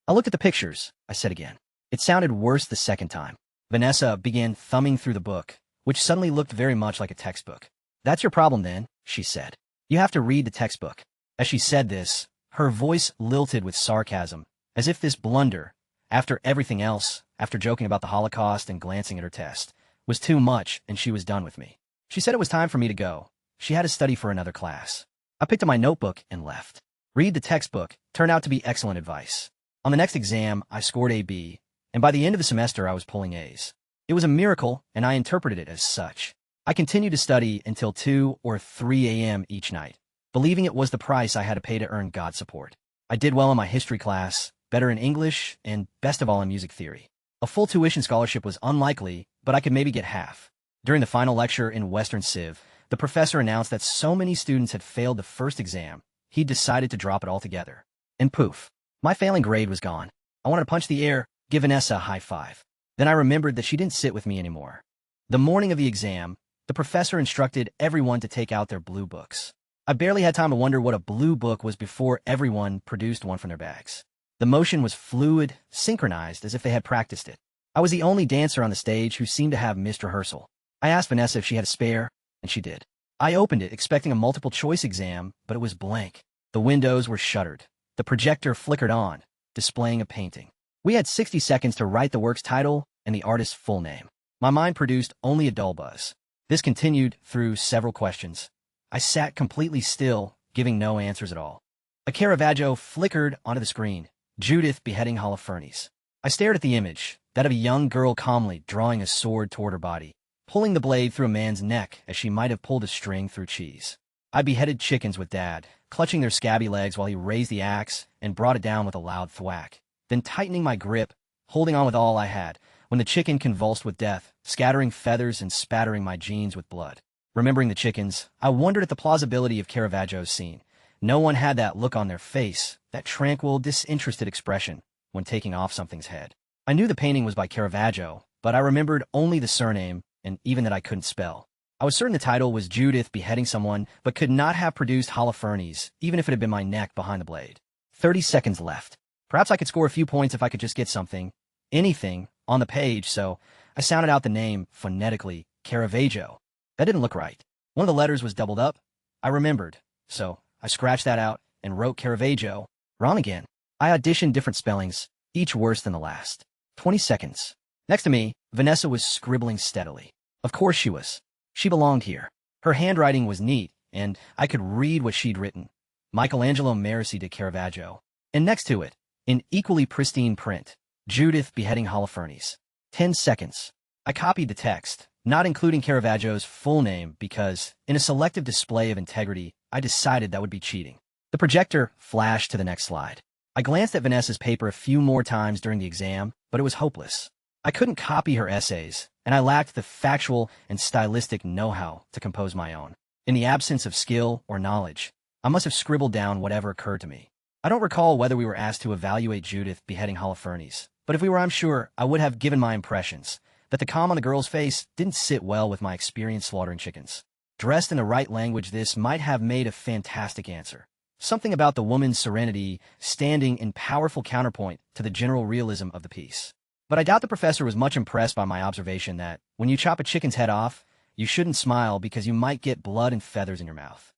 I looked at the pictures, I said again. It sounded worse the second time. Vanessa began thumbing through the book, which suddenly looked very much like a textbook. That's your problem then, she said. You have to read the textbook. As she said this, her voice lilted with sarcasm, as if this blunder, after everything else, after joking about the Holocaust and glancing at her test, was too much and she was done with me. She said it was time for me to go. She had to study for another class. I picked up my notebook and left. Read the textbook turned out to be excellent advice. On the next exam, I scored a B, and by the end of the semester I was pulling A's. It was a miracle, and I interpreted it as such. I continued to study until 2 or 3 a.m. each night, believing it was the price I had to pay to earn God's support. I did well in my history class, better in English, and best of all in music theory. A full tuition scholarship was unlikely, but I could maybe get half. During the final lecture in Western Civ, the professor announced that so many students had failed the first exam, he decided to drop it altogether. And poof, my failing grade was gone. I wanted to punch the air, give Vanessa a high five. Then I remembered that she didn't sit with me anymore. The morning of the exam, the professor instructed everyone to take out their blue books. I barely had time to wonder what a blue book was before everyone produced one from their bags. The motion was fluid, synchronized as if they had practiced it. I was the only dancer on the stage who seemed to have missed rehearsal. I asked Vanessa if she had a spare, and she did. I opened it, expecting a multiple-choice exam, but it was blank. The windows were shuttered. The projector flickered on, displaying a painting. We had 60 seconds to write the work's title and the artist's full name. My mind produced only a dull buzz. This continued through several questions. I sat completely still, giving no answers at all. A Caravaggio flickered onto the screen, Judith beheading Holofernes. I stared at the image, that of a young girl calmly drawing a sword toward her body, pulling the blade through a man's neck as she might have pulled a string through cheese. I beheaded chickens with Dad, clutching their scabby legs while he raised the axe and brought it down with a loud thwack, then tightening my grip, holding on with all I had, when the chicken convulsed with death, scattering feathers and spattering my jeans with blood. Remembering the chickens, I wondered at the plausibility of Caravaggio's scene. No one had that look on their face, that tranquil, disinterested expression when taking off something's head. I knew the painting was by Caravaggio, but I remembered only the surname, and even that I couldn't spell. I was certain the title was Judith beheading someone, but could not have produced Holofernes, even if it had been my neck behind the blade. 30 seconds left. Perhaps I could score a few points if I could just get something, anything, on the page, so I sounded out the name, phonetically, Caravaggio. That didn't look right. One of the letters was doubled up. I remembered, so I scratched that out and wrote Caravaggio. Wrong again. I auditioned different spellings, each worse than the last. 20 seconds. Next to me, Vanessa was scribbling steadily. Of course she was. She belonged here. Her handwriting was neat, and I could read what she'd written. Michelangelo Merisi de Caravaggio. And next to it, in equally pristine print, Judith beheading Holofernes. 10 seconds. I copied the text, not including Caravaggio's full name because, in a selective display of integrity, I decided that would be cheating. The projector flashed to the next slide. I glanced at Vanessa's paper a few more times during the exam, but it was hopeless. I couldn't copy her essays, and I lacked the factual and stylistic know-how to compose my own. In the absence of skill or knowledge, I must have scribbled down whatever occurred to me. I don't recall whether we were asked to evaluate Judith beheading Holofernes, but if we were, I'm sure I would have given my impressions that the calm on the girl's face didn't sit well with my experience slaughtering chickens. Dressed in the right language, this might have made a fantastic answer. Something about the woman's serenity standing in powerful counterpoint to the general realism of the piece. But I doubt the professor was much impressed by my observation that when you chop a chicken's head off, you shouldn't smile because you might get blood and feathers in your mouth.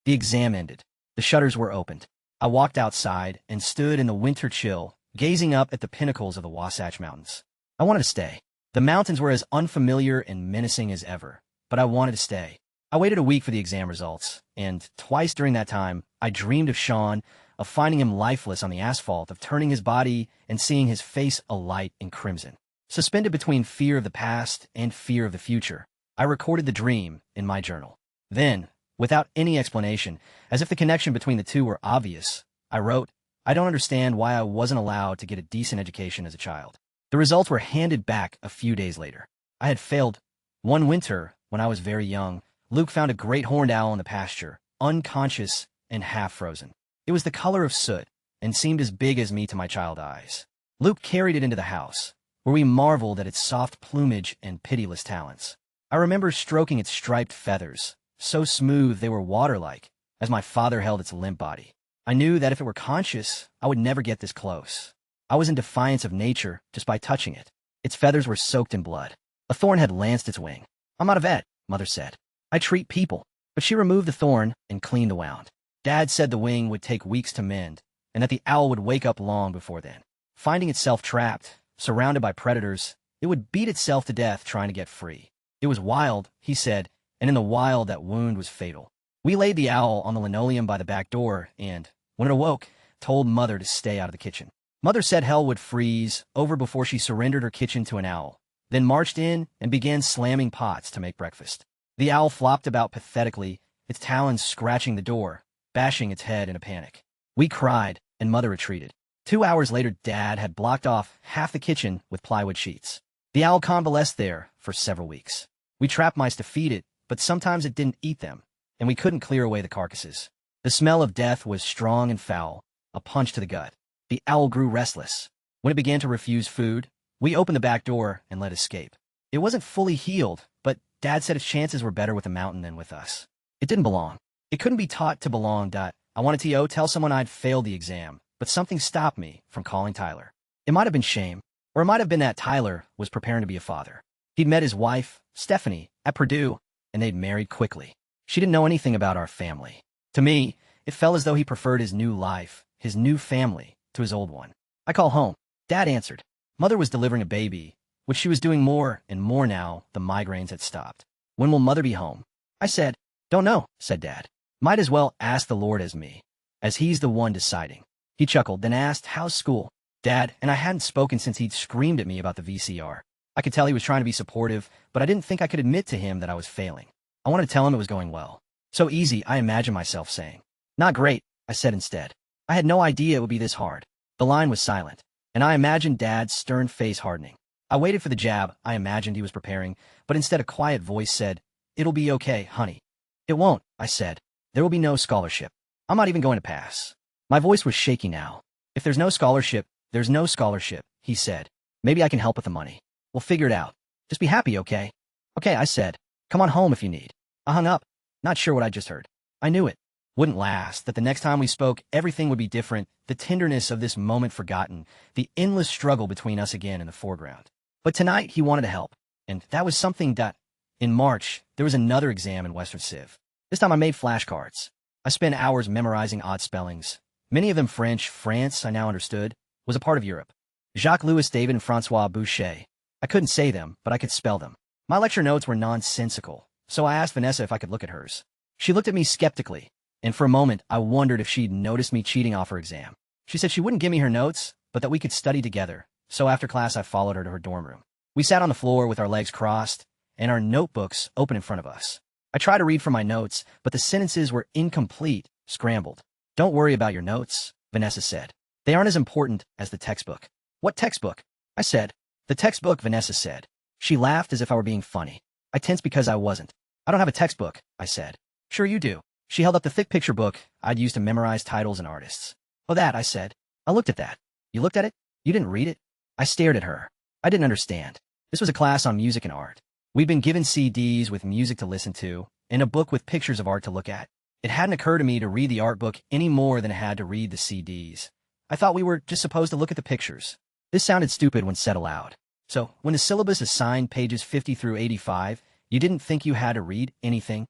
The exam ended. The shutters were opened. I walked outside and stood in the winter chill, gazing up at the pinnacles of the Wasatch Mountains. I wanted to stay. The mountains were as unfamiliar and menacing as ever, but I wanted to stay. I waited a week for the exam results, and twice during that time, I dreamed of Sean, of finding him lifeless on the asphalt, of turning his body and seeing his face alight in crimson. Suspended between fear of the past and fear of the future, I recorded the dream in my journal. Then, without any explanation, as if the connection between the two were obvious, I wrote, "I don't understand why I wasn't allowed to get a decent education as a child." The results were handed back a few days later. I had failed. One winter, when I was very young, Luke found a great horned owl in the pasture, unconscious and half-frozen. It was the color of soot and seemed as big as me to my child eyes. Luke carried it into the house, where we marveled at its soft plumage and pitiless talons. I remember stroking its striped feathers, so smooth they were water-like, as my father held its limp body. I knew that if it were conscious, I would never get this close. I was in defiance of nature just by touching it. Its feathers were soaked in blood. A thorn had lanced its wing. "I'm not a vet," Mother said. "I treat people." But she removed the thorn and cleaned the wound. Dad said the wing would take weeks to mend, and that the owl would wake up long before then. Finding itself trapped, surrounded by predators, it would beat itself to death trying to get free. It was wild, he said, and in the wild that wound was fatal. We laid the owl on the linoleum by the back door and, when it awoke, told Mother to stay out of the kitchen. Mother said hell would freeze over before she surrendered her kitchen to an owl, then marched in and began slamming pots to make breakfast. The owl flopped about pathetically, its talons scratching the door, bashing its head in a panic. We cried, and Mother retreated. 2 hours later, Dad had blocked off half the kitchen with plywood sheets. The owl convalesced there for several weeks. We trapped mice to feed it, but sometimes it didn't eat them, and we couldn't clear away the carcasses. The smell of death was strong and foul, a punch to the gut. The owl grew restless. When it began to refuse food, we opened the back door and let it escape. It wasn't fully healed, but Dad said its chances were better with the mountain than with us. It didn't belong. It couldn't be taught to belong. I wanted to tell someone I'd failed the exam, but something stopped me from calling Tyler. It might have been shame, or it might have been that Tyler was preparing to be a father. He'd met his wife, Stephanie, at Purdue, and they'd married quickly. She didn't know anything about our family. To me, it felt as though he preferred his new life, his new family, to his old one. "I call home." Dad answered. Mother was delivering a baby, which she was doing more and more now the migraines had stopped. "When will Mother be home?" I said. "Don't know," said Dad. "Might as well ask the Lord as me, as he's the one deciding." He chuckled, then asked, "How's school?" Dad and I hadn't spoken since he'd screamed at me about the VCR. I could tell he was trying to be supportive, but I didn't think I could admit to him that I was failing. I wanted to tell him it was going well. So easy, I imagined myself saying. "Not great," I said instead. I had no idea it would be this hard. The line was silent, and I imagined Dad's stern face hardening. I waited for the jab I imagined he was preparing, but instead a quiet voice said, "It'll be okay, honey." "It won't," I said. "There will be no scholarship." I'm not even going to pass. My voice was shaky now. If there's no scholarship, there's no scholarship, he said. Maybe I can help with the money. We'll figure it out. Just be happy, okay? Okay, I said. Come on home if you need. I hung up, not sure what I just heard. I knew it wouldn't last, that the next time we spoke, everything would be different, the tenderness of this moment forgotten, the endless struggle between us again in the foreground. But tonight, he wanted to help, and that was something that... In March, there was another exam in Western Civ. This time I made flashcards. I spent hours memorizing odd spellings. Many of them French. France, I now understood, was a part of Europe. Jacques-Louis David and Francois Boucher. I couldn't say them, but I could spell them. My lecture notes were nonsensical, so I asked Vanessa if I could look at hers. She looked at me skeptically, and for a moment I wondered if she'd noticed me cheating off her exam. She said she wouldn't give me her notes, but that we could study together, so after class I followed her to her dorm room. We sat on the floor with our legs crossed, and our notebooks open in front of us. I tried to read from my notes, but the sentences were incomplete, scrambled. Don't worry about your notes, Vanessa said. They aren't as important as the textbook. What textbook? I said. The textbook, Vanessa said. She laughed as if I were being funny. I tensed because I wasn't. I don't have a textbook, I said. Sure you do. She held up the thick picture book I'd used to memorize titles and artists. Oh, that, I said. I looked at that. You looked at it? You didn't read it? I stared at her. I didn't understand. This was a class on music and art. We'd been given CDs with music to listen to, and a book with pictures of art to look at. It hadn't occurred to me to read the art book any more than it had to read the CDs. I thought we were just supposed to look at the pictures. This sounded stupid when said aloud. So, when the syllabus assigned pages 50 through 85, you didn't think you had to read anything?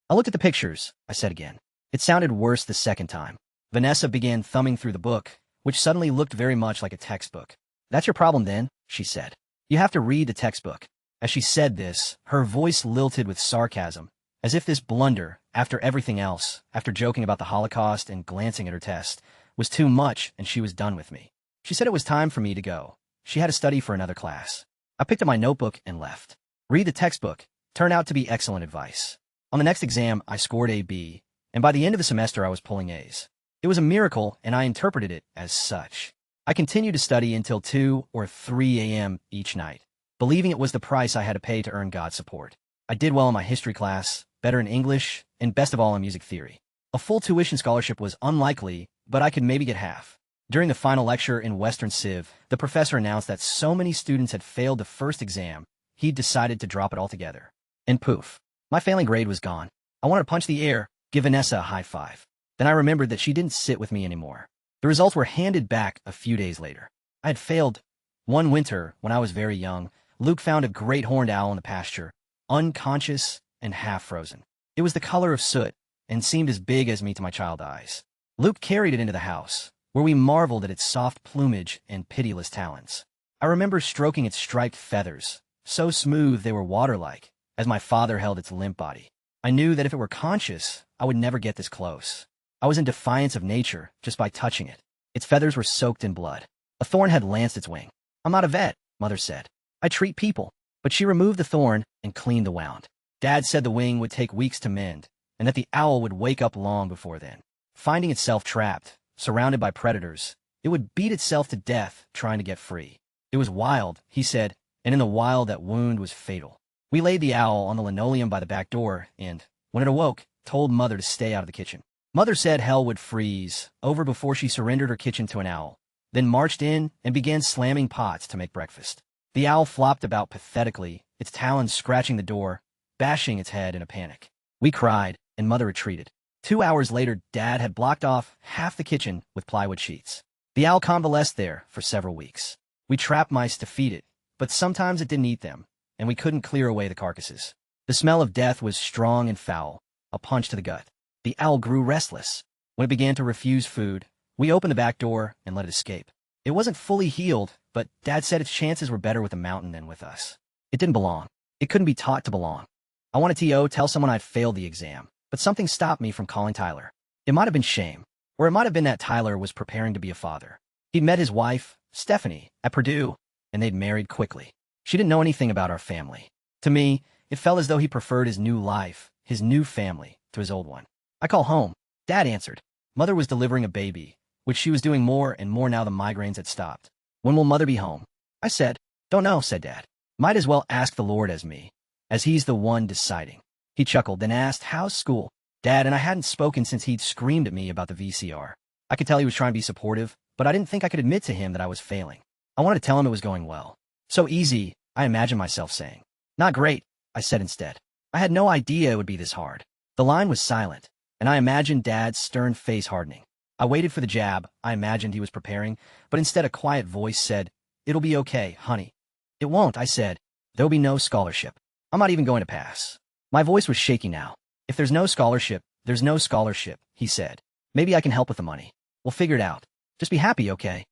I looked at the pictures, I said again. It sounded worse the second time. Vanessa began thumbing through the book, which suddenly looked very much like a textbook. That's your problem then, she said. You have to read the textbook. As she said this, her voice lilted with sarcasm, as if this blunder, after everything else, after joking about the Holocaust and glancing at her test, was too much and she was done with me. She said it was time for me to go. She had to study for another class. I picked up my notebook and left. Read the textbook. Turned out to be excellent advice. On the next exam, I scored a B, and by the end of the semester I was pulling A's. It was a miracle, and I interpreted it as such. I continued to study until 2 or 3 a.m. each night, believing it was the price I had to pay to earn God's support. I did well in my history class, better in English, and best of all in music theory. A full tuition scholarship was unlikely, but I could maybe get half. During the final lecture in Western Civ, the professor announced that so many students had failed the first exam, he'd decided to drop it altogether. And poof, my failing grade was gone. I wanted to punch the air, give Vanessa a high five. Then I remembered that she didn't sit with me anymore. The results were handed back a few days later. I had failed. One winter, when I was very young, Luke found a great horned owl in the pasture, unconscious and half-frozen. It was the color of soot, and seemed as big as me to my child eyes. Luke carried it into the house, where we marveled at its soft plumage and pitiless talons. I remember stroking its striped feathers, so smooth they were water-like, as my father held its limp body. I knew that if it were conscious, I would never get this close. I was in defiance of nature just by touching it. Its feathers were soaked in blood. A thorn had lanced its wing. I'm not a vet, Mother said. I treat people. But she removed the thorn and cleaned the wound. Dad said the wing would take weeks to mend, and that the owl would wake up long before then. Finding itself trapped, surrounded by predators, it would beat itself to death trying to get free. It was wild, he said, and in the wild that wound was fatal. We laid the owl on the linoleum by the back door and, when it awoke, told Mother to stay out of the kitchen. Mother said hell would freeze over before she surrendered her kitchen to an owl, then marched in and began slamming pots to make breakfast. The owl flopped about pathetically, its talons scratching the door, bashing its head in a panic. We cried, and Mother retreated. 2 hours later, Dad had blocked off half the kitchen with plywood sheets. The owl convalesced there for several weeks. We trapped mice to feed it, but sometimes it didn't eat them, and we couldn't clear away the carcasses. The smell of death was strong and foul, a punch to the gut. The owl grew restless. When it began to refuse food, we opened the back door and let it escape. It wasn't fully healed, but Dad said its chances were better with the mountain than with us. It didn't belong. It couldn't be taught to belong. I wanted to tell someone I'd failed the exam, but something stopped me from calling Tyler. It might have been shame, or it might have been that Tyler was preparing to be a father. He'd met his wife, Stephanie, at Purdue, and they'd married quickly. She didn't know anything about our family. To me, it felt as though he preferred his new life, his new family, to his old one. I call home. Dad answered. Mother was delivering a baby, which she was doing more and more now the migraines had stopped. When will Mother be home? I said. Don't know, said Dad. Might as well ask the Lord as me, as he's the one deciding. He chuckled, then asked, how's school? Dad, and I hadn't spoken since he'd screamed at me about the VCR. I could tell he was trying to be supportive, but I didn't think I could admit to him that I was failing. I wanted to tell him it was going well. So easy, I imagined myself saying. Not great, I said instead. I had no idea it would be this hard. The line was silent, and I imagined Dad's stern face hardening. I waited for the jab. I imagined he was preparing, but instead a quiet voice said, "It'll be okay, honey." "It won't," I said. "There'll be no scholarship. I'm not even going to pass." My voice was shaky now. "If there's no scholarship, there's no scholarship," he said. "Maybe I can help with the money. We'll figure it out. Just be happy, okay?"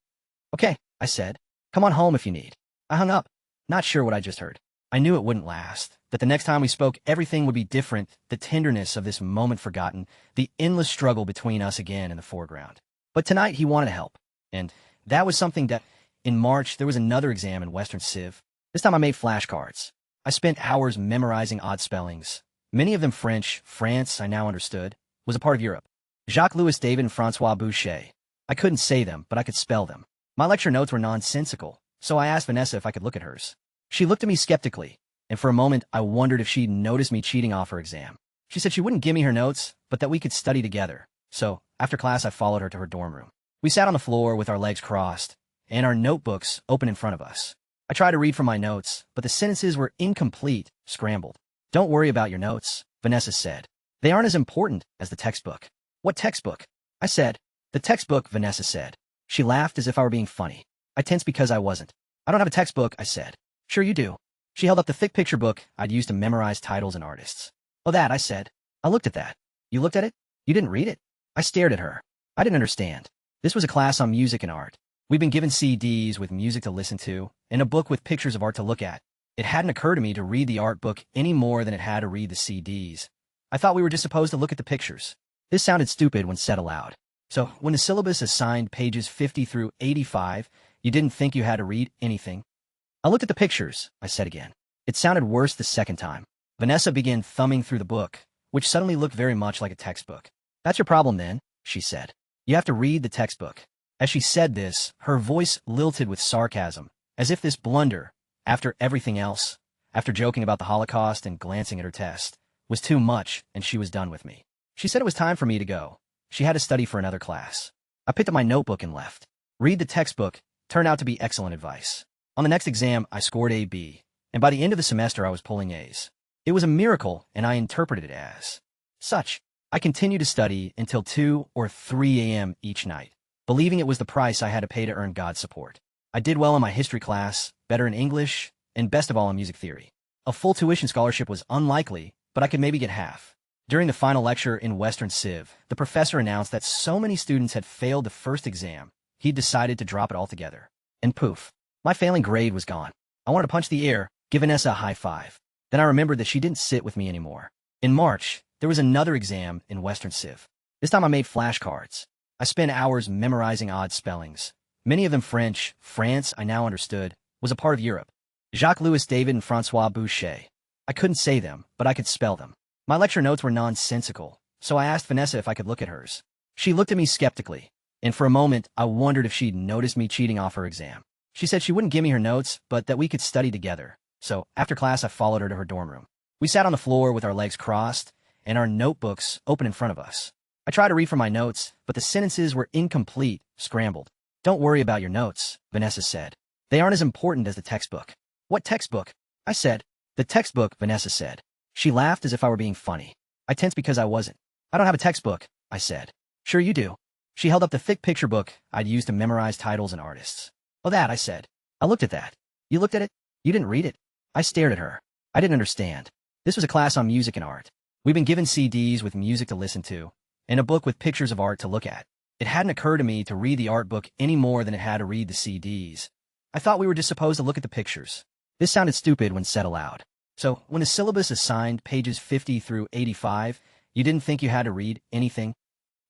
"Okay," I said. "Come on home if you need." I hung up, not sure what I just heard. I knew it wouldn't last, that the next time we spoke everything would be different, the tenderness of this moment forgotten, the endless struggle between us again in the foreground. But tonight he wanted to help, and that was something that... In March, there was another exam in Western Civ. This time I made flashcards. I spent hours memorizing odd spellings. Many of them French. France, I now understood, was a part of Europe. Jacques-Louis David and Francois Boucher. I couldn't say them, but I could spell them. My lecture notes were nonsensical, so I asked Vanessa if I could look at hers. She looked at me skeptically, and for a moment I wondered if she'd noticed me cheating off her exam. She said she wouldn't give me her notes, but that we could study together. So, after class I followed her to her dorm room. We sat on the floor with our legs crossed, and our notebooks open in front of us. I tried to read from my notes, but the sentences were incomplete, scrambled. "Don't worry about your notes," Vanessa said. "They aren't as important as the textbook." "What textbook?" I said. "The textbook," Vanessa said. She laughed as if I were being funny. I tensed because I wasn't. "I don't have a textbook," I said. "Sure you do." She held up the thick picture book I'd used to memorize titles and artists. "Oh, that," I said. "I looked at that." "You looked at it? You didn't read it?" I stared at her. I didn't understand. This was a class on music and art. We'd been given CDs with music to listen to, and a book with pictures of art to look at. It hadn't occurred to me to read the art book any more than it had to read the CDs. I thought we were just supposed to look at the pictures. This sounded stupid when said aloud. "So, when the syllabus assigned pages 50 through 85, you didn't think you had to read anything?" "I looked at the pictures," I said again. It sounded worse the second time. Vanessa began thumbing through the book, which suddenly looked very much like a textbook. "That's your problem then," she said. "You have to read the textbook." As she said this, her voice lilted with sarcasm, as if this blunder, after everything else, after joking about the Holocaust and glancing at her test, was too much and she was done with me. She said it was time for me to go. She had to study for another class. I picked up my notebook and left. Read the textbook turned out to be excellent advice. On the next exam, I scored a B, and by the end of the semester I was pulling A's. It was a miracle, and I interpreted it as such. I continued to study until 2 or 3 a.m. each night, believing it was the price I had to pay to earn God's support. I did well in my history class, better in English, and best of all in music theory. A full tuition scholarship was unlikely, but I could maybe get half. During the final lecture in Western Civ, the professor announced that so many students had failed the first exam, he'd decided to drop it altogether. And poof, my failing grade was gone. I wanted to punch the air, give Vanessa a high five. Then I remembered that she didn't sit with me anymore. In March, there was another exam in Western Civ. This time I made flashcards. I spent hours memorizing odd spellings. Many of them French. France, I now understood, was a part of Europe. Jacques-Louis David and Francois Boucher. I couldn't say them, but I could spell them. My lecture notes were nonsensical, so I asked Vanessa if I could look at hers. She looked at me skeptically, and for a moment I wondered if she'd noticed me cheating off her exam. She said she wouldn't give me her notes, but that we could study together. So, after class I followed her to her dorm room. We sat on the floor with our legs crossed, and our notebooks open in front of us. I tried to read from my notes, but the sentences were incomplete, scrambled. "Don't worry about your notes," Vanessa said. "They aren't as important as the textbook." "What textbook?" I said. "The textbook," Vanessa said. She laughed as if I were being funny. I tensed because I wasn't. "I don't have a textbook," I said. "Sure you do." She held up the thick picture book I'd used to memorize titles and artists. "Oh, that," I said. "I looked at that." "You looked at it? You didn't read it?" I stared at her. I didn't understand. This was a class on music and art. We'd been given CDs with music to listen to, and a book with pictures of art to look at. It hadn't occurred to me to read the art book any more than it had to read the CDs. I thought we were just supposed to look at the pictures. This sounded stupid when said aloud. "So, when the syllabus assigned pages 50 through 85, you didn't think you had to read anything?"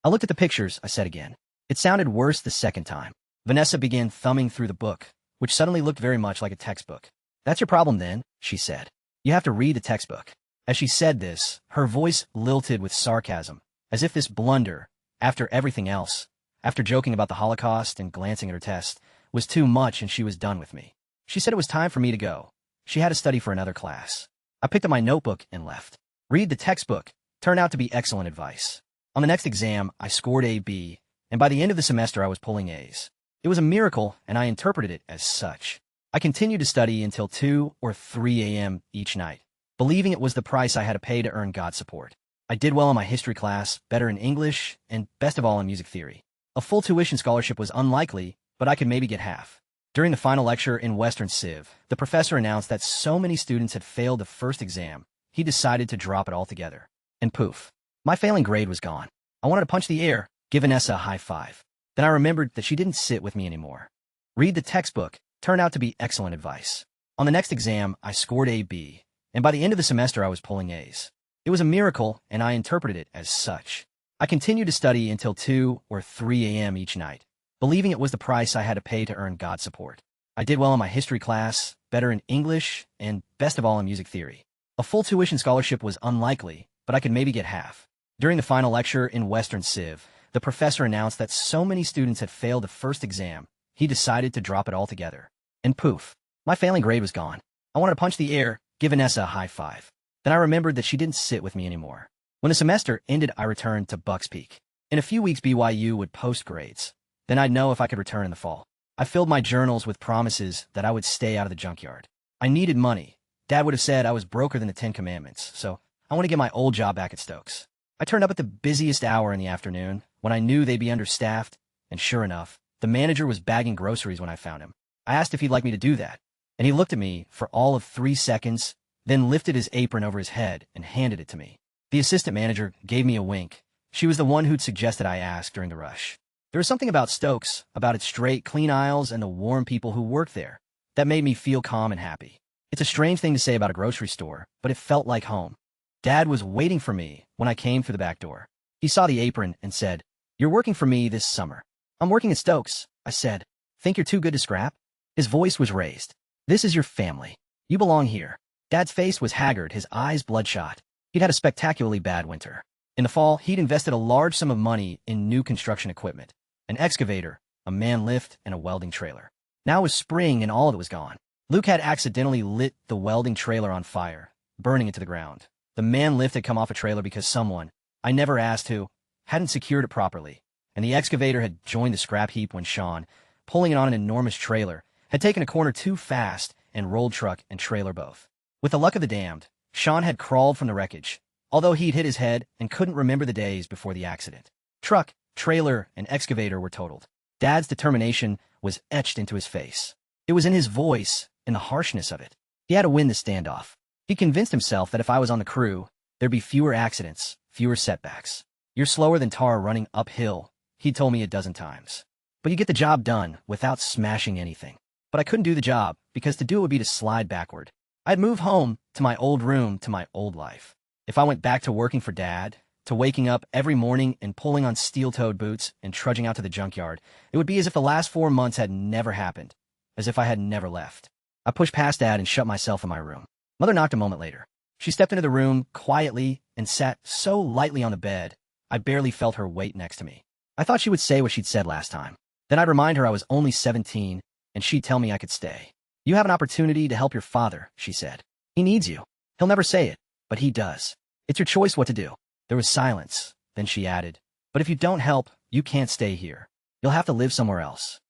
"I looked at the pictures," I said again. It sounded worse the second time. Vanessa began thumbing through the book, which suddenly looked very much like a textbook. "That's your problem then," she said. "You have to read the textbook." As she said this, her voice lilted with sarcasm, as if this blunder, after everything else, after joking about the Holocaust and glancing at her test, was too much and she was done with me. She said it was time for me to go. She had to study for another class. I picked up my notebook and left. Read the textbook turned out to be excellent advice. On the next exam, I scored a B, and by the end of the semester I was pulling A's. It was a miracle, and I interpreted it as such. I continued to study until 2 or 3 a.m. each night, believing it was the price I had to pay to earn God's support. I did well in my history class, better in English, and best of all in music theory. A full tuition scholarship was unlikely, but I could maybe get half. During the final lecture in Western Civ, the professor announced that so many students had failed the first exam, he decided to drop it altogether. And poof, my failing grade was gone. I wanted to punch the air, give Vanessa a high five. Then I remembered that she didn't sit with me anymore. Read the textbook turned out to be excellent advice. On the next exam, I scored a B, and by the end of the semester I was pulling A's. It was a miracle, and I interpreted it as such. I continued to study until 2 or 3 a.m. each night, believing it was the price I had to pay to earn God's support. I did well in my history class, better in English, and best of all in music theory. A full tuition scholarship was unlikely, but I could maybe get half. During the final lecture in Western Civ, the professor announced that so many students had failed the first exam, he decided to drop it altogether. And poof, my failing grade was gone. I wanted to punch the air, give Vanessa a high five. Then I remembered that she didn't sit with me anymore. When the semester ended, I returned to Bucks Peak. In a few weeks, BYU would post grades. Then I'd know if I could return in the fall. I filled my journals with promises that I would stay out of the junkyard. I needed money. Dad would have said I was broker than the 10 Commandments, so I want to get my old job back at Stokes. I turned up at the busiest hour in the afternoon, when I knew they'd be understaffed, and sure enough, the manager was bagging groceries when I found him. I asked if he'd like me to do that, and he looked at me for all of 3 seconds, then lifted his apron over his head and handed it to me. The assistant manager gave me a wink. She was the one who'd suggested I ask during the rush. There was something about Stokes, about its straight, clean aisles and the warm people who worked there, that made me feel calm and happy. It's a strange thing to say about a grocery store, but it felt like home. Dad was waiting for me when I came through the back door. He saw the apron and said, "You're working for me this summer." "I'm working at Stokes," I said. "Think you're too good to scrap?" His voice was raised. "This is your family. You belong here." Dad's face was haggard, his eyes bloodshot. He'd had a spectacularly bad winter. In the fall, he'd invested a large sum of money in new construction equipment, an excavator, a man lift, and a welding trailer. Now it was spring and all of it was gone. Luke had accidentally lit the welding trailer on fire, burning it to the ground. The man lift had come off a trailer because someone, I never asked who, hadn't secured it properly, and the excavator had joined the scrap heap when Sean, pulling it on an enormous trailer, had taken a corner too fast and rolled truck and trailer both. With the luck of the damned, Sean had crawled from the wreckage, although he'd hit his head and couldn't remember the days before the accident. Truck, trailer, and excavator were totaled. Dad's determination was etched into his face. It was in his voice, in the harshness of it. He had to win the standoff. He convinced himself that if I was on the crew, there'd be fewer accidents, fewer setbacks. "You're slower than Tara running uphill," he'd told me a dozen times. "But you get the job done without smashing anything." But I couldn't do the job, because to do it would be to slide backward. I'd move home, to my old room, to my old life. If I went back to working for Dad, to waking up every morning and pulling on steel-toed boots and trudging out to the junkyard, it would be as if the last 4 months had never happened, as if I had never left. I pushed past Dad and shut myself in my room. Mother knocked a moment later. She stepped into the room quietly and sat so lightly on the bed, I barely felt her weight next to me. I thought she would say what she'd said last time. Then I'd remind her I was only 17, and she'd tell me I could stay. "You have an opportunity to help your father," she said. "He needs you. He'll never say it, but he does. It's your choice what to do." There was silence. Then she added, "But if you don't help, you can't stay here. You'll have to live somewhere else."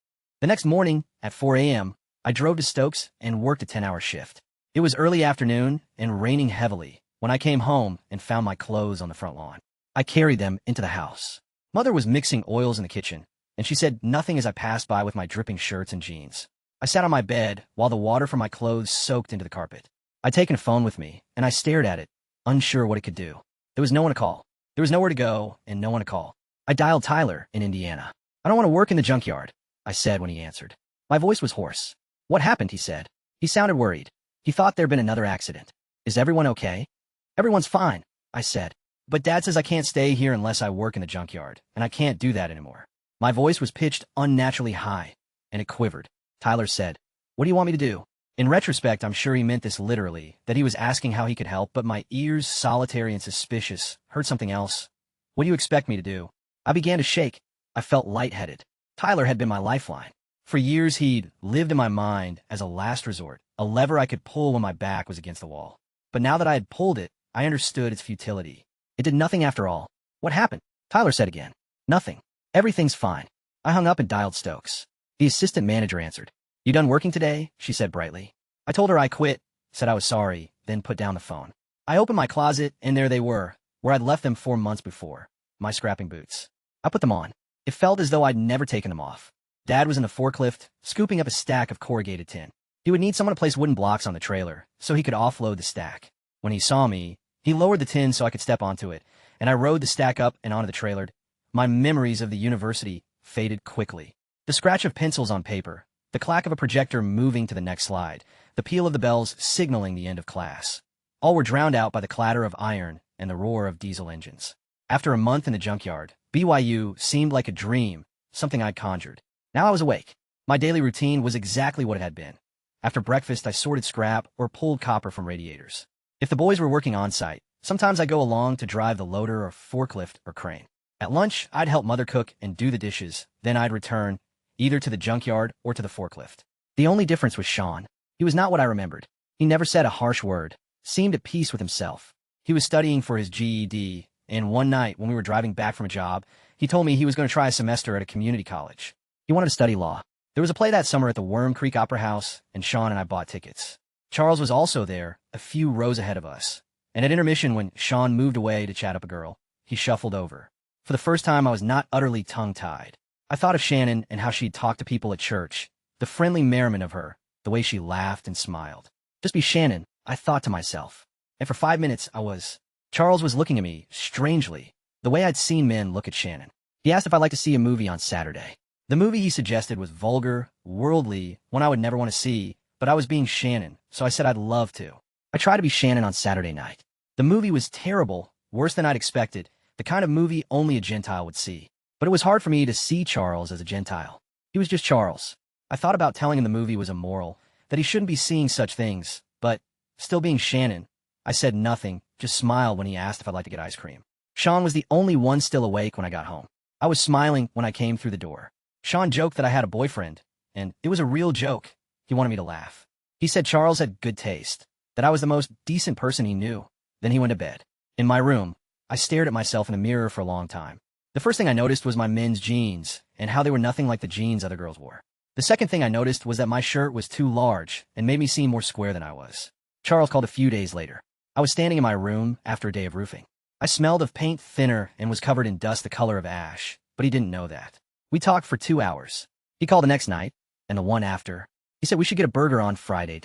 The next morning, at 4 a.m., I drove to Stokes and worked a 10-hour shift. It was early afternoon and raining heavily when I came home and found my clothes on the front lawn. I carried them into the house. Mother was mixing oils in the kitchen, and she said nothing as I passed by with my dripping shirts and jeans. I sat on my bed while the water from my clothes soaked into the carpet. I'd taken a phone with me, and I stared at it, unsure what it could do. There was no one to call. There was nowhere to go and no one to call. I dialed Tyler in Indiana. "I don't want to work in the junkyard," I said when he answered. My voice was hoarse. "What happened?" he said. He sounded worried. He thought there'd been another accident. "Is everyone okay?" "Everyone's fine," I said. "But Dad says I can't stay here unless I work in the junkyard, and I can't do that anymore." My voice was pitched unnaturally high, and it quivered. Tyler said, "What do you want me to do?" In retrospect, I'm sure he meant this literally, that he was asking how he could help, but my ears, solitary and suspicious, heard something else. "What do you expect me to do?" I began to shake. I felt lightheaded. Tyler had been my lifeline. For years, he'd lived in my mind as a last resort, a lever I could pull when my back was against the wall. But now that I had pulled it, I understood its futility. It did nothing after all. What happened? Tyler said again. Nothing. Everything's fine. I hung up and dialed Stokes. The assistant manager answered. You done working today? She said brightly. I told her I quit, said I was sorry, then put down the phone. I opened my closet, and there they were, where I'd left them 4 months before. My scrapping boots. I put them on. It felt as though I'd never taken them off. Dad was in the forklift, scooping up a stack of corrugated tin. He would need someone to place wooden blocks on the trailer, so he could offload the stack. When he saw me, he lowered the tin so I could step onto it, and I rode the stack up and onto the trailer. My memories of the university faded quickly. The scratch of pencils on paper, the clack of a projector moving to the next slide, the peal of the bells signaling the end of class. All were drowned out by the clatter of iron and the roar of diesel engines. After a month in the junkyard, BYU seemed like a dream, something I'd conjured. Now I was awake. My daily routine was exactly what it had been. After breakfast, I sorted scrap or pulled copper from radiators. If the boys were working on-site, sometimes I'd go along to drive the loader or forklift or crane. At lunch, I'd help Mother cook and do the dishes, then I'd return, either to the junkyard or to the forklift. The only difference was Sean. He was not what I remembered. He never said a harsh word, seemed at peace with himself. He was studying for his GED, and one night when we were driving back from a job, he told me he was going to try a semester at a community college. He wanted to study law. There was a play that summer at the Worm Creek Opera House, and Sean and I bought tickets. Charles was also there, a few rows ahead of us. And at intermission, when Sean moved away to chat up a girl, he shuffled over. For the first time, I was not utterly tongue-tied. I thought of Shannon and how she'd talk to people at church, the friendly merriment of her, the way she laughed and smiled. Just be Shannon, I thought to myself. And for 5 minutes, I was. Charles was looking at me, strangely, the way I'd seen men look at Shannon. He asked if I'd like to see a movie on Saturday. The movie he suggested was vulgar, worldly, one I would never want to see, but I was being Shannon, so I said I'd love to. I tried to be Shannon on Saturday night. The movie was terrible, worse than I'd expected, the kind of movie only a Gentile would see. But it was hard for me to see Charles as a Gentile. He was just Charles. I thought about telling him the movie was immoral, that he shouldn't be seeing such things, but, still being Shannon, I said nothing, just smiled when he asked if I'd like to get ice cream. Sean was the only one still awake when I got home. I was smiling when I came through the door. Sean joked that I had a boyfriend, and it was a real joke. He wanted me to laugh. He said Charles had good taste, that I was the most decent person he knew. Then he went to bed. In my room, I stared at myself in a mirror for a long time. The first thing I noticed was my men's jeans, and how they were nothing like the jeans other girls wore. The second thing I noticed was that my shirt was too large and made me seem more square than I was. Charles called a few days later. I was standing in my room after a day of roofing. I smelled of paint thinner and was covered in dust the color of ash, but he didn't know that. We talked for 2 hours. He called the next night, and the one after. He said we should get a burger on Friday.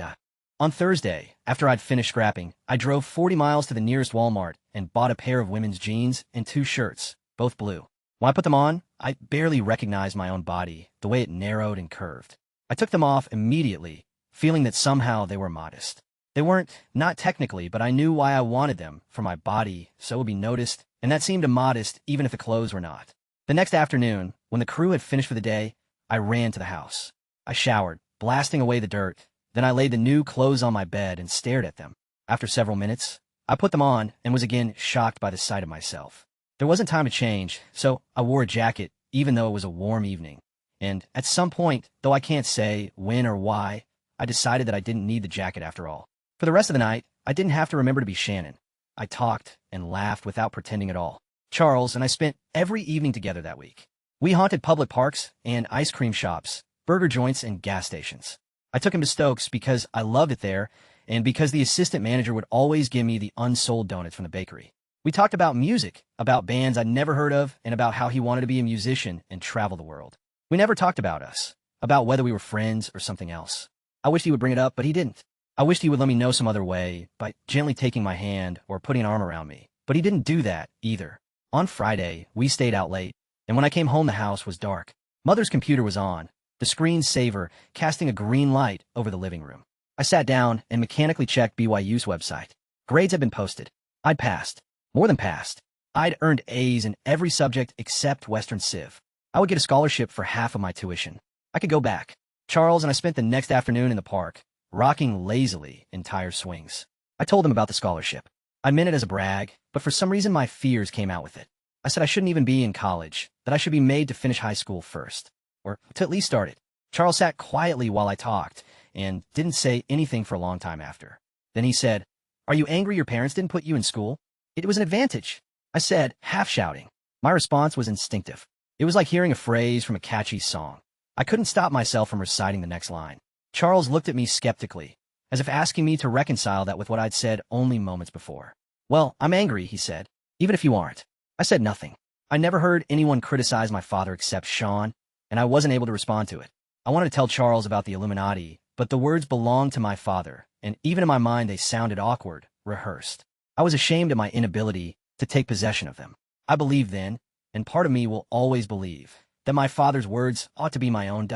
On Thursday, after I'd finished scrapping, I drove 40 miles to the nearest Walmart and bought a pair of women's jeans and 2 shirts, both blue. When I put them on, I barely recognized my own body, the way it narrowed and curved. I took them off immediately, feeling that somehow they were modest. They weren't, not technically, but I knew why I wanted them, for my body, so it would be noticed, and that seemed immodest even if the clothes were not. The next afternoon, when the crew had finished for the day, I ran to the house. I showered, blasting away the dirt. Then I laid the new clothes on my bed and stared at them. After several minutes, I put them on and was again shocked by the sight of myself. There wasn't time to change, so I wore a jacket even though it was a warm evening. And at some point, though I can't say when or why, I decided that I didn't need the jacket after all. For the rest of the night, I didn't have to remember to be Shannon. I talked and laughed without pretending at all. Charles and I spent every evening together that week. We haunted public parks and ice cream shops, burger joints, and gas stations. I took him to Stokes because I loved it there and because the assistant manager would always give me the unsold donuts from the bakery. We talked about music, about bands I'd never heard of, and about how he wanted to be a musician and travel the world. We never talked about us, about whether we were friends or something else. I wished he would bring it up, but he didn't. I wished he would let me know some other way, by gently taking my hand or putting an arm around me, but he didn't do that either. On Friday, we stayed out late, and when I came home the house was dark. Mother's computer was on, the screensaver casting a green light over the living room. I sat down and mechanically checked BYU's website. Grades had been posted. I'd passed. More than passed. I'd earned A's in every subject except Western Civ. I would get a scholarship for half of my tuition. I could go back. Charles and I spent the next afternoon in the park, rocking lazily in tire swings. I told him about the scholarship. I meant it as a brag, but for some reason my fears came out with it. I said I shouldn't even be in college, that I should be made to finish high school first, or to at least start it. Charles sat quietly while I talked, and didn't say anything for a long time after. Then he said, "Are you angry your parents didn't put you in school? It was an advantage. I said, half shouting. My response was instinctive. It was like hearing a phrase from a catchy song. I couldn't stop myself from reciting the next line. Charles looked at me skeptically, as if asking me to reconcile that with what I'd said only moments before. Well, I'm angry, he said, even if you aren't. I said nothing. I never heard anyone criticize my father except Sean, and I wasn't able to respond to it. I wanted to tell Charles about the Illuminati, but the words belonged to my father, and even in my mind they sounded awkward, rehearsed. I was ashamed of my inability to take possession of them. I believed then, and part of me will always believe, that my father's words ought to be my own.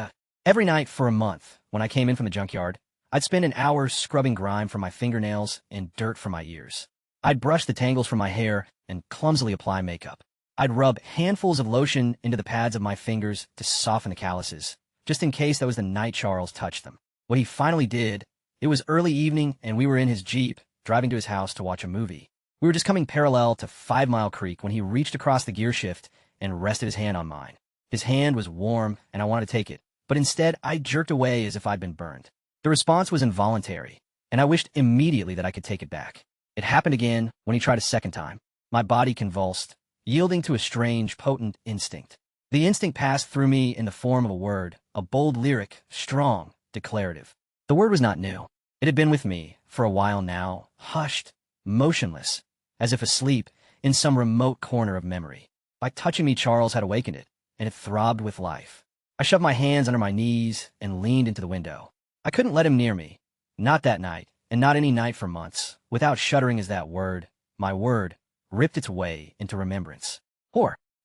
Every night for a month, when I came in from the junkyard, I'd spend an hour scrubbing grime from my fingernails and dirt from my ears. I'd brush the tangles from my hair and clumsily apply makeup. I'd rub handfuls of lotion into the pads of my fingers to soften the calluses, just in case that was the night Charles touched them. What he finally did, it was early evening and we were in his Jeep, driving to his house to watch a movie. We were just coming parallel to 5 Mile Creek when he reached across the gear shift and rested his hand on mine. His hand was warm and I wanted to take it, but instead I jerked away as if I'd been burned. The response was involuntary, and I wished immediately that I could take it back. It happened again when he tried a second time. My body convulsed, yielding to a strange, potent instinct. The instinct passed through me in the form of a word, a bold lyric, strong, declarative. The word was not new. It had been with me for a while now, hushed, motionless, as if asleep in some remote corner of memory. By touching me, Charles had awakened it, and it throbbed with life. I shoved my hands under my knees and leaned into the window. I couldn't let him near me, not that night, and not any night for months, without shuddering as that word, my word, ripped its way into remembrance.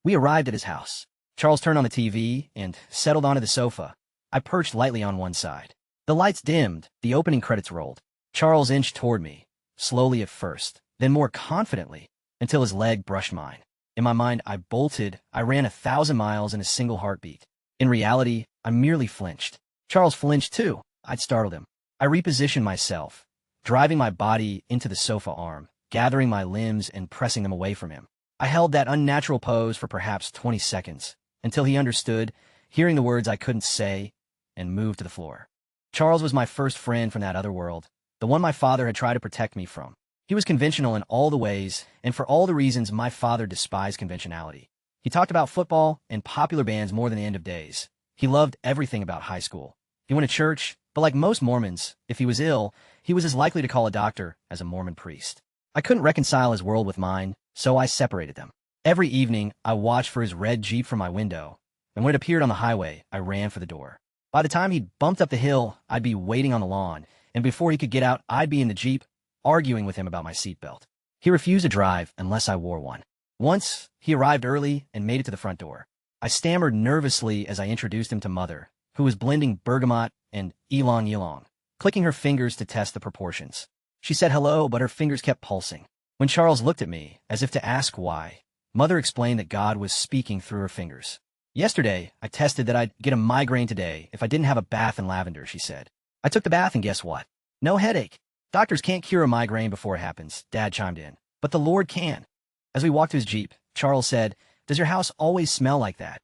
We arrived at his house. Charles turned on the TV and settled onto the sofa. I perched lightly on one side. The lights dimmed, the opening credits rolled. Charles inched toward me, slowly at first, then more confidently, until his leg brushed mine. In my mind, I bolted. I ran 1,000 miles in a single heartbeat. In reality, I merely flinched. Charles flinched too. I'd startled him. I repositioned myself, driving my body into the sofa arm, gathering my limbs and pressing them away from him. I held that unnatural pose for perhaps 20 seconds, until he understood, hearing the words I couldn't say, and moved to the floor. Charles was my first friend from that other world, the one my father had tried to protect me from. He was conventional in all the ways, and for all the reasons my father despised conventionality. He talked about football and popular bands more than the end of days. He loved everything about high school. He went to church, but like most Mormons, if he was ill, he was as likely to call a doctor as a Mormon priest. I couldn't reconcile his world with mine, so I separated them. Every evening, I watched for his red Jeep from my window, and when it appeared on the highway, I ran for the door. By the time he'd bumped up the hill, I'd be waiting on the lawn, and before he could get out, I'd be in the Jeep, arguing with him about my seatbelt. He refused to drive unless I wore one. Once, he arrived early and made it to the front door. I stammered nervously as I introduced him to Mother, who was blending bergamot and ylang-ylang, clicking her fingers to test the proportions. She said hello, but her fingers kept pulsing. When Charles looked at me, as if to ask why, Mother explained that God was speaking through her fingers. Yesterday, I tested that I'd get a migraine today if I didn't have a bath in lavender, she said. I took the bath and guess what? No headache. Doctors can't cure a migraine before it happens, Dad chimed in. But the Lord can. As we walked to his Jeep, Charles said, "Does your house always smell like that?"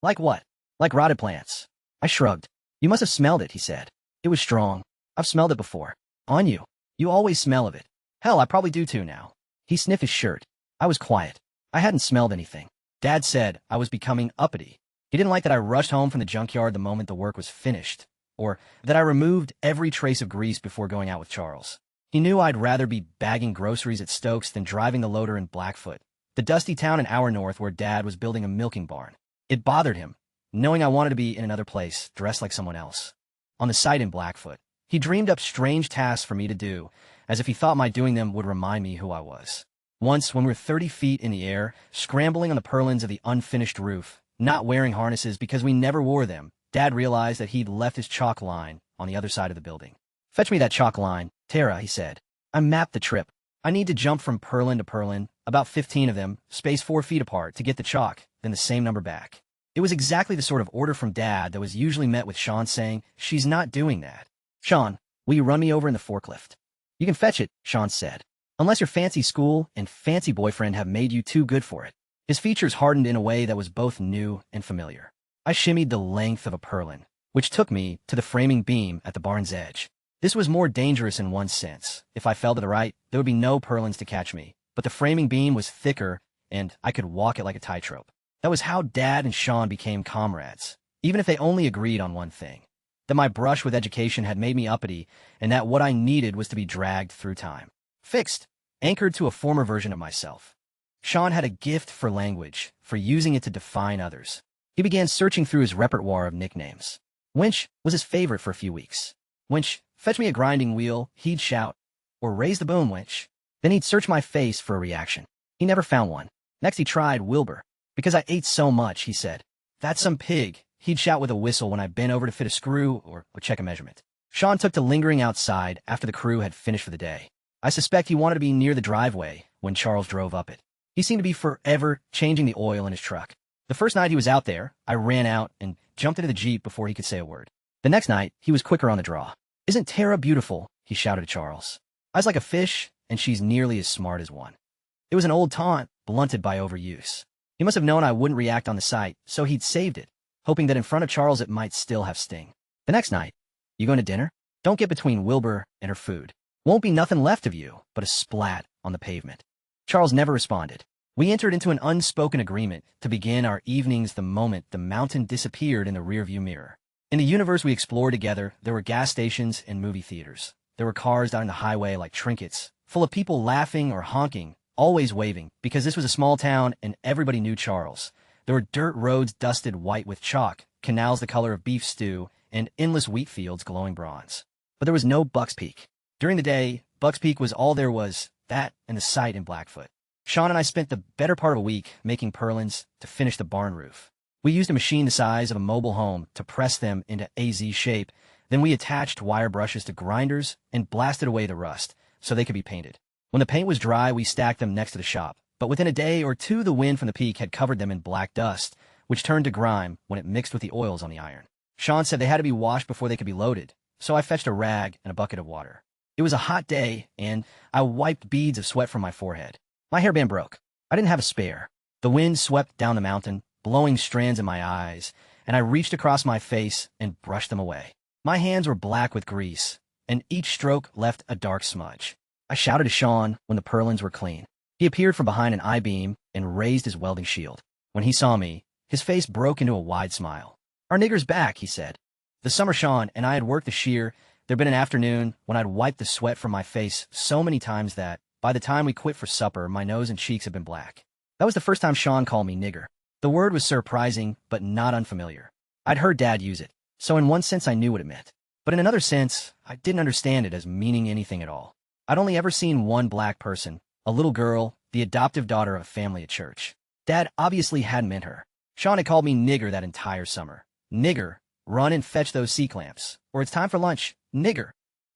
Like what? Like rotted plants. I shrugged. You must have smelled it, he said. It was strong. I've smelled it before. On you. You always smell of it. Hell, I probably do too now. He sniffed his shirt. I was quiet. I hadn't smelled anything. Dad said I was becoming uppity. He didn't like that I rushed home from the junkyard the moment the work was finished, or that I removed every trace of grease before going out with Charles. He knew I'd rather be bagging groceries at Stokes than driving the loader in Blackfoot, the dusty town an hour north where Dad was building a milking barn. It bothered him, knowing I wanted to be in another place, dressed like someone else. On the site in Blackfoot, he dreamed up strange tasks for me to do, as if he thought my doing them would remind me who I was. Once, when we were 30 feet in the air, scrambling on the purlins of the unfinished roof, not wearing harnesses because we never wore them, Dad realized that he'd left his chalk line on the other side of the building. Fetch me that chalk line, Tara, he said. I mapped the trip. I need to jump from purlin to purlin, about 15 of them, spaced 4 feet apart, to get the chalk, then the same number back. It was exactly the sort of order from Dad that was usually met with Sean saying, "She's not doing that." "Sean, will you run me over in the forklift?" "You can fetch it," Sean said. "Unless your fancy school and fancy boyfriend have made you too good for it." His features hardened in a way that was both new and familiar. I shimmied the length of a purlin, which took me to the framing beam at the barn's edge. This was more dangerous in one sense. If I fell to the right, there would be no purlins to catch me, but the framing beam was thicker and I could walk it like a tightrope. That was how Dad and Sean became comrades, even if they only agreed on one thing: that my brush with education had made me uppity, and that what I needed was to be dragged through time. Fixed, anchored to a former version of myself. Sean had a gift for language, for using it to define others. He began searching through his repertoire of nicknames. Winch was his favorite for a few weeks. Winch, fetch me a grinding wheel, he'd shout. Or raise the boom, Winch. Then he'd search my face for a reaction. He never found one. Next he tried Wilbur. Because I ate so much, he said. That's some pig, he'd shout with a whistle when I bent over to fit a screw or check a measurement. Sean took to lingering outside after the crew had finished for the day. I suspect he wanted to be near the driveway when Charles drove up it. He seemed to be forever changing the oil in his truck. The first night he was out there, I ran out and jumped into the Jeep before he could say a word. The next night, he was quicker on the draw. Isn't Tara beautiful? He shouted at Charles. Eyes like a fish, and she's nearly as smart as one. It was an old taunt, blunted by overuse. He must have known I wouldn't react on the sight, so he'd saved it, hoping that in front of Charles it might still have sting. The next night, you going to dinner? Don't get between Wilbur and her food. Won't be nothing left of you but a splat on the pavement. Charles never responded. We entered into an unspoken agreement to begin our evenings the moment the mountain disappeared in the rearview mirror. In the universe we explored together, there were gas stations and movie theaters. There were cars down the highway like trinkets, full of people laughing or honking, always waving, because this was a small town and everybody knew Charles. There were dirt roads dusted white with chalk, canals the color of beef stew, and endless wheat fields glowing bronze. But there was no Bucks Peak. During the day, Bucks Peak was all there was, that and the site in Blackfoot. Sean and I spent the better part of a week making purlins to finish the barn roof. We used a machine the size of a mobile home to press them into AZ shape, then we attached wire brushes to grinders and blasted away the rust so they could be painted. When the paint was dry, we stacked them next to the shop, but within a day or two the wind from the peak had covered them in black dust, which turned to grime when it mixed with the oils on the iron. Sean said they had to be washed before they could be loaded, so I fetched a rag and a bucket of water. It was a hot day, and I wiped beads of sweat from my forehead. My hairband broke. I didn't have a spare. The wind swept down the mountain, blowing strands in my eyes, and I reached across my face and brushed them away. My hands were black with grease, and each stroke left a dark smudge. I shouted to Sean when the purlins were clean. He appeared from behind an I-beam and raised his welding shield. When he saw me, his face broke into a wide smile. Our nigger's back, he said. The summer Sean and I had worked the shear. There'd been an afternoon when I'd wiped the sweat from my face so many times that, by the time we quit for supper, my nose and cheeks had been black. That was the first time Sean called me nigger. The word was surprising, but not unfamiliar. I'd heard Dad use it, so in one sense I knew what it meant. But in another sense, I didn't understand it as meaning anything at all. I'd only ever seen one black person, a little girl, the adoptive daughter of a family at church. Dad obviously hadn't meant her. Sean had called me nigger that entire summer. Nigger, run and fetch those C-clamps, or it's time for lunch, nigger.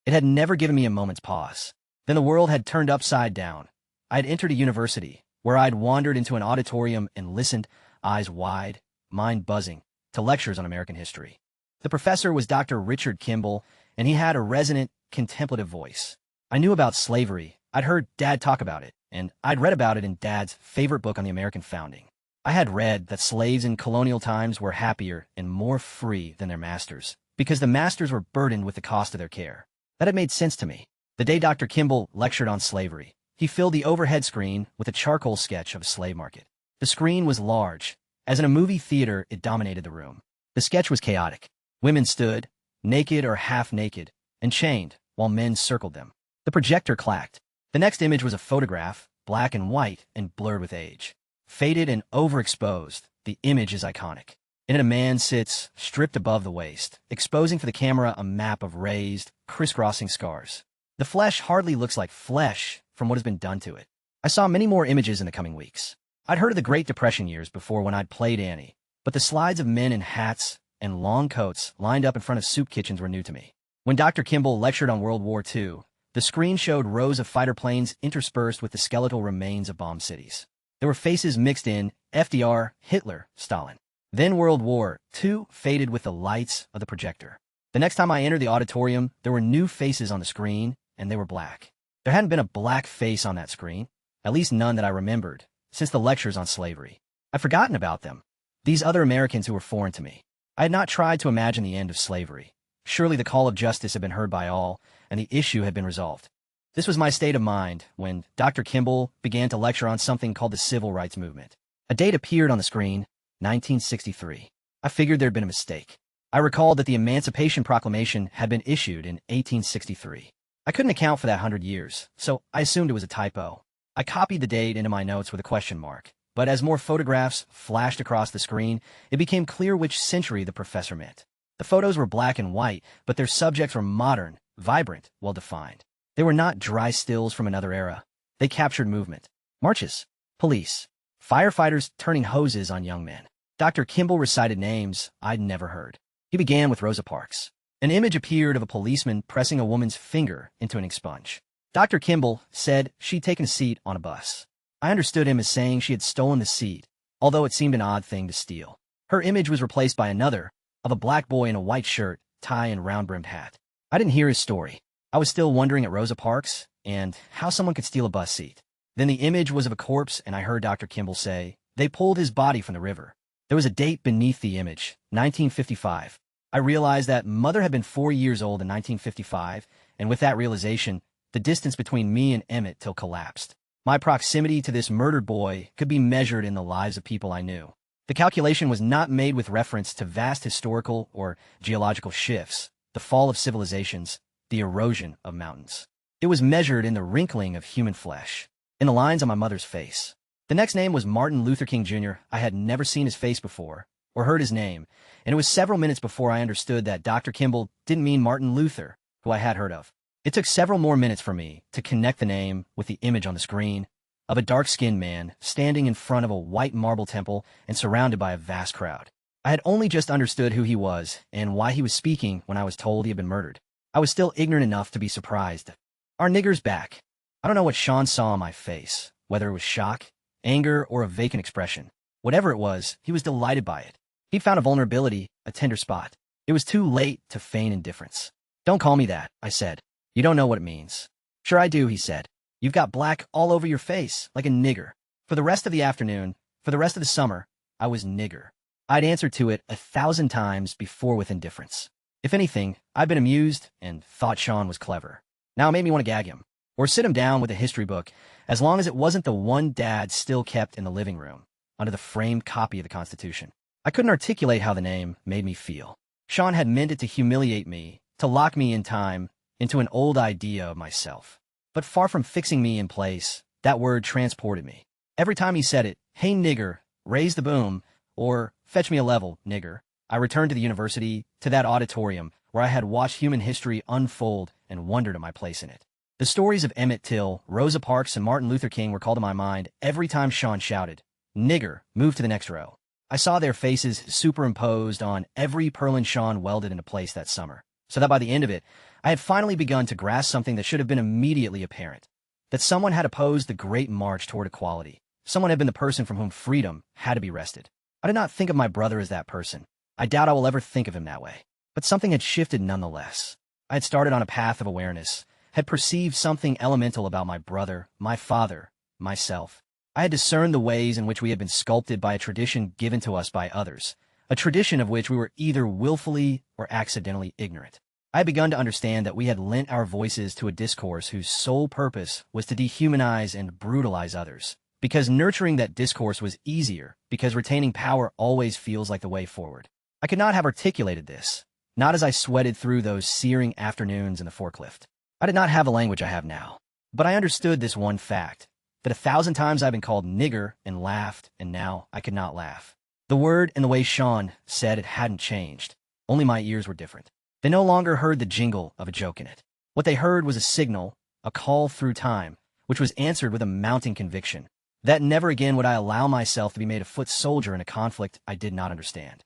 It had never given me a moment's pause. Then the world had turned upside down. I had entered a university, where I'd wandered into an auditorium and listened, eyes wide, mind buzzing, to lectures on American history. The professor was Dr. Richard Kimball, and he had a resonant, contemplative voice. I knew about slavery. I'd heard Dad talk about it, and I'd read about it in Dad's favorite book on the American founding. I had read that slaves in colonial times were happier and more free than their masters, because the masters were burdened with the cost of their care. That had made sense to me. The day Dr. Kimball lectured on slavery, he filled the overhead screen with a charcoal sketch of a slave market. The screen was large. As in a movie theater, it dominated the room. The sketch was chaotic. Women stood, naked or half-naked, and chained, while men circled them. The projector clacked. The next image was a photograph, black and white and blurred with age. Faded and overexposed, the image is iconic. In it a man sits, stripped above the waist, exposing for the camera a map of raised, crisscrossing scars. The flesh hardly looks like flesh from what has been done to it. I saw many more images in the coming weeks. I'd heard of the Great Depression years before when I'd played Annie, but the slides of men in hats and long coats lined up in front of soup kitchens were new to me. When Dr. Kimball lectured on World War II, the screen showed rows of fighter planes interspersed with the skeletal remains of bombed cities. There were faces mixed in: FDR, Hitler, Stalin. Then World War II faded with the lights of the projector. The next time I entered the auditorium, there were new faces on the screen, and they were black. There hadn't been a black face on that screen, at least none that I remembered, since the lectures on slavery. I'd forgotten about them, these other Americans who were foreign to me. I had not tried to imagine the end of slavery. Surely the call of justice had been heard by all, and the issue had been resolved. This was my state of mind when Dr. Kimball began to lecture on something called the Civil Rights Movement. A date appeared on the screen, 1963. I figured there'd been a mistake. I recalled that the Emancipation Proclamation had been issued in 1863. I couldn't account for that 100 years, so I assumed it was a typo. I copied the date into my notes with a question mark, but as more photographs flashed across the screen, it became clear which century the professor meant. The photos were black and white, but their subjects were modern, vibrant, well-defined. They were not dry stills from another era. They captured movement. Marches, police, firefighters turning hoses on young men. Dr. Kimball recited names I'd never heard. He began with Rosa Parks. An image appeared of a policeman pressing a woman's finger into an ink sponge. Dr. Kimball said she'd taken a seat on a bus. I understood him as saying she had stolen the seat, although it seemed an odd thing to steal. Her image was replaced by another, of a black boy in a white shirt, tie, and round-brimmed hat. I didn't hear his story. I was still wondering at Rosa Parks and how someone could steal a bus seat. Then the image was of a corpse, and I heard Dr. Kimball say, "They pulled his body from the river." There was a date beneath the image, 1955. I realized that Mother had been 4 years old in 1955, and with that realization, the distance between me and Emmett Till collapsed. My proximity to this murdered boy could be measured in the lives of people I knew. The calculation was not made with reference to vast historical or geological shifts, the fall of civilizations, the erosion of mountains. It was measured in the wrinkling of human flesh, in the lines on my mother's face. The next name was Martin Luther King Jr. I had never seen his face before, or heard his name, and it was several minutes before I understood that Dr. Kimball didn't mean Martin Luther, who I had heard of. It took several more minutes for me to connect the name with the image on the screen of a dark-skinned man standing in front of a white marble temple and surrounded by a vast crowd. I had only just understood who he was and why he was speaking when I was told he had been murdered. I was still ignorant enough to be surprised. "Our nigger's back." I don't know what Sean saw on my face, whether it was shock, anger, or a vacant expression. Whatever it was, he was delighted by it. He'd found a vulnerability, a tender spot. It was too late to feign indifference. "Don't call me that," I said. "You don't know what it means." "Sure I do," he said. "You've got black all over your face, like a nigger." For the rest of the afternoon, for the rest of the summer, I was nigger. I'd answered to it 1,000 times before with indifference. If anything, I'd been amused and thought Sean was clever. Now it made me want to gag him, or sit him down with a history book, as long as it wasn't the one Dad still kept in the living room, under the framed copy of the Constitution. I couldn't articulate how the name made me feel. Sean had meant it to humiliate me, to lock me in time into an old idea of myself. But far from fixing me in place, that word transported me. Every time he said it, "Hey nigger, raise the boom," or "Fetch me a level, nigger," I returned to the university, to that auditorium where I had watched human history unfold and wondered at my place in it. The stories of Emmett Till, Rosa Parks, and Martin Luther King were called to my mind every time Sean shouted, "Nigger, move to the next row." I saw their faces superimposed on every purlin Sean welded into place that summer, so that by the end of it, I had finally begun to grasp something that should have been immediately apparent. That someone had opposed the great march toward equality. Someone had been the person from whom freedom had to be wrested. I did not think of my brother as that person. I doubt I will ever think of him that way. But something had shifted nonetheless. I had started on a path of awareness, had perceived something elemental about my brother, my father, myself. I had discerned the ways in which we had been sculpted by a tradition given to us by others, a tradition of which we were either willfully or accidentally ignorant. I had begun to understand that we had lent our voices to a discourse whose sole purpose was to dehumanize and brutalize others, because nurturing that discourse was easier, because retaining power always feels like the way forward. I could not have articulated this, not as I sweated through those searing afternoons in the forklift. I did not have the language I have now, but I understood this one fact, that 1,000 times I've been called nigger and laughed, and now I could not laugh. The word and the way Sean said it hadn't changed, only my ears were different. They no longer heard the jingle of a joke in it. What they heard was a signal, a call through time, which was answered with a mounting conviction, that never again would I allow myself to be made a foot soldier in a conflict I did not understand.